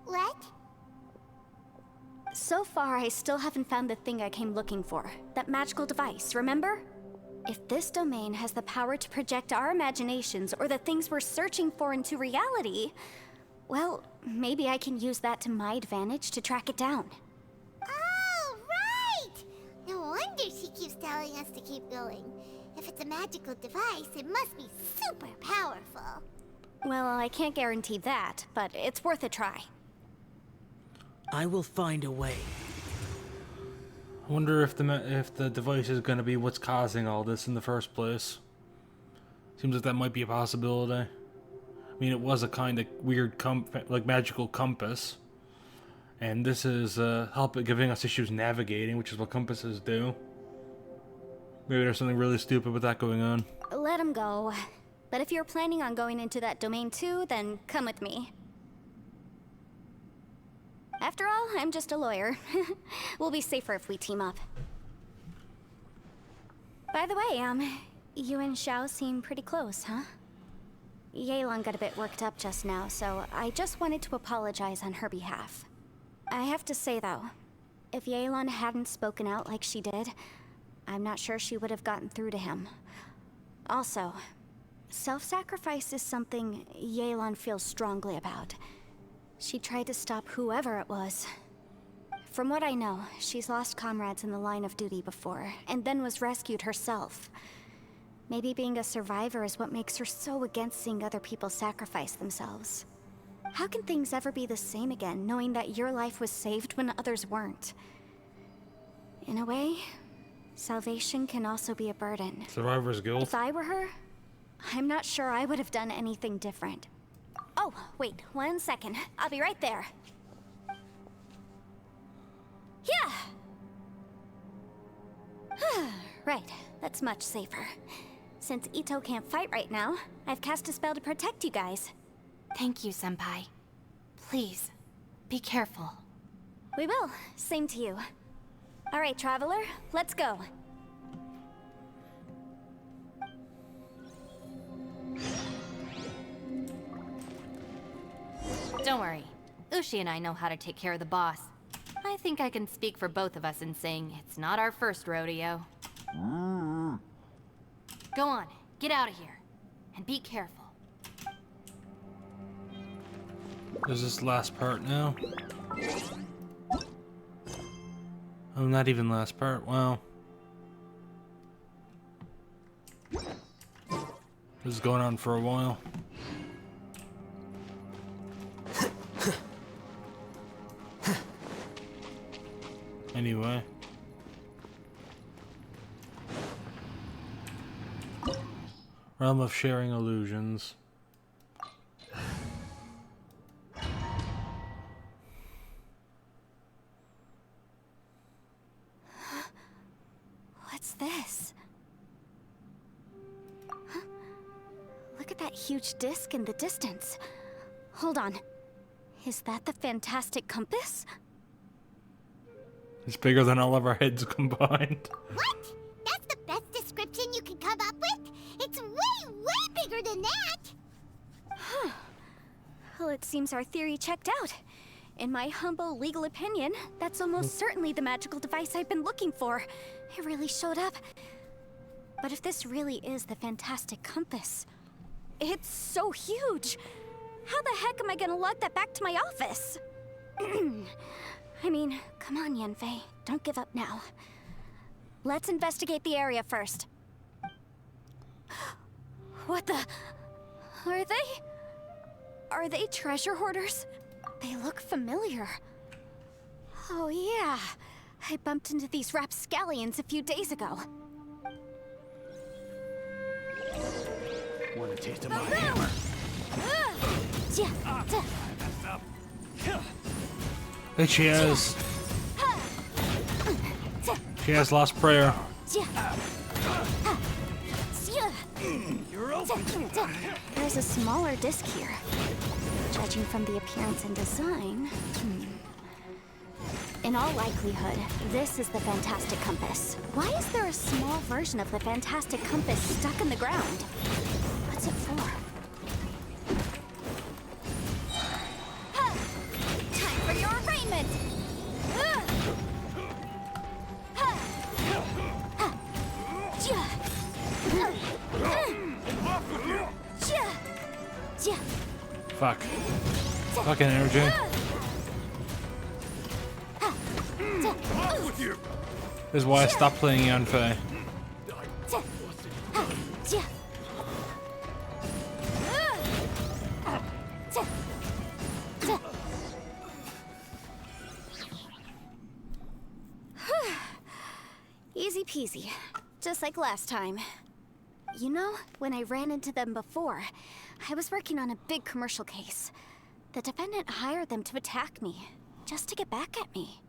What? So far, I still haven't found the thing I came looking for. That magical device, remember? If this domain has the power to project our imaginations or the things we're searching for into reality, well, maybe I can use that to my advantage to track it down. Oh, right! No wonder she keeps telling us to keep going. If it's a magical device, it must be super powerful. Well, I can't guarantee that, but it's worth a try. I will find a way. I wonder if the device is going to be what's causing all this in the first place. Seems like that might be a possibility. I mean, it was a kind of weird like magical compass, and this is giving us issues navigating, which is what compasses do. Maybe there's something really stupid with that going on. Let him go. But if you're planning on going into that domain too, then come with me. After all, I'm just a lawyer. We'll be safer if we team up. By the way, you and Xiao seem pretty close, huh? Yelan got a bit worked up just now, so I just wanted to apologize on her behalf. I have to say though, if Yelan hadn't spoken out like she did, I'm not sure she would have gotten through to him. Also, self-sacrifice is something Yelan feels strongly about. She tried to stop whoever it was. From what I know, she's lost comrades in the line of duty before, and then was rescued herself. Maybe being a survivor is what makes her so against seeing other people sacrifice themselves. How can things ever be the same again, knowing that your life was saved when others weren't? In a way, salvation can also be a burden. Survivor's guilt. If I were her, I'm not sure I would have done anything different. Oh, wait, 1 second. I'll be right there. Yeah! Right, that's much safer. Since Ito can't fight right now, I've cast a spell to protect you guys. Thank you, Senpai. Please, be careful. We will. Same to you. All right, Traveler, let's go. Don't worry. Ushi and I know how to take care of the boss. I think I can speak for both of us in saying it's not our first rodeo. Go on, get out of here. And be careful. There's this last part now. Oh, not even last part. Wow. This is going on for a while. Anyway. Realm of Sharing Illusions. What's this? Huh? Look at that huge disc in the distance. Hold on. Is that the fantastic compass? It's bigger than all of our heads combined. What? That's the best description you can come up with? It's way, way bigger than that! Huh. Well, it seems our theory checked out. In my humble legal opinion, that's almost certainly the magical device I've been looking for. It really showed up. But if this really is the fantastic compass, it's so huge. How the heck am I gonna lug that back to my office? I mean, come on, Yanfei. Don't give up now. Let's investigate the area first. What the... Are they... Are they treasure hoarders? They look familiar. Oh yeah, I bumped into these rapscallions a few days ago. Want a taste of my hammer? Hey, she has Last Prayer. You're open. There's a smaller disc here. Judging from the appearance and design... In all likelihood, this is the Fantastic Compass. Why is there a small version of the Fantastic Compass stuck in the ground? What's it for? Time for your arraignment! Fuck. Fucking energy. This is why I stopped playing Yanfei. Easy peasy. Just like last time. You know, when I ran into them before, I was working on a big commercial case. The defendant hired them to attack me, just to get back at me.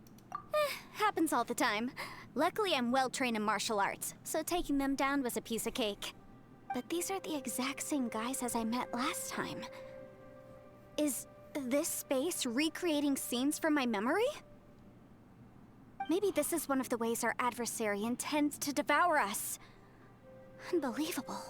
Happens all the time. Luckily, I'm well trained in martial arts, so taking them down was a piece of cake. But these are the exact same guys as I met last time. Is this space recreating scenes from my memory? Maybe this is one of the ways our adversary intends to devour us. Unbelievable.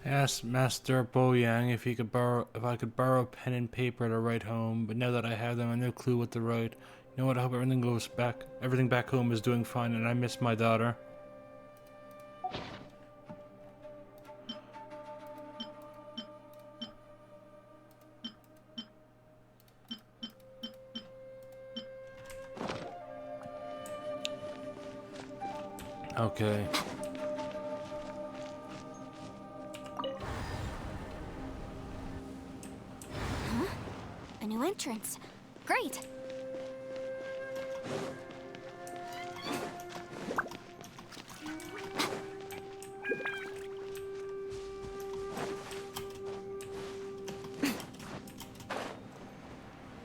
Asked Master Boyang if I could borrow pen and paper to write home, but now that I have them, I have no clue what to write. You know what? I hope everything back home is doing fine, and I miss my daughter. Okay. A new entrance. Great!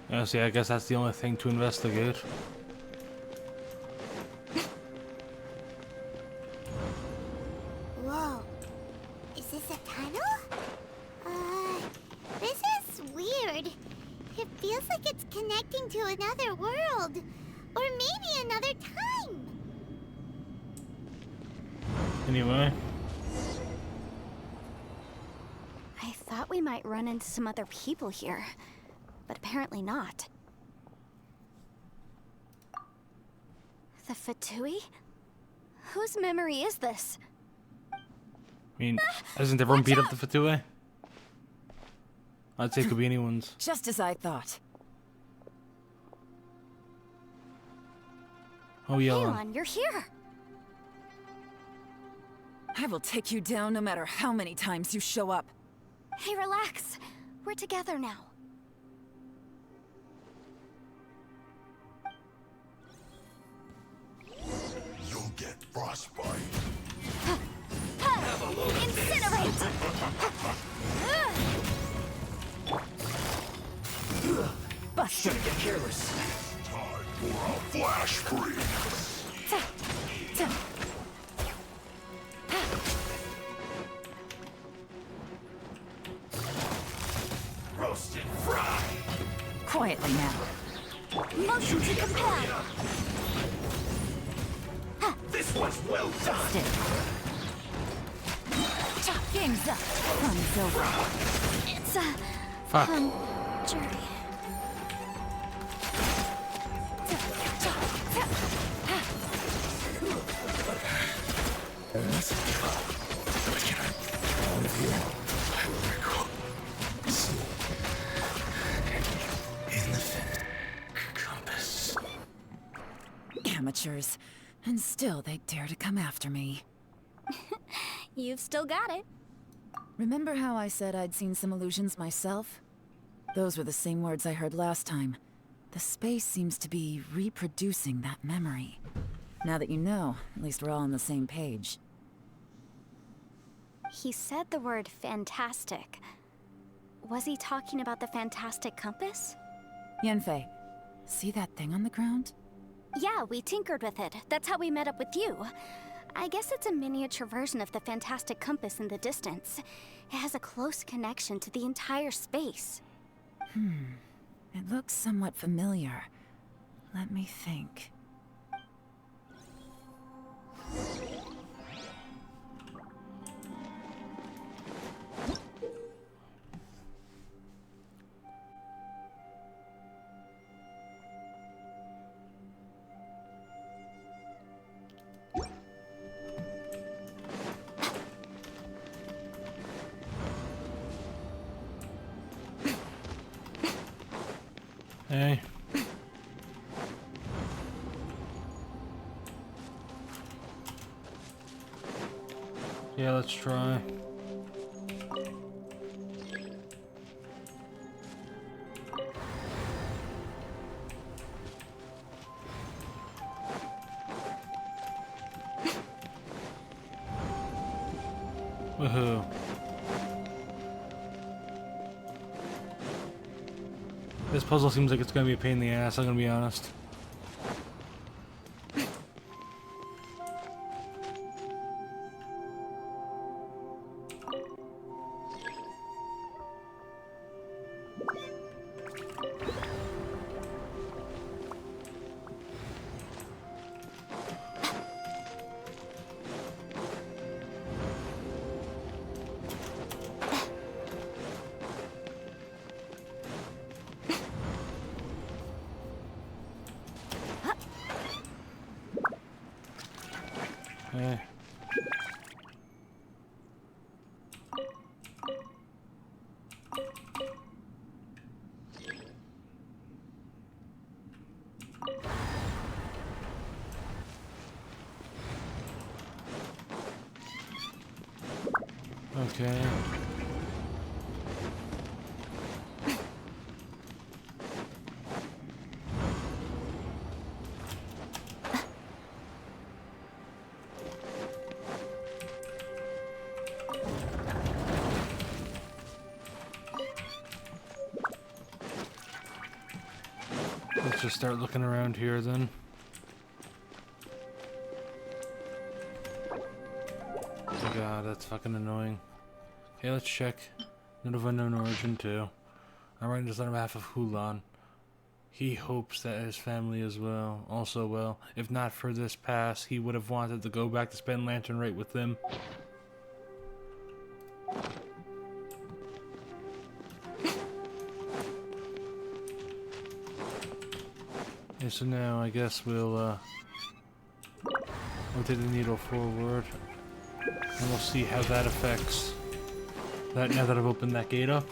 Yeah, see, I guess that's the only thing to investigate. Whoa. Is this a tunnel? This is weird. It feels like it's connecting to another world. Or maybe another time. Anyway. I thought we might run into some other people here, but apparently not. The Fatui? Whose memory is this? I mean, hasn't everyone beat up the Fatui? I'd say it could be anyone's. Just as I thought. Oh, yeah. Leon, you're here! I will take you down no matter how many times you show up. Hey, relax. We're together now. You'll get frostbite. Shouldn't get careless. Time for a flash freeze. Roasted fry. Quietly now. Motion to compel. This was well done. Game's up. Fun's over. It's a Fuck. jury. Compass. Amateurs. And still they dare to come after me. You've still got it. Remember how I said I'd seen some illusions myself? Those were the same words I heard last time. The space seems to be reproducing that memory. Now that you know, at least we're all on the same page. He said the word fantastic. Was he talking about the fantastic compass? Yanfei, see that thing on the ground? Yeah, we tinkered with it. That's how we met up with you. I guess it's a miniature version of the fantastic compass in the distance. It has a close connection to the entire space. It looks somewhat familiar. Let me think. Hey. Yeah, let's try. Woohoo. This puzzle seems like it's gonna be a pain in the ass, I'm gonna be honest. Hey. Okay. Let's just start looking around here then. Oh god, that's fucking annoying. Okay, let's check. Note of unknown origin too. I'm writing this on behalf of Hulan. He hopes that his family is well, also well. If not for this pass, he would have wanted to go back to spend Lantern Rite with them. Okay, so now I guess we'll take the needle forward, and we'll see how that affects that now that I've opened that gate up.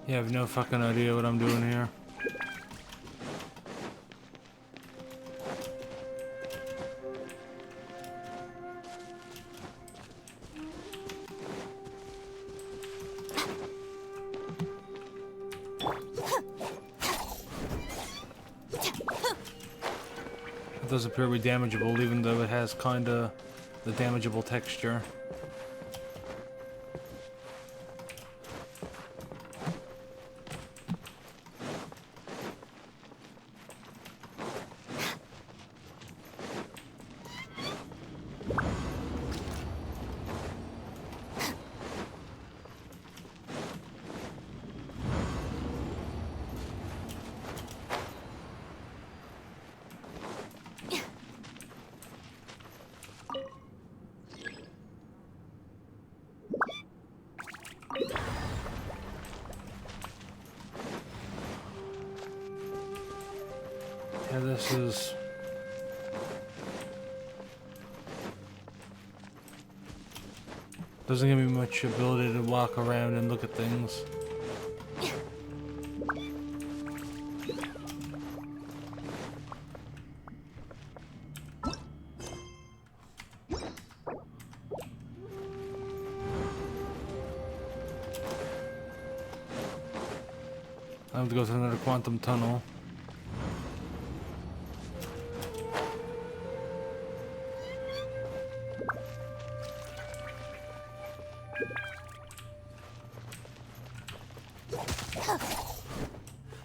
You have no fucking idea what I'm doing here. It does appear to be damageable, even though it has kinda the damageable texture. Yeah, this is... doesn't give me much ability to walk around and look at things. I have to go through another quantum tunnel.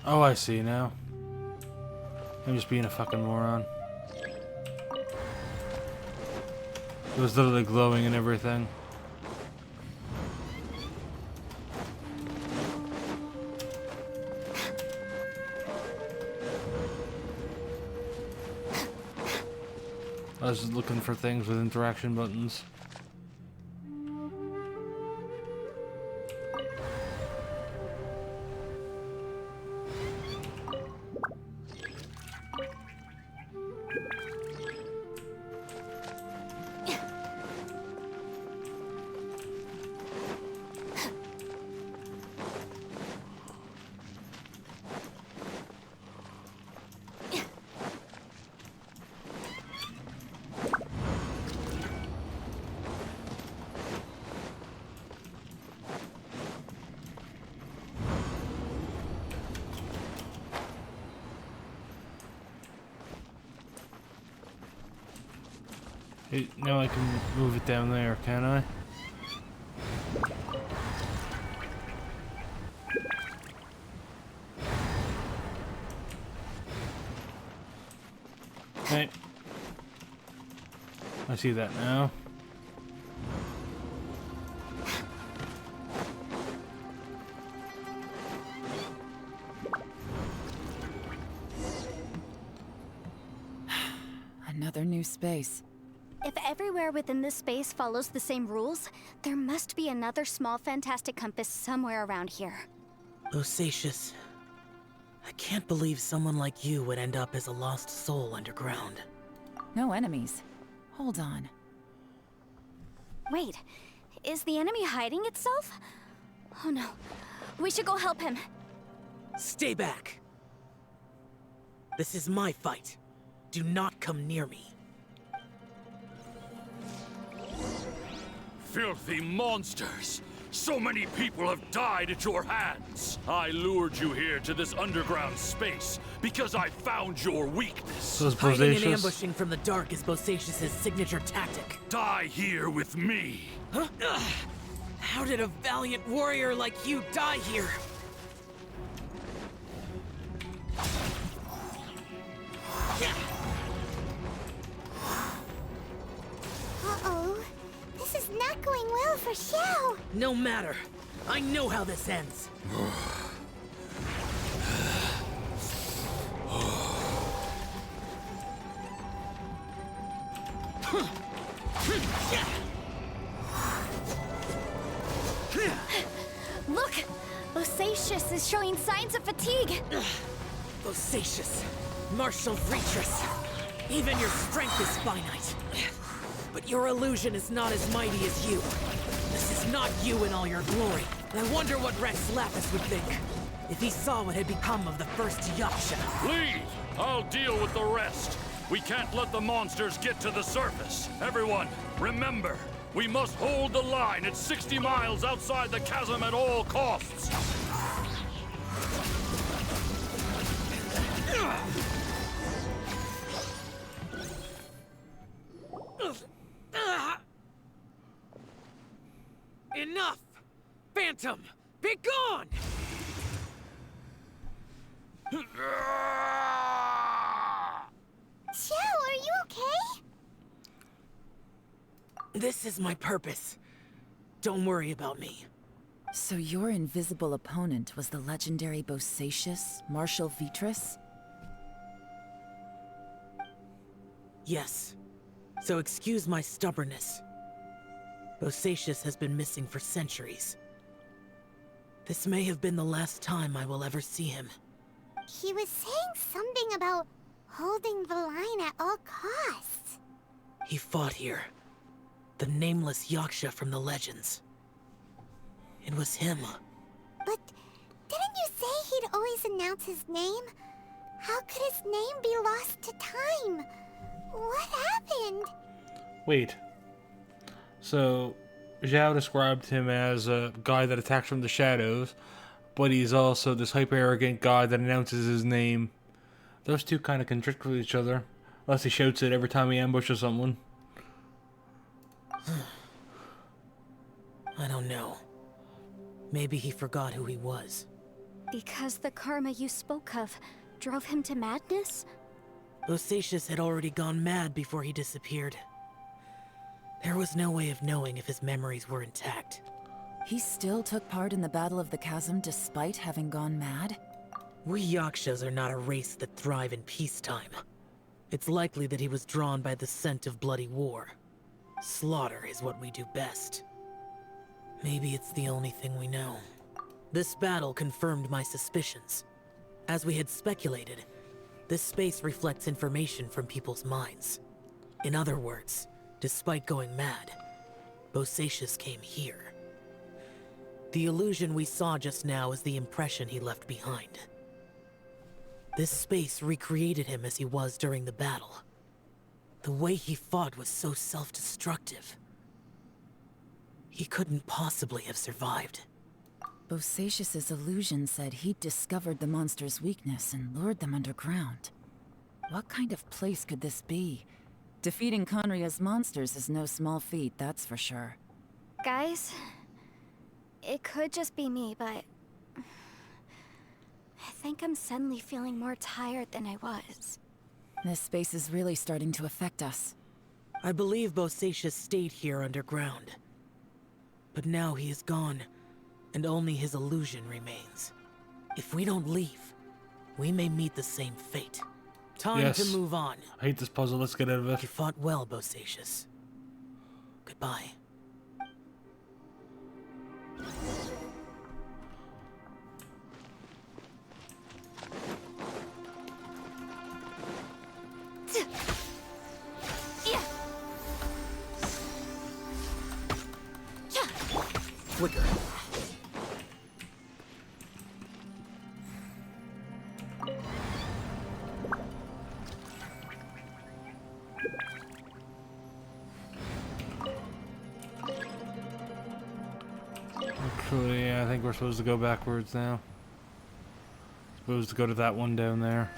Oh, I see now. I'm just being a fucking moron. It was literally glowing and everything. I was just looking for things with interaction buttons. Hey, now I can move it down there, can I? Hey. I see that now. Another new space. If everywhere within this space follows the same rules, there must be another small fantastic compass somewhere around here. Osatius, I can't believe someone like you would end up as a lost soul underground. No enemies. Hold on. Wait, is the enemy hiding itself? Oh no, we should go help him. Stay back! This is my fight. Do not come near me. Filthy monsters! So many people have died at your hands! I lured you here to this underground space because I found your weakness. So is Hiding and Bosacius. ambushing from the dark is Bosacius' signature tactic. Die here with me! Huh? How did a valiant warrior like you die here? Uh-oh. This is not going well for Xiao. No matter. I know how this ends. Look! Bosacius is showing signs of fatigue. Bosacius, martial Retris. Even your strength is finite. But your illusion is not as mighty as you. This is It's not you in all your glory. I wonder what Rex Lapis would think if he saw what had become of the first Yaksha. Leave! I'll deal with the rest. We can't let the monsters get to the surface. Everyone, remember, we must hold the line at 60 miles outside the chasm at all costs. Enough! Phantom, be gone! Xiao, are you okay? This is my purpose. Don't worry about me. So your invisible opponent was the legendary Bosacius, Marshal Vitris? Yes. So excuse my stubbornness. Bosacius has been missing for centuries. This may have been the last time I will ever see him. He was saying something about holding the line at all costs. He fought here. The nameless Yaksha from the legends. It was him. But didn't you say he'd always announce his name? How could his name be lost to time? What happened? Wait. So, Zhao described him as a guy that attacks from the shadows, but he's also this hyper-arrogant guy that announces his name. Those two kind of contradict with each other, unless he shouts it every time he ambushes someone. I don't know. Maybe he forgot who he was. Because the karma you spoke of drove him to madness? Bosacius had already gone mad before he disappeared. There was no way of knowing if his memories were intact. He still took part in the Battle of the Chasm despite having gone mad? We Yakshas are not a race that thrive in peacetime. It's likely that he was drawn by the scent of bloody war. Slaughter is what we do best. Maybe it's the only thing we know. This battle confirmed my suspicions. As we had speculated, this space reflects information from people's minds. In other words, despite going mad, Bosacius came here. The illusion we saw just now is the impression he left behind. This space recreated him as he was during the battle. The way he fought was so self-destructive. He couldn't possibly have survived. Bosacius's illusion said he'd discovered the monster's weakness and lured them underground. What kind of place could this be? Defeating Conria's monsters is no small feat, that's for sure. Guys, it could just be me, but I think I'm suddenly feeling more tired than I was. This space is really starting to affect us. I believe Bosacius stayed here underground. But now he is gone, and only his illusion remains. If we don't leave, we may meet the same fate. Time to move on. I hate this puzzle, let's get out of it. You fought well, Bosacius. Goodbye. Quicker. Actually, yeah, I think we're supposed to go backwards now. Supposed to go to that one down there.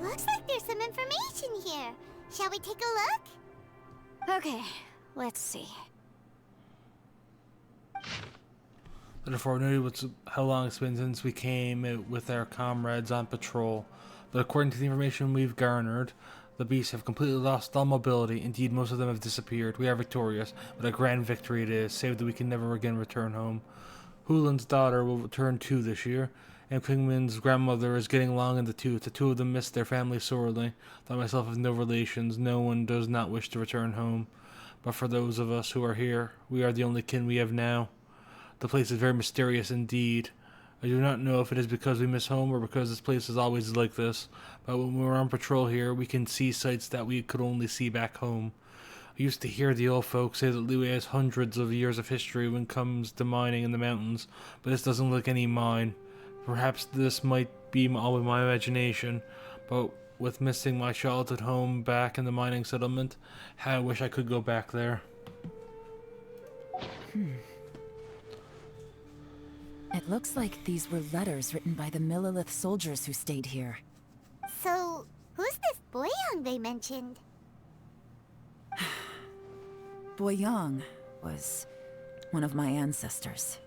Looks like there's some information here. Shall we take a look? Okay, let's see. Therefore, we knew how long it's been since we came with our comrades on patrol. But according to the information we've garnered, the beasts have completely lost all mobility. Indeed, most of them have disappeared. We are victorious, but a grand victory it is, save that we can never again return home. Hulin's daughter will turn 2 this year, and Kingman's grandmother is getting long in the tooth. The two of them miss their family sorely. Though myself have no relations, no one does not wish to return home. But for those of us who are here, we are the only kin we have now. The place is very mysterious indeed. I do not know if it is because we miss home or because this place is always like this, but when we're on patrol here, we can see sights that we could only see back home. I used to hear the old folks say that Liyue has hundreds of years of history when it comes to mining in the mountains, but this doesn't look any mine. Perhaps this might be all in my imagination, but with missing my childhood home back in the mining settlement, how I wish I could go back there. It looks like these were letters written by the Millelith soldiers who stayed here. So, who's this Boyang they mentioned? Boyang was one of my ancestors.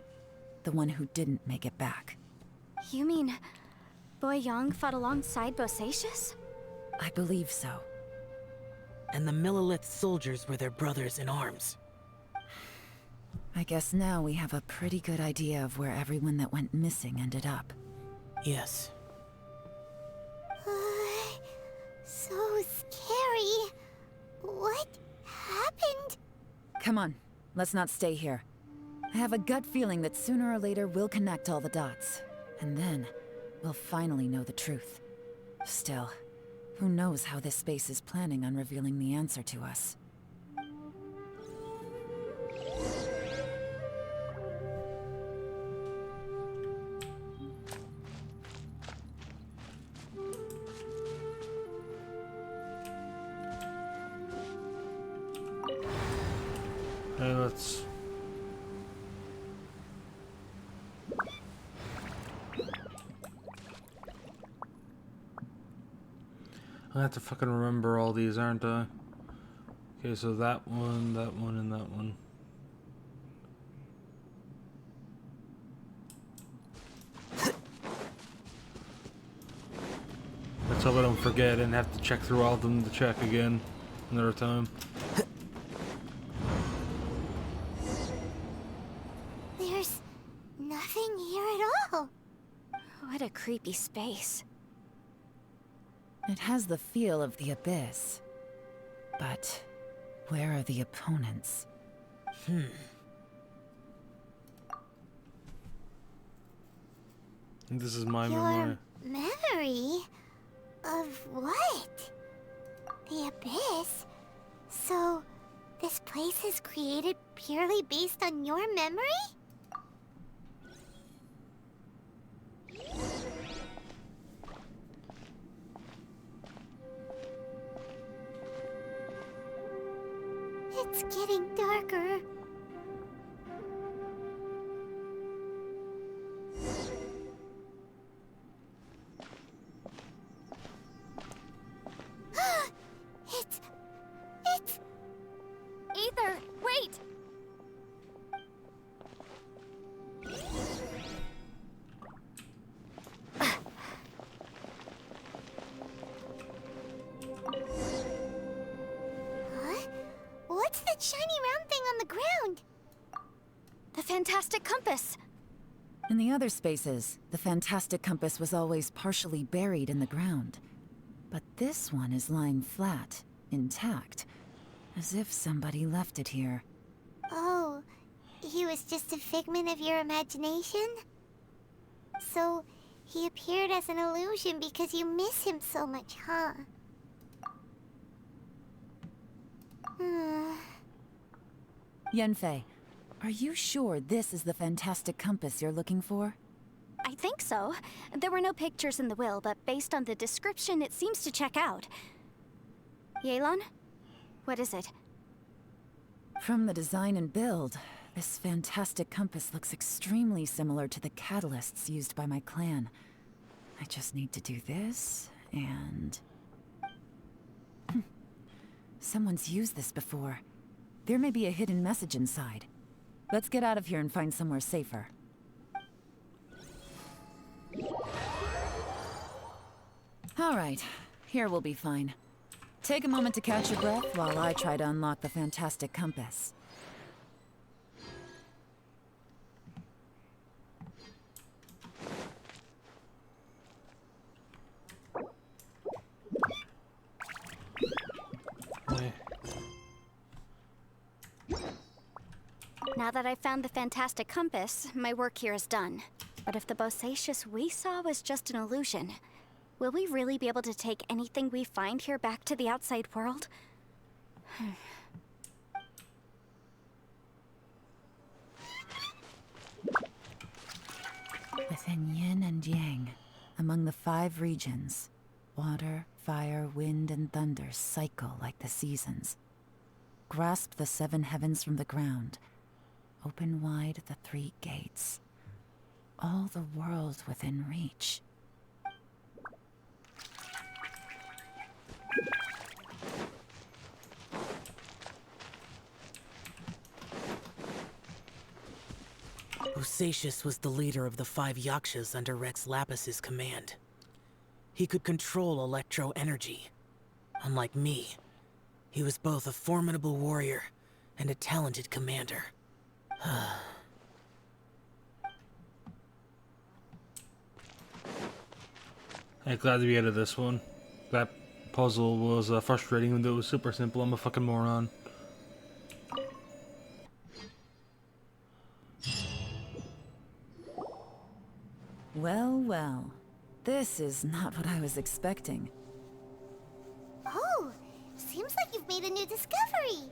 The one who didn't make it back. You mean Boyang fought alongside Bosacius? I believe so. And the Millelith soldiers were their brothers in arms. I guess now we have a pretty good idea of where everyone that went missing ended up. Yes. So scary. What happened? Come on, let's not stay here. I have a gut feeling that sooner or later we'll connect all the dots. And then, we'll finally know the truth. Still, who knows how this space is planning on revealing the answer to us. Hey, let's... I have to fucking remember all these, aren't I? Okay, so that one, and that one. Let's hope I don't forget and have to check through all of them to check again another time. There's nothing here at all. What a creepy space. It has the feel of the Abyss. But where are the opponents? This is my Your memory. memory? Of what? The Abyss? So, this place is created purely based on your memory? It's getting darker. It's... Ether, wait! Huh? What's that shiny round thing on the ground? The fantastic compass! In the other spaces, the fantastic compass was always partially buried in the ground. But this one is lying flat, intact, as if somebody left it here. Oh, he was just a figment of your imagination? So, he appeared as an illusion because you miss him so much, huh? Yanfei, are you sure this is the fantastic compass you're looking for? I think so. There were no pictures in the will, but based on the description, it seems to check out. Yelan? What is it? From the design and build, this fantastic compass looks extremely similar to the catalysts used by my clan. I just need to do this, and... Someone's used this before. There may be a hidden message inside. Let's get out of here and find somewhere safer. Alright, here we'll be fine. Take a moment to catch your breath while I try to unlock the fantastic compass. Now that I've found the fantastic compass, my work here is done. But if the Bosacious we saw was just an illusion, will we really be able to take anything we find here back to the outside world? Within yin and yang, among the 5 regions, water, fire, wind, and thunder cycle like the seasons. Grasp the 7 heavens from the ground. Open wide the 3 gates. All the world within reach. Bosacious was the leader of the 5 Yakshas under Rex Lapis's command. He could control electro energy. Unlike me, he was both a formidable warrior and a talented commander. I'm glad to be out of this one. That puzzle was frustrating even though it was super simple. I'm a fucking moron. Well, well. This is not what I was expecting. Oh, seems like you've made a new discovery.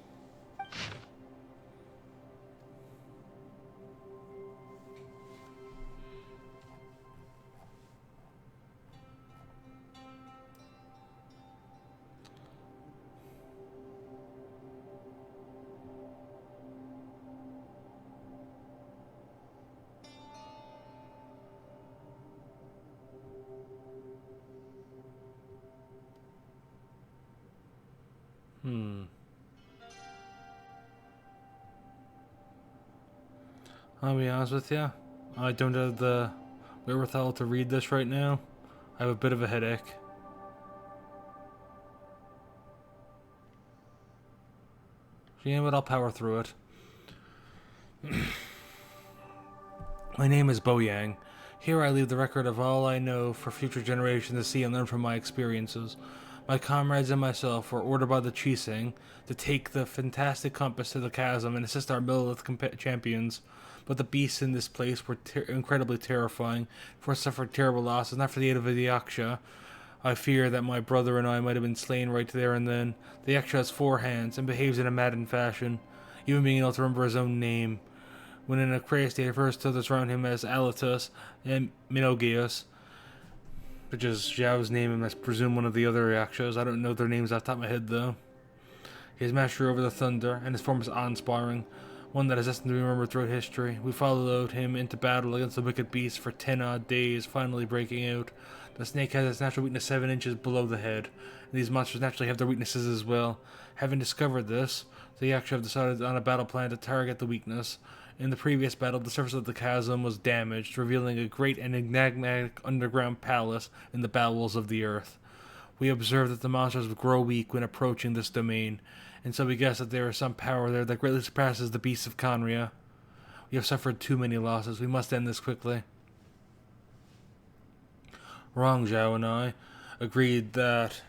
I'll be honest with you, I don't have the wherewithal to read this right now. I have a bit of a headache. You know what, I'll power through it. My name is Bo Yang. Here I leave the record of all I know for future generations to see and learn from my experiences. My comrades and myself were ordered by the Chiseng to take the fantastic compass to the chasm and assist our Millelith champions. But the beasts in this place were incredibly terrifying, for I suffered terrible losses, not for the aid of the Yaksha. I fear that my brother and I might have been slain right there and then. The Yaksha has 4 hands, and behaves in a maddened fashion, even being able to remember his own name. When in a crazed state, he refers to others around him as Alatus and Minogius, which is Zhao's name, and I presume one of the other Yakshas. I don't know their names off the top of my head, though. He has mastery over the thunder, and his form is awe-inspiring, one that is destined to be remembered throughout history. We followed him into battle against the wicked beast for 10 odd days, finally breaking out. The snake has its natural weakness 7 inches below the head, and these monsters naturally have their weaknesses as well. Having discovered this, the Yaksha have decided on a battle plan to target the weakness. In the previous battle, the surface of the chasm was damaged, revealing a great and enigmatic underground palace in the bowels of the earth. We observed that the monsters would grow weak when approaching this domain, and so we guessed that there is some power there that greatly surpasses the beasts of Conria. We have suffered too many losses. We must end this quickly. Rong Zhao and I agreed that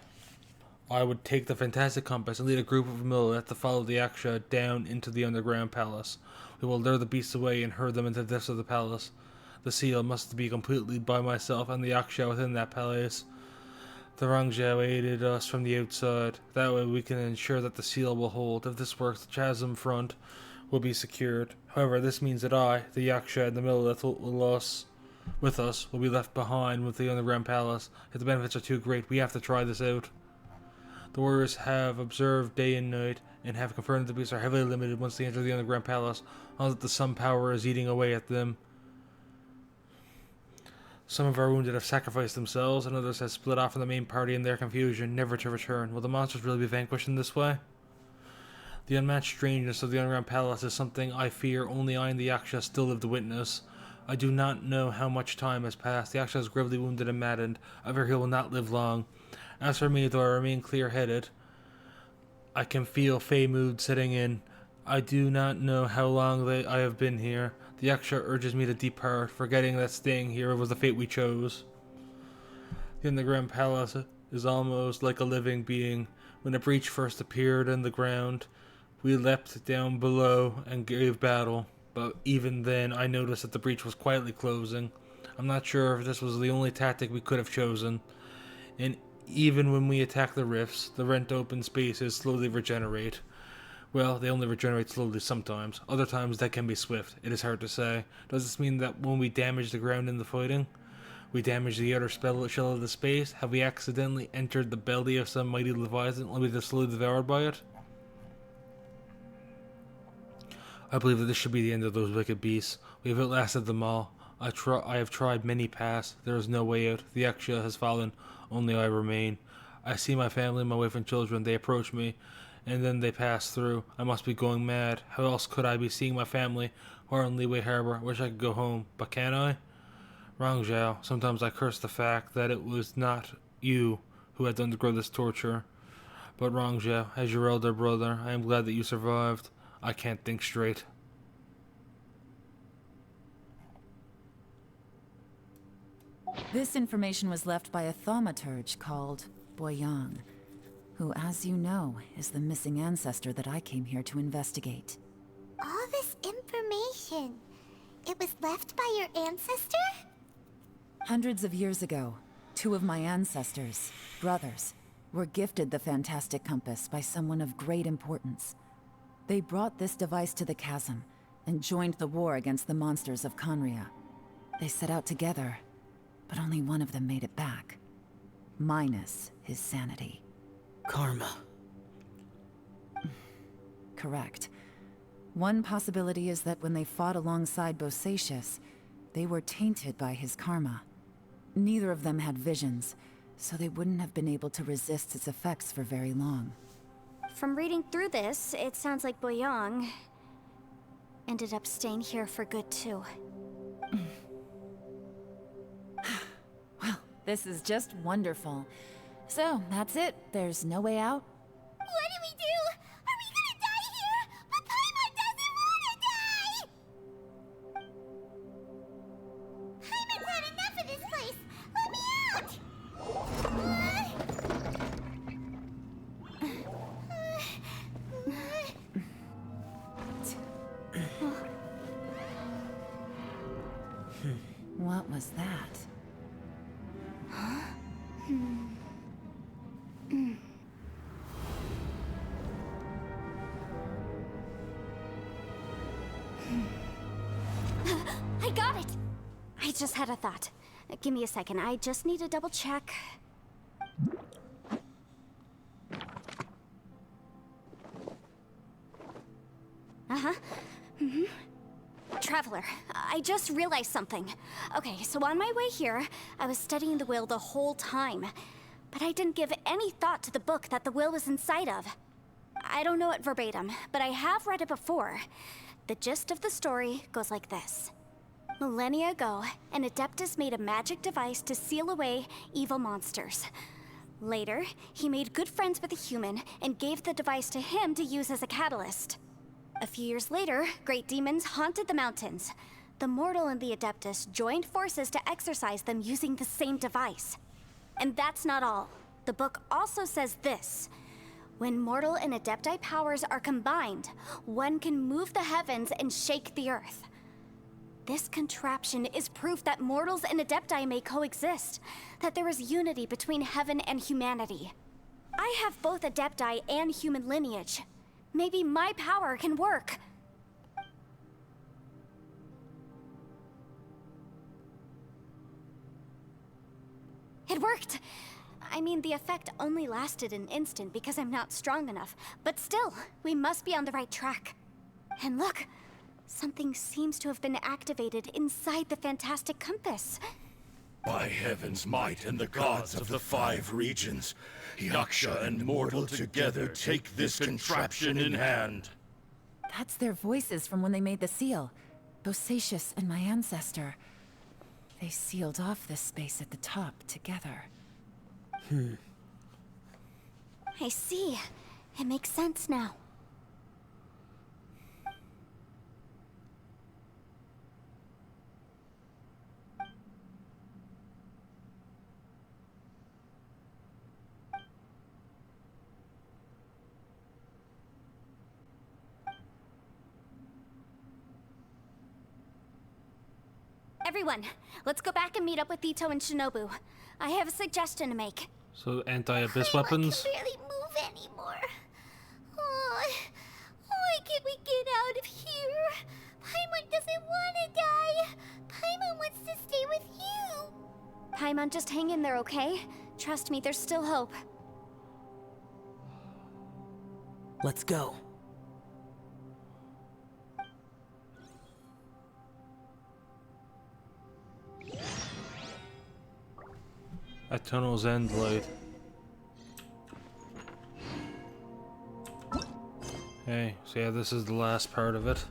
I would take the fantastic compass and lead a group of Millelith to follow the Yaksha down into the underground palace. We will lure the beasts away and herd them into the depths of the palace. The seal must be completely by myself and the Yaksha within that palace. The Rangzhou aided us from the outside. That way we can ensure that the seal will hold. If this works, the chasm front will be secured. However, this means that I, the Yaksha, and the Millelith will be left behind with the underground palace. If the benefits are too great, we have to try this out. The warriors have observed day and night, and have confirmed that the beasts are heavily limited once they enter the underground palace, all that the sun power is eating away at them. Some of our wounded have sacrificed themselves, and others have split off from the main party in their confusion, never to return. Will the monsters really be vanquished in this way? The unmatched strangeness of the underground palace is something I fear only I and the Yaksha still live to witness. I do not know how much time has passed. The Yaksha is gravely wounded and maddened. I fear he will not live long. As for me, though I remain clear-headed, I can feel Fey mood setting in. I do not know how long I have been here. The Yaksha urges me to depart, forgetting that staying here was the fate we chose. The underground palace is almost like a living being. When a breach first appeared in the ground, We leapt down below and gave battle, but even then I noticed that the breach was quietly closing. I'm not sure if this was the only tactic we could have chosen. And even when we attack the rifts, the rent open spaces slowly regenerate. Well, they only regenerate slowly sometimes. Other times that can be swift. It is hard to say. Does this mean that when we damage the ground in the fighting, we damage the outer shell of the space? Have we accidentally entered the belly of some mighty leviathan, only to slowly devoured by it? I believe that this should be the end of those wicked beasts. We have outlasted them all. I have tried many paths. There is no way out. The extra has fallen. Only I remain. I see my family, my wife and children. They approach me, and then they pass through. I must be going mad. How else could I be seeing my family or in Liyue Harbor? Wish I could go home, but can I? Wrong, Zhao. Sometimes I curse the fact that it was not you who had undergone this torture. But wrong, Zhao. As your elder brother, I am glad that you survived. I can't think straight. This information was left by a thaumaturge called Boyang, who, as you know, is the missing ancestor that I came here to investigate. All this information, it was left by your ancestor? Hundreds of years ago, two of my ancestors, brothers, were gifted the fantastic compass by someone of great importance. They brought this device to the chasm and joined the war against the monsters of Conria. They set out together, but only one of them made it back. Minus his sanity. Karma. Correct. One possibility is that when they fought alongside Bosacius, they were tainted by his karma. Neither of them had visions, so they wouldn't have been able to resist its effects for very long. From reading through this, it sounds like Boyang ended up staying here for good too. Well, this is just wonderful. So, that's it. There's no way out? What do we do? Are we gonna die here? But Paimon doesn't wanna die! Paimon's had enough of this place! Let me out! What was that? I got it! I just had a thought. Give me a second, I just need to double check. Traveler, I just realized something. Okay, so on my way here, I was studying the will the whole time. But I didn't give any thought to the book that the will was inside of. I don't know it verbatim, but I have read it before. The gist of the story goes like this. Millennia ago, an Adeptus made a magic device to seal away evil monsters. Later, he made good friends with a human and gave the device to him to use as a catalyst. A few years later, great demons haunted the mountains. The mortal and the Adeptus joined forces to exorcise them using the same device. And that's not all. The book also says this. When mortal and Adepti powers are combined, one can move the heavens and shake the earth. This contraption is proof that mortals and Adepti may coexist, that there is unity between heaven and humanity. I have both Adepti and human lineage. Maybe my power can work. It worked! I mean, the effect only lasted an instant because I'm not strong enough, but still, we must be on the right track. And look, something seems to have been activated inside the fantastic compass. By heaven's might and the gods of the 5 regions, Yaksha and mortal together take this contraption in hand. That's their voices from when they made the seal. Bosacius and my ancestor. They sealed off this space at the top together. I see. It makes sense now. Everyone, let's go back and meet up with Ito and Shinobu. I have a suggestion to make. So anti-abyss weapons? I can barely move anymore. Oh, why can't we get out of here? Paimon doesn't want to die. Paimon wants to stay with you. Paimon, just hang in there, okay? Trust me, there's still hope. Let's go. At Tunnel's End light. Hey, so yeah, this is the last part of it.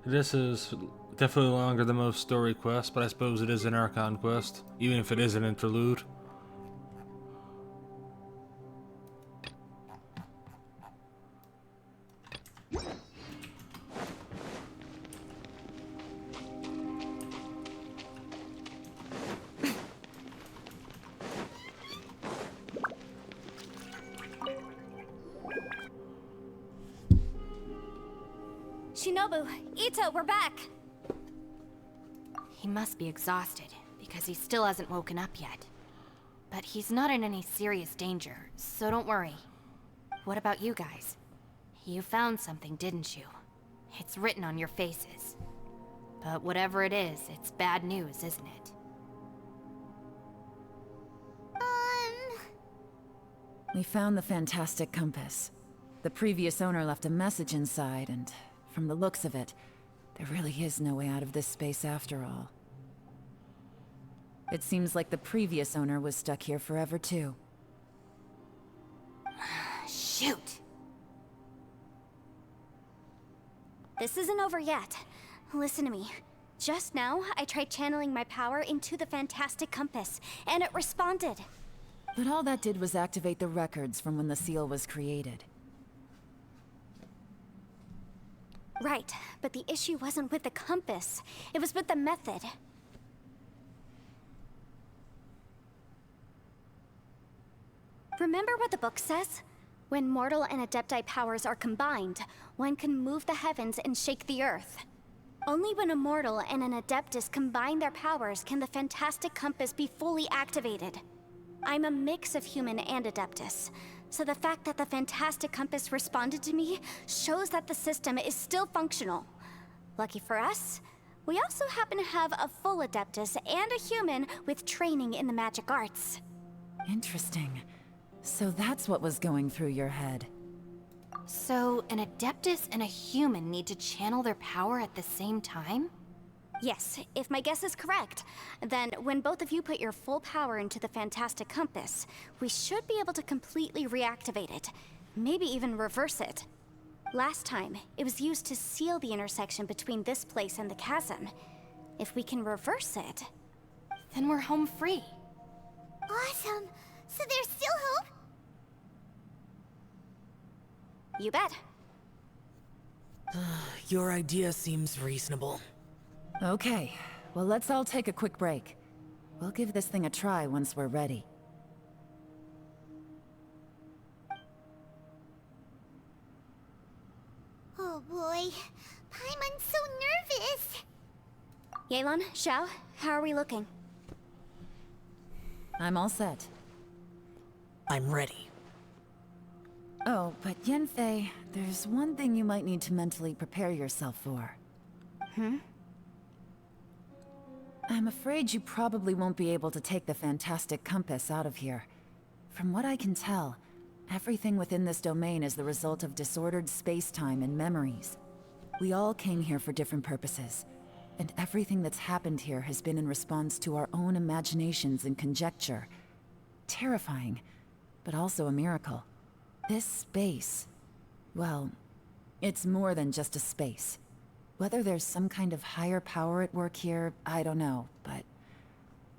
This is definitely longer than most story quests, but I suppose it is an Archon quest, even if it is an interlude. Shinobu, Ito, we're back! He must be exhausted, because he still hasn't woken up yet. But he's not in any serious danger, so don't worry. What about you guys? You found something, didn't you? It's written on your faces. But whatever it is, it's bad news, isn't it? We found the fantastic compass. The previous owner left a message inside, and from the looks of it, there really is no way out of this space after all. It seems like the previous owner was stuck here forever too. Shoot! This isn't over yet. Listen to me. Just now, I tried channeling my power into the fantastic compass, and it responded. But all that did was activate the records from when the seal was created. Right, but the issue wasn't with the compass. It was with the method. Remember what the book says? When mortal and adepti powers are combined, one can move the heavens and shake the earth. Only when a mortal and an adeptus combine their powers can the fantastic compass be fully activated. I'm a mix of human and adeptus, so the fact that the fantastic compass responded to me shows that the system is still functional. Lucky for us, we also happen to have a full adeptus and a human with training in the magic arts. Interesting. So that's what was going through your head. So, an adeptus and a human need to channel their power at the same time? Yes, if my guess is correct, then when both of you put your full power into the fantastic compass, we should be able to completely reactivate it, maybe even reverse it. Last time, it was used to seal the intersection between this place and the chasm. If we can reverse it, then we're home free. Awesome! So there's still hope? You bet. Your idea seems reasonable. Okay, well let's all take a quick break. We'll give this thing a try once we're ready. Oh boy, Paimon's so nervous. Yelan, Xiao, how are we looking? I'm all set. I'm ready. Oh, but Yanfei, there's one thing you might need to mentally prepare yourself for. I'm afraid you probably won't be able to take the fantastic compass out of here. From what I can tell, everything within this domain is the result of disordered space-time and memories. We all came here for different purposes, and everything that's happened here has been in response to our own imaginations and conjecture. Terrifying, but also a miracle. This space, well, it's more than just a space. Whether there's some kind of higher power at work here, I don't know, but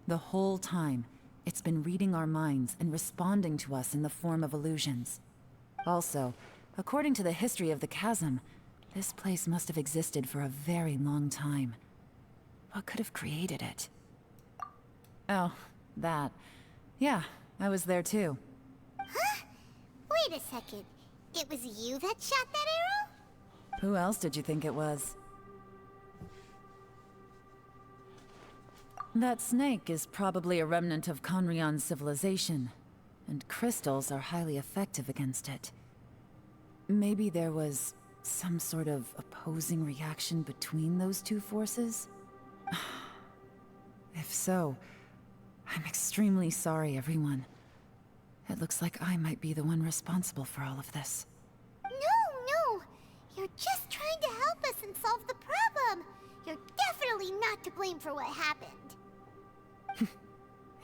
the whole time, it's been reading our minds and responding to us in the form of illusions. Also, according to the history of the chasm, this place must have existed for a very long time. What could have created it? Oh, that. Yeah, I was there too. Huh? Wait a second. It was you that shot that arrow? Who else did you think it was? That snake is probably a remnant of Conrion's civilization, and crystals are highly effective against it. Maybe there was some sort of opposing reaction between those two forces? If so, I'm extremely sorry, everyone. It looks like I might be the one responsible for all of this. No! You're just trying to help us and solve the problem! You're definitely not to blame for what happened.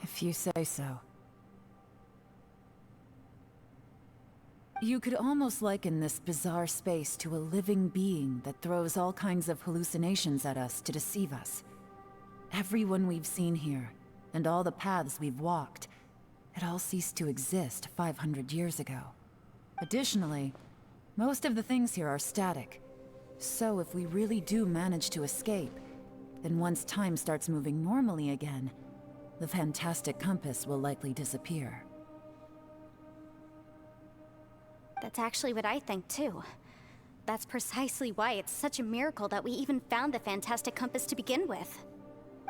If you say so. You could almost liken this bizarre space to a living being that throws all kinds of hallucinations at us to deceive us. Everyone we've seen here, and all the paths we've walked, it all ceased to exist 500 years ago. Additionally, most of the things here are static. So if we really do manage to escape, then once time starts moving normally again, the fantastic compass will likely disappear. That's actually what I think too. That's precisely why it's such a miracle that we even found the fantastic compass to begin with.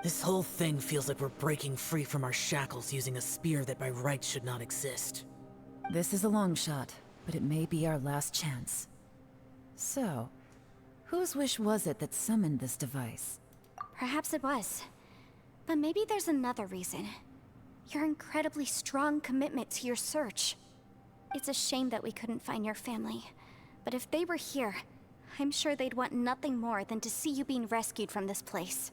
This whole thing feels like we're breaking free from our shackles using a spear that by rights should not exist. This is a long shot, but it may be our last chance. So, whose wish was it that summoned this device? Perhaps it was. But maybe there's another reason. Your incredibly strong commitment to your search. It's a shame that we couldn't find your family. But if they were here, I'm sure they'd want nothing more than to see you being rescued from this place.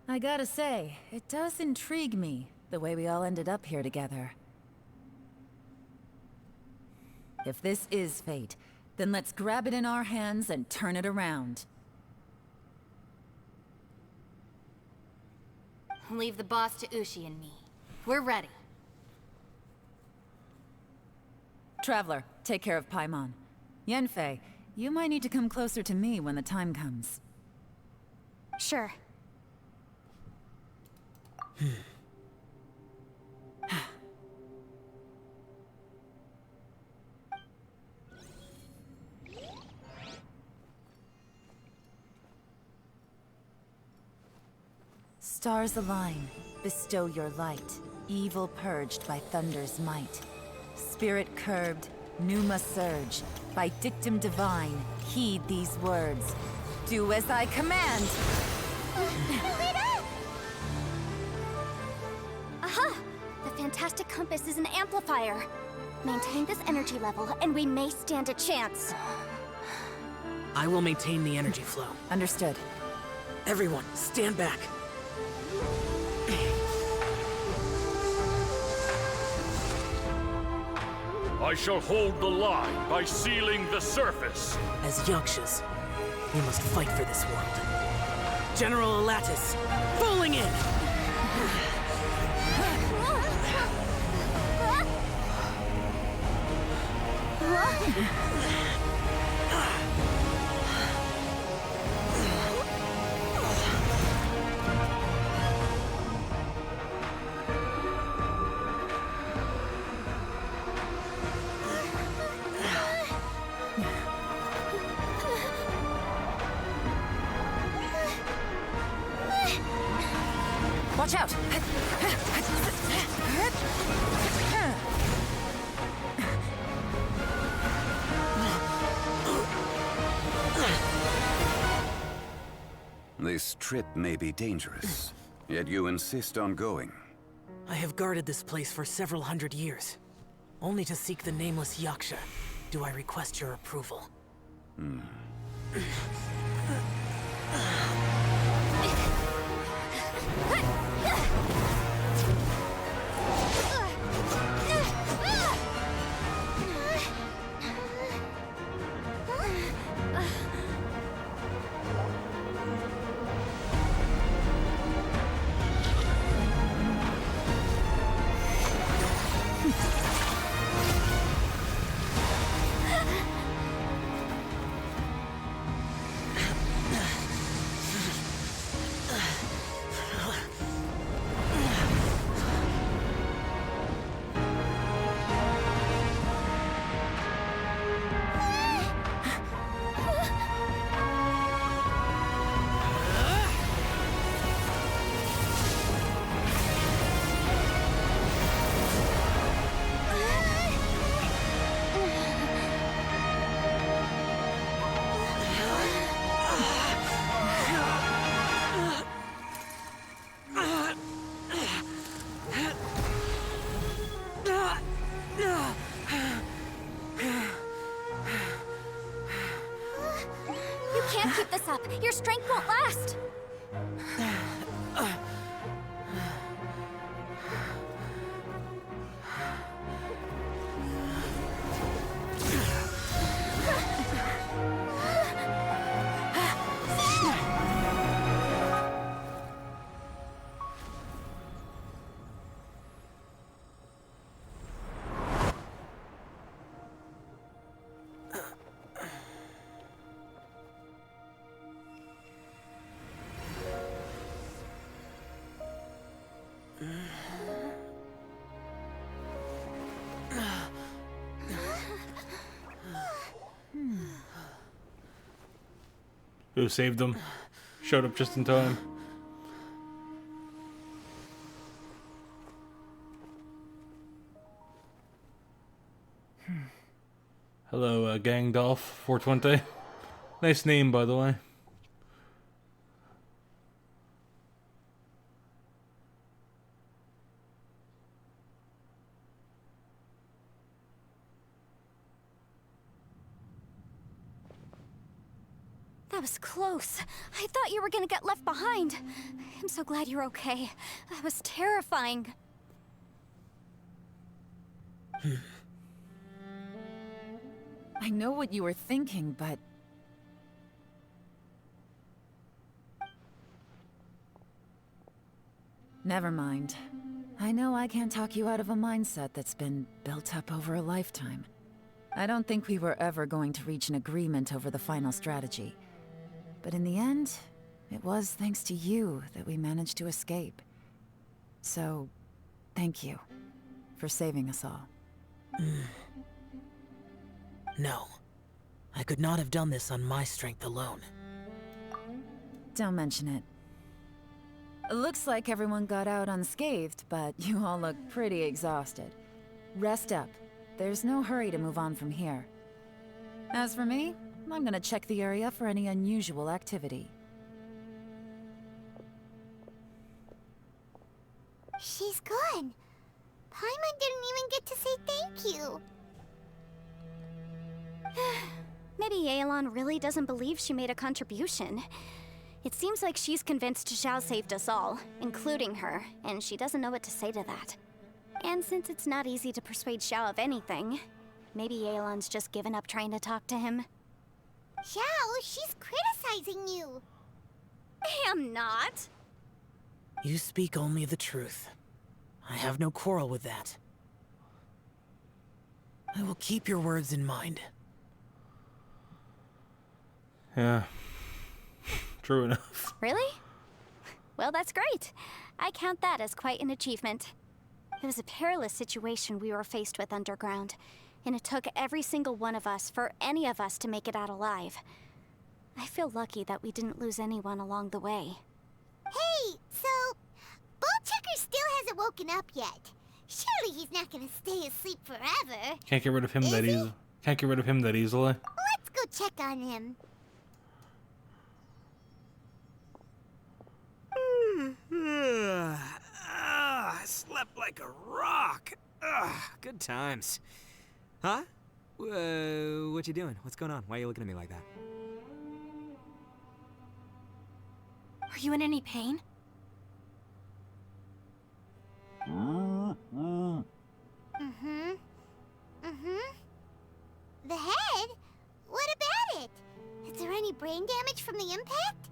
I gotta say, it does intrigue me, the way we all ended up here together. If this is fate, then let's grab it in our hands and turn it around. Leave the boss to Ushi and me. We're ready. Traveler, take care of Paimon. Yanfei, you might need to come closer to me when the time comes. Sure. Stars align, bestow your light. Evil purged by thunder's might. Spirit curbed, pneuma surge. By dictum divine, heed these words. Do as I command! Aha! The fantastic compass is an amplifier. Maintain this energy level, and we may stand a chance. I will maintain the energy flow. Understood. Everyone, stand back. I shall hold the line by sealing the surface. As Yakshas, we must fight for this world. General Alatus, falling in! Watch out! This trip may be dangerous, yet you insist on going. I have guarded this place for several hundred years. Only to seek the nameless Yaksha, do I request your approval. up. Your strength won't last. Who saved them? Showed up just in time. Hello, Gangdolf 420. Nice name, by the way. That was close. I thought you were gonna get left behind. I'm so glad you're okay. That was terrifying. I know what you were thinking, but... Never mind. I know I can't talk you out of a mindset that's been built up over a lifetime. I don't think we were ever going to reach an agreement over the final strategy. But in the end, it was thanks to you that we managed to escape. So, thank you for saving us all. No. I could not have done this on my strength alone. Don't mention it. Looks like everyone got out unscathed, but you all look pretty exhausted. Rest up. There's no hurry to move on from here. As for me, I'm gonna check the area for any unusual activity. She's gone. Paimon didn't even get to say thank you. Maybe Yelan really doesn't believe she made a contribution. It seems like she's convinced Xiao saved us all, including her, and she doesn't know what to say to that. And since it's not easy to persuade Xiao of anything, maybe Yelan's just given up trying to talk to him. Xiao, she's criticizing you. I am not. You speak only the truth. I have no quarrel with that. I will keep your words in mind. Yeah. True enough. Really? Well, that's great. I count that as quite an achievement. It was a perilous situation we were faced with underground, and it took every single one of us for any of us to make it out alive. I feel lucky that we didn't lose anyone along the way. Hey, so... Ballchecker still hasn't woken up yet. Surely he's not gonna stay asleep forever. Can't get rid of him that easily. Can't get rid of him that easily. Let's go check on him. I slept like a rock. Good times. Huh? What you doing? What's going on? Why are you looking at me like that? Are you in any pain? The head? What about it? Is there any brain damage from the impact?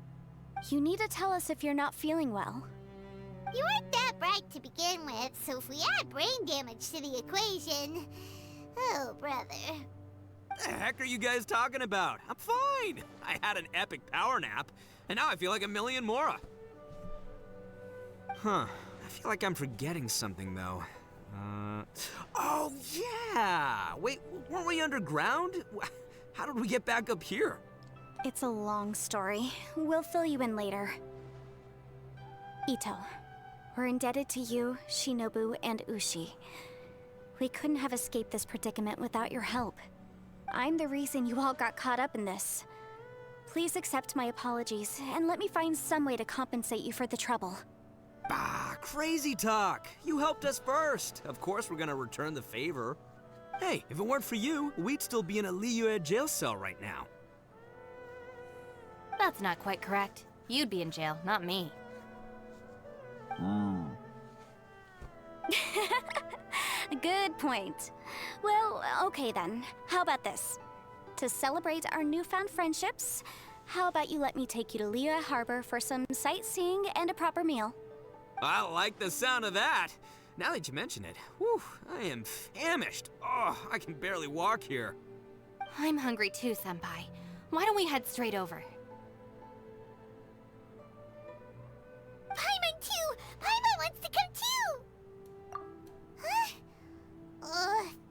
You need to tell us if you're not feeling well. You weren't that bright to begin with, so if we add brain damage to the equation... Oh, brother. The heck are you guys talking about? I'm fine. I had an epic power nap, and now I feel like a million more. Huh. I feel like I'm forgetting something, though. Oh, yeah! Wait, weren't we underground? How did we get back up here? It's a long story. We'll fill you in later. Ito, we're indebted to you, Shinobu, and Ushi. We couldn't have escaped this predicament without your help. I'm the reason you all got caught up in this. Please accept my apologies, and let me find some way to compensate you for the trouble. Bah, crazy talk! You helped us first! Of course we're gonna return the favor. Hey, if it weren't for you, we'd still be in a Liyue jail cell right now. That's not quite correct. You'd be in jail, not me. Good point. Well, okay then. How about this? To celebrate our newfound friendships, how about you let me take you to Liyue Harbor for some sightseeing and a proper meal? I like the sound of that. Now that you mention it, whew, I am famished. Oh, I can barely walk here. I'm hungry too, Senpai. Why don't we head straight over? Paimon too! Paimon wants to come too! Huh?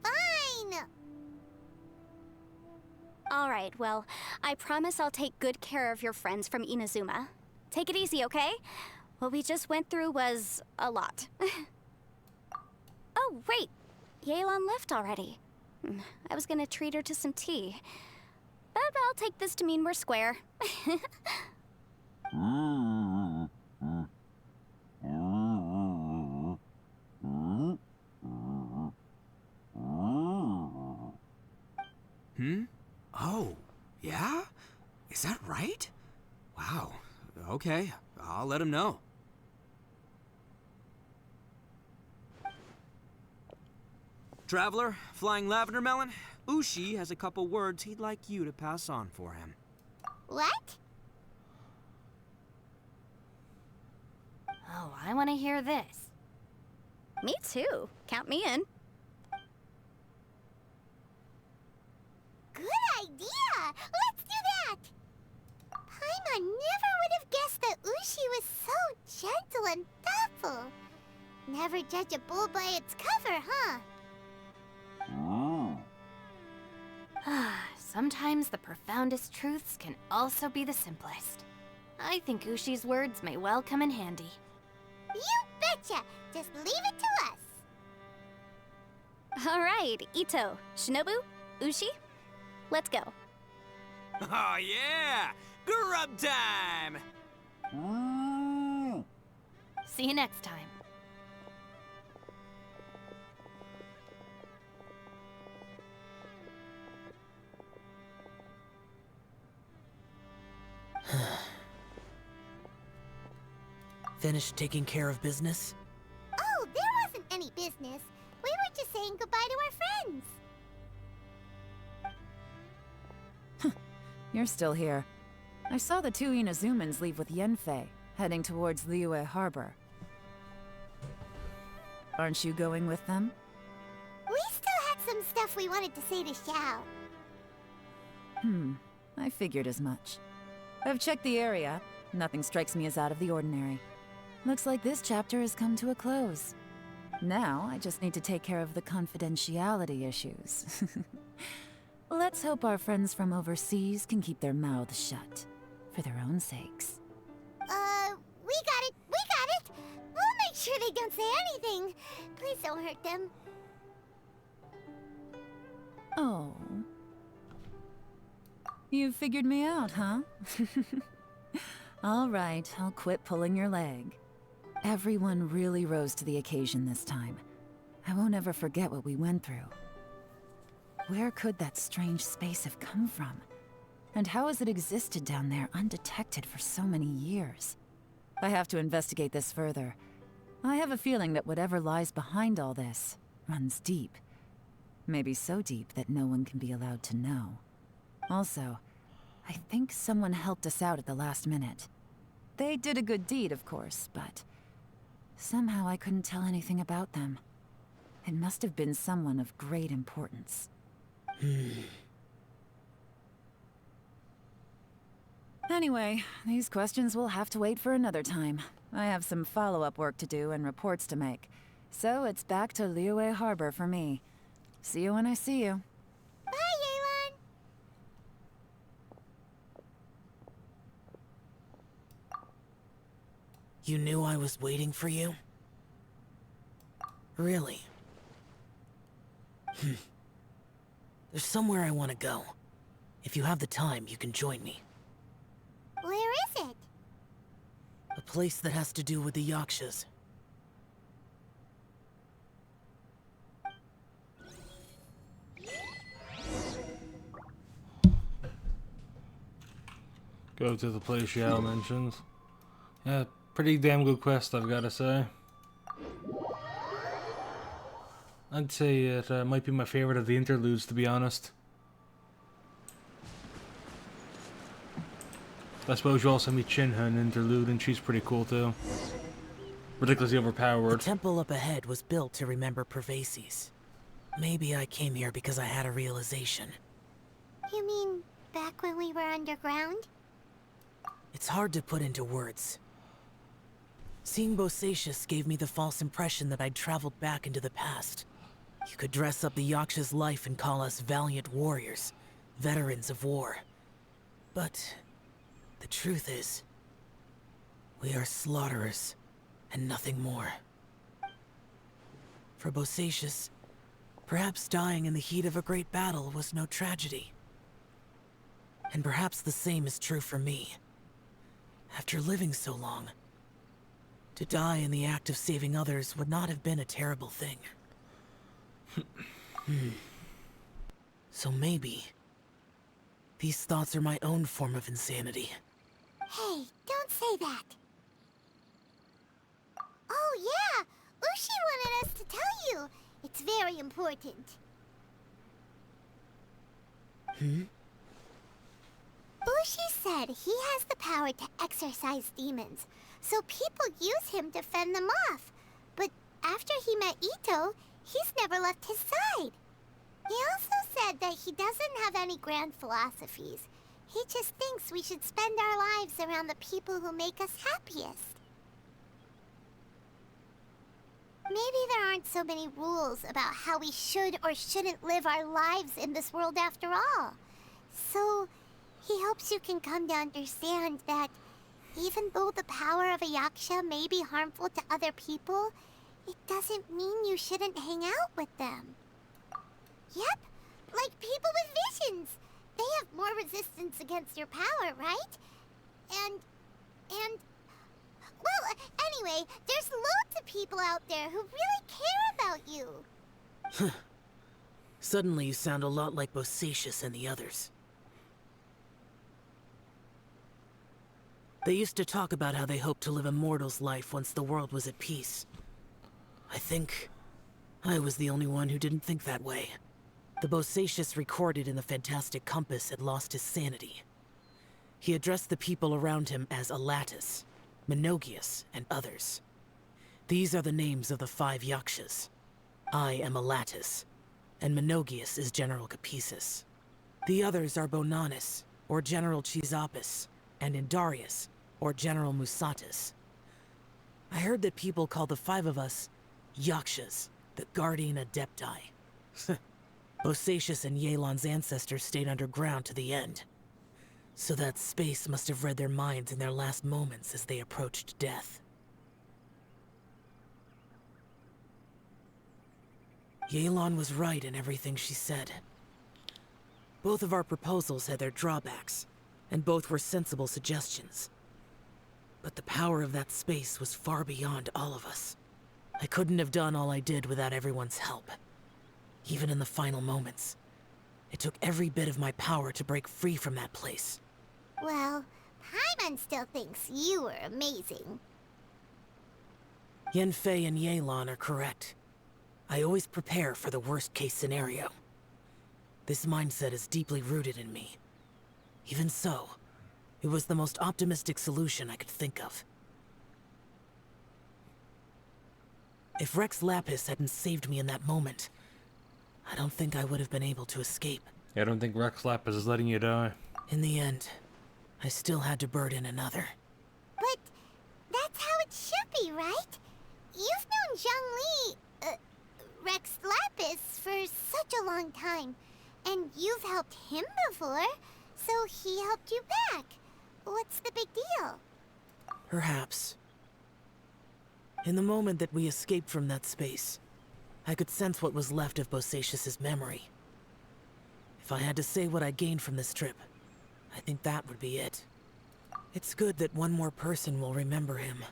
Fine! Alright, well, I promise I'll take good care of your friends from Inazuma. Take it easy, okay? What we just went through was a lot. Oh, wait! Yelan left already. I was gonna treat her to some tea. But I'll take this to mean we're square. Oh, yeah? Is that right? Wow. Okay, I'll let him know. Traveler, Flying Lavender Melon, Ushi has a couple words he'd like you to pass on for him. What? Oh, I want to hear this. Me too. Count me in. Good idea! Let's do that! Paimon never would have guessed that Ushi was so gentle and thoughtful. Never judge a bull by its cover, huh? Sometimes the profoundest truths can also be the simplest. I think Ushi's words may well come in handy. You betcha! Just leave it to us! Alright, Ito, Shinobu, Ushi, let's go. Oh yeah! Grub time! See you next time. Finished taking care of business? Oh, there wasn't any business. We were just saying goodbye to our friends. You're still here. I saw the two Inazumans leave with Yanfei, heading towards Liyue Harbor. Aren't you going with them? We still had some stuff we wanted to say to Xiao. I figured as much. I've checked the area. Nothing strikes me as out of the ordinary. Looks like this chapter has come to a close. Now, I just need to take care of the confidentiality issues. Let's hope our friends from overseas can keep their mouths shut. For their own sakes. We got it! We got it! We'll make sure they don't say anything. Please don't hurt them. Oh. You figured me out, huh? All right, I'll quit pulling your leg. Everyone really rose to the occasion this time. I won't ever forget what we went through. Where could that strange space have come from? And how has it existed down there undetected for so many years? I have to investigate this further. I have a feeling that whatever lies behind all this runs deep. Maybe so deep that no one can be allowed to know. Also, I think someone helped us out at the last minute. They did a good deed, of course, but somehow I couldn't tell anything about them. It must have been someone of great importance. Anyway, these questions will have to wait for another time. I have some follow-up work to do and reports to make. So it's back to Liyue Harbor for me. See you when I see you. Bye, Yelan! You knew I was waiting for you? Really? There's somewhere I want to go. If you have the time, you can join me. Where is it? A place that has to do with the Yakshas. Go Go to the place Xiao mentions. Yeah, pretty damn good quest, I've gotta say. I'd say it might be my favorite of the interludes, to be honest. I suppose you also meet Shinha in interlude, and she's pretty cool too. Ridiculously overpowered. The temple up ahead was built to remember Pervases. Maybe I came here because I had a realization. You mean back when we were underground? It's hard to put into words. Seeing Bosacius gave me the false impression that I'd traveled back into the past. You could dress up the Yaksha's life and call us valiant warriors, veterans of war. But the truth is, we are slaughterers, and nothing more. For Bosacius, perhaps dying in the heat of a great battle was no tragedy. And perhaps the same is true for me. After living so long, to die in the act of saving others would not have been a terrible thing. So maybe these thoughts are my own form of insanity. Hey, don't say that. Oh yeah, Ushi wanted us to tell you. It's very important. Ushi said he has the power to exorcise demons, so people use him to fend them off. But after he met Ito, he's never left his side. He also said that he doesn't have any grand philosophies. He just thinks we should spend our lives around the people who make us happiest. Maybe there aren't so many rules about how we should or shouldn't live our lives in this world after all. So, he hopes you can come to understand that even though the power of a yaksha may be harmful to other people, it doesn't mean you shouldn't hang out with them. Yep, like people with visions. They have more resistance against your power, right? And... Well, anyway, there's loads of people out there who really care about you. Suddenly you sound a lot like Bosacius and the others. They used to talk about how they hoped to live a mortal's life once the world was at peace. I think I was the only one who didn't think that way. The Bosacius recorded in the Fantastic Compass had lost his sanity. He addressed the people around him as Alatus, Menogius, and others. These are the names of the 5 Yakshas. I am Alatus, and Menogius is General Capisis. The others are Bonanis, or General Chisapis, and Indarius, or General Musatis. I heard that people call the 5 of us Yakshas, the Guardian Adepti. Bosacius and Yelan's ancestors stayed underground to the end. So that space must have read their minds in their last moments as they approached death. Yelan was right in everything she said. Both of our proposals had their drawbacks, and both were sensible suggestions. But the power of that space was far beyond all of us. I couldn't have done all I did without everyone's help. Even in the final moments, it took every bit of my power to break free from that place. Well, Paimon still thinks you were amazing. Yanfei and Yelan are correct. I always prepare for the worst-case scenario. This mindset is deeply rooted in me. Even so, it was the most optimistic solution I could think of. If Rex Lapis hadn't saved me in that moment, I don't think I would have been able to escape. Yeah, I don't think Rex Lapis is letting you die. In the end, I still had to burden another. But that's how it should be, right? You've known Zhang Li, Rex Lapis, for such a long time. And you've helped him before, so he helped you back. What's the big deal? Perhaps. In the moment that we escaped from that space, I could sense what was left of Bosacius's memory. If I had to say what I gained from this trip, I think that would be it. It's good that one more person will remember him.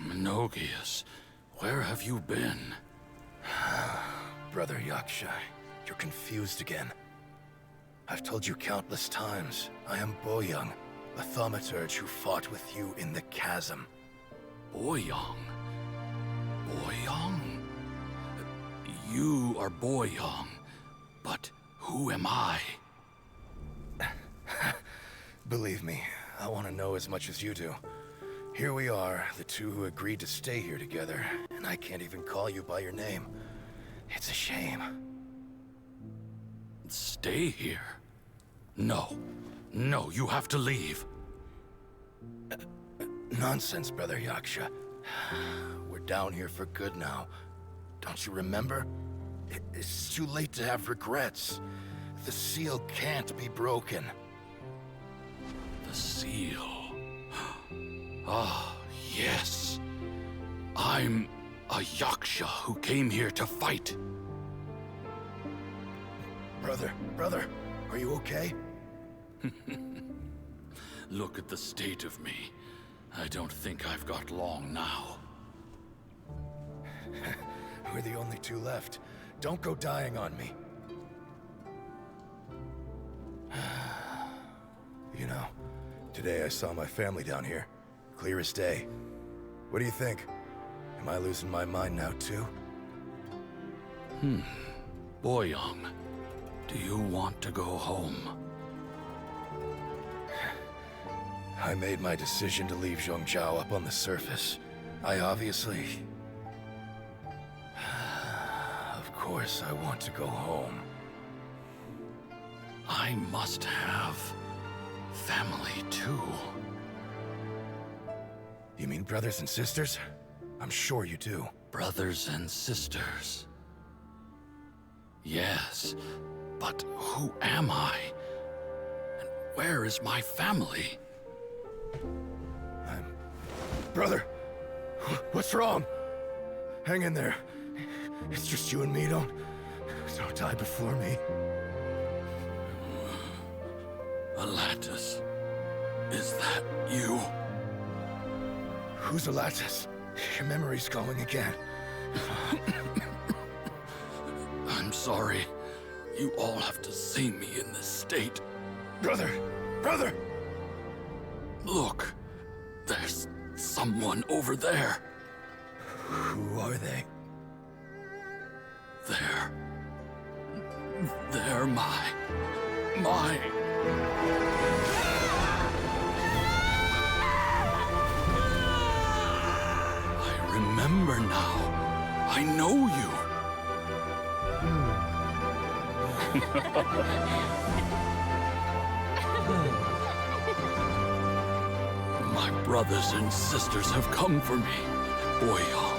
Menogius, where have you been? Brother Yaksha. You're confused again. I've told you countless times, I am Boyoung, a thaumaturge who fought with you in the chasm. Boyoung? Boyoung? You are Boyoung, but who am I? Believe me, I want to know as much as you do. Here we are, the two who agreed to stay here together, and I can't even call you by your name. It's a shame. Stay here? No. No, you have to leave. Nonsense, Brother Yaksha. We're down here for good now. Don't you remember? It's too late to have regrets. The seal can't be broken. The seal. Ah, yes. I'm a Yaksha who came here to fight. Brother, are you okay? Look at the state of me. I don't think I've got long now. We're the only two left. Don't go dying on me. You know, today I saw my family down here. Clear as day. What do you think? Am I losing my mind now too? Boyoung, do you want to go home? I made my decision to leave Zhongzhou up on the surface. I obviously... Of course I want to go home. I must have family too. You mean brothers and sisters? I'm sure you do. Brothers and sisters. Yes, but who am I? And where is my family? Brother! What's wrong? Hang in there. It's just you and me, don't die before me. Alatus, is that you? Who's Alatus? Your memory's going again. I'm sorry. You all have to see me in this state. Brother! Look, there's someone over there. Who are they? They're my... I remember now. I know you. My brothers and sisters have come for me, Boyoung.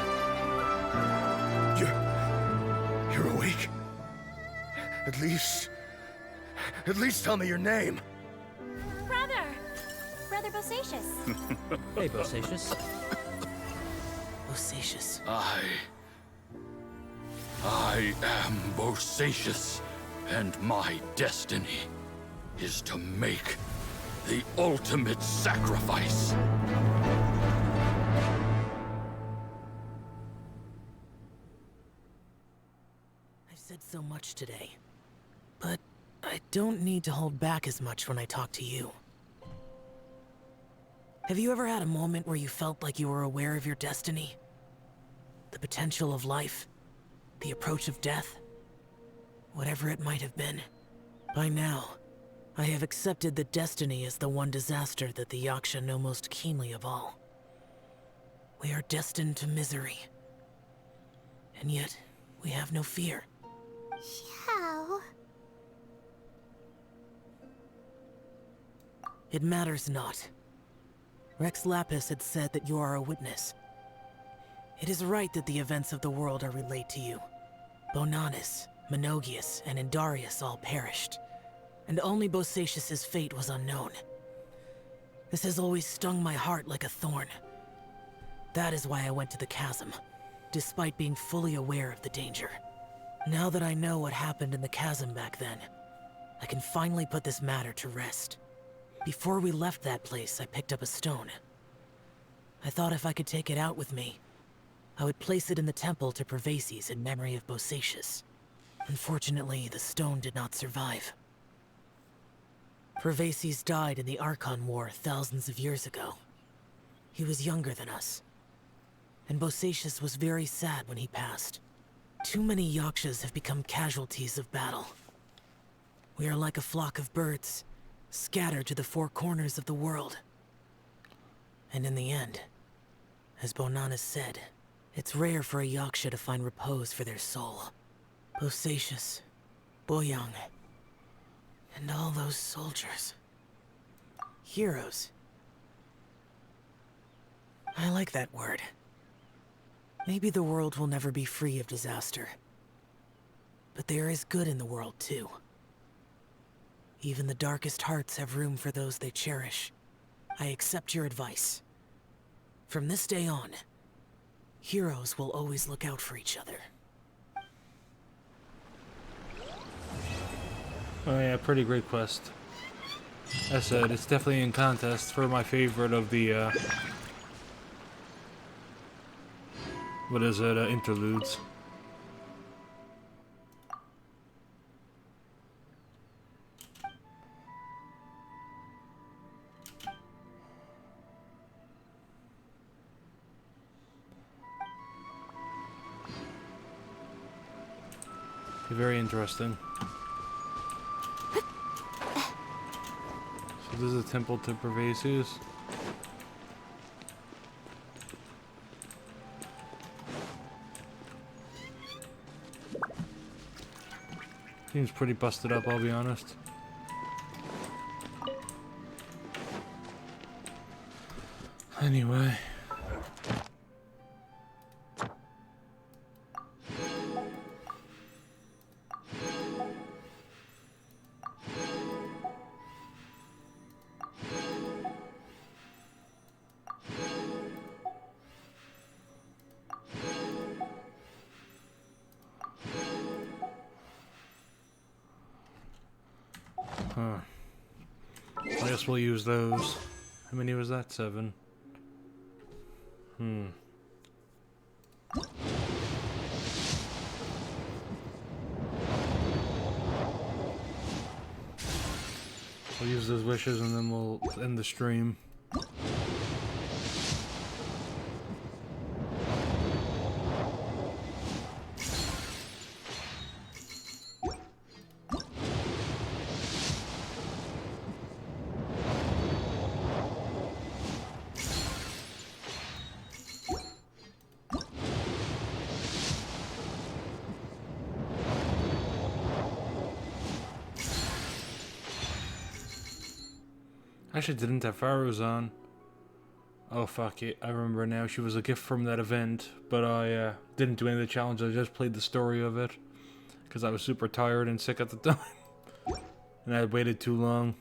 You're awake? At least tell me your name. Brother Bosacious. Hey, Bosacious. Bosacious. I am Bosacious, and my destiny is to make the ultimate sacrifice. I've said so much today, but I don't need to hold back as much when I talk to you. Have you ever had a moment where you felt like you were aware of your destiny? The potential of life? The approach of death? Whatever it might have been. By now, I have accepted that destiny is the one disaster that the Yaksha know most keenly of all. We are destined to misery. And yet, we have no fear. How? It matters not. Rex Lapis had said that you are a witness. It is right that the events of the world are relayed to you. Bonanis, Menogias, and Indarius all perished, and only Bosacious's fate was unknown. This has always stung my heart like a thorn. That is why I went to the chasm, despite being fully aware of the danger. Now that I know what happened in the chasm back then, I can finally put this matter to rest. Before we left that place, I picked up a stone. I thought if I could take it out with me, I would place it in the temple to Pervases in memory of Bosacious. Unfortunately, the stone did not survive. Pervases died in the Archon War thousands of years ago. He was younger than us. And Bosacius was very sad when he passed. Too many Yakshas have become casualties of battle. We are like a flock of birds, scattered to the four corners of the world. And in the end, as Bonanas said, it's rare for a Yaksha to find repose for their soul. Bosacius, Boyang, and all those soldiers. Heroes. I like that word. Maybe the world will never be free of disaster. But there is good in the world, too. Even the darkest hearts have room for those they cherish. I accept your advice. From this day on, heroes will always look out for each other. Oh yeah, pretty great quest. As I said, it's definitely in contest for my favorite of the, what is it, interludes. Very interesting. So this is a temple to Pervases. Seems pretty busted up, I'll be honest. Anyway. Huh. I guess we'll use those. How many was that? 7. We'll use those wishes and then we'll end the stream. Actually didn't have Pharaohs on. Oh fuck it, I remember now. She was a gift from that event, but I didn't do any of the challenge. I just played the story of it because I was super tired and sick at the time, and I had waited too long.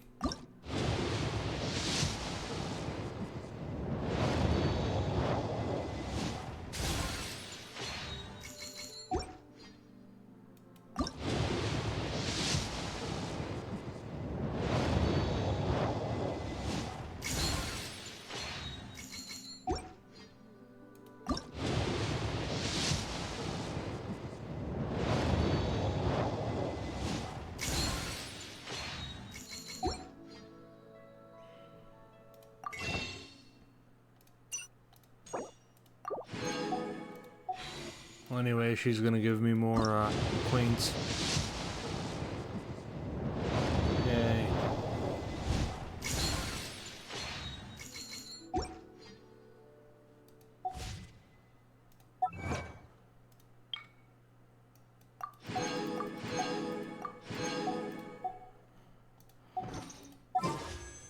Well, anyway, she's gonna give me more queens. Yay.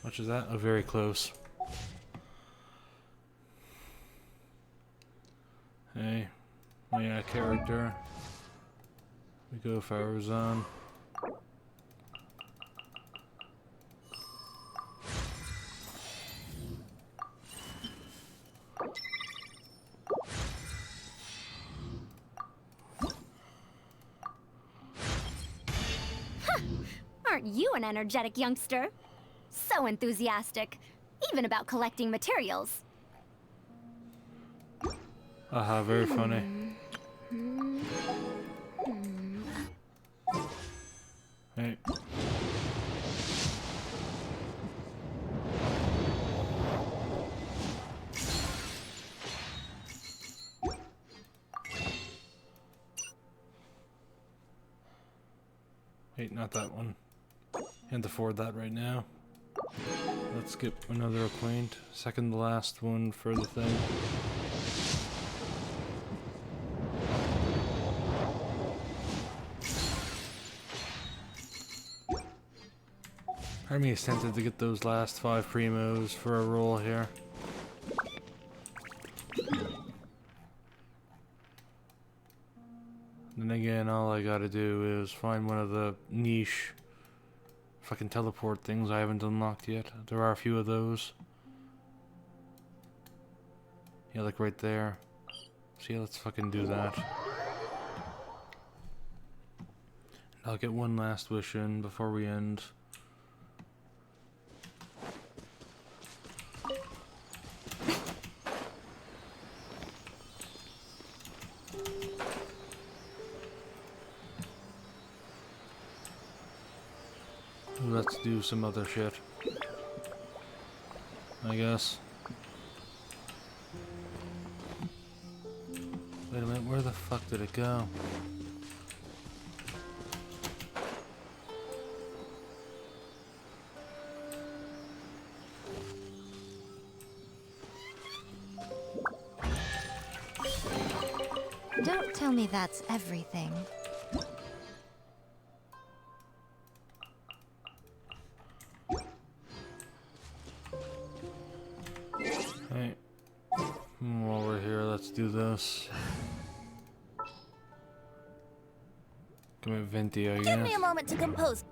Much is that? Oh, very close. Hey. Oh yeah, character. We go Farazan. Aren't you an energetic youngster? So enthusiastic, even about collecting materials. Aha, very funny. Hey. Wait, not that one. Can't afford that right now. Let's get another acquaint. Second to last one for the thing. Part of me is tempted to get those last 5 primos for a roll here. Then again, all I gotta do is find one of the niche fucking teleport things I haven't unlocked yet. There are a few of those. Yeah, like right there. So yeah, let's fucking do that. I'll get one last wish in before we end. Let's do some other shit, I guess. Wait a minute, where the fuck did it go? Don't tell me that's everything. Hey, while we're here, let's do this. Come at Venti, I guess. Give me a moment to compose.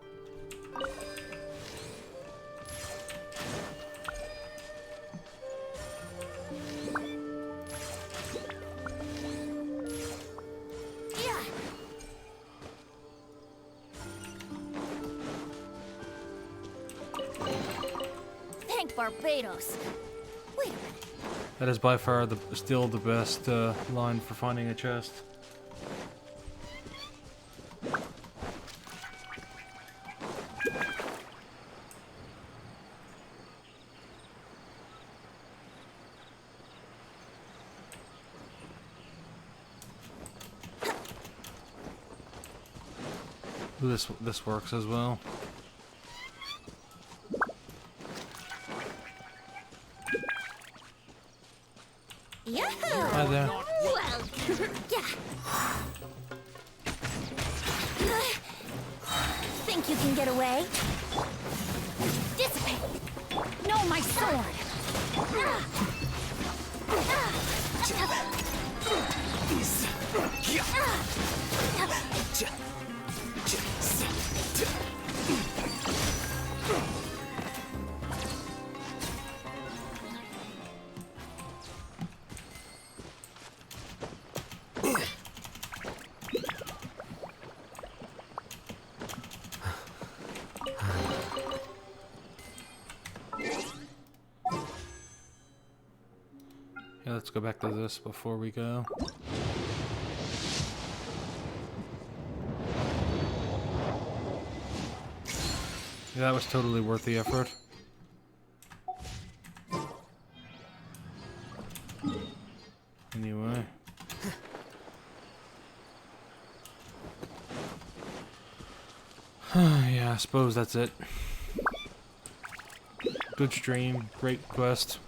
Thank Barbados. Wait a minute. That is by far still the best line for finding a chest. Ooh, this works as well. Hi there. Well, yeah. Think you can get away? Dissipate! No, my sword! Yeah, let's go back to this before we go. Yeah, that was totally worth the effort. Anyway. Yeah, I suppose that's it. Good stream, great quest.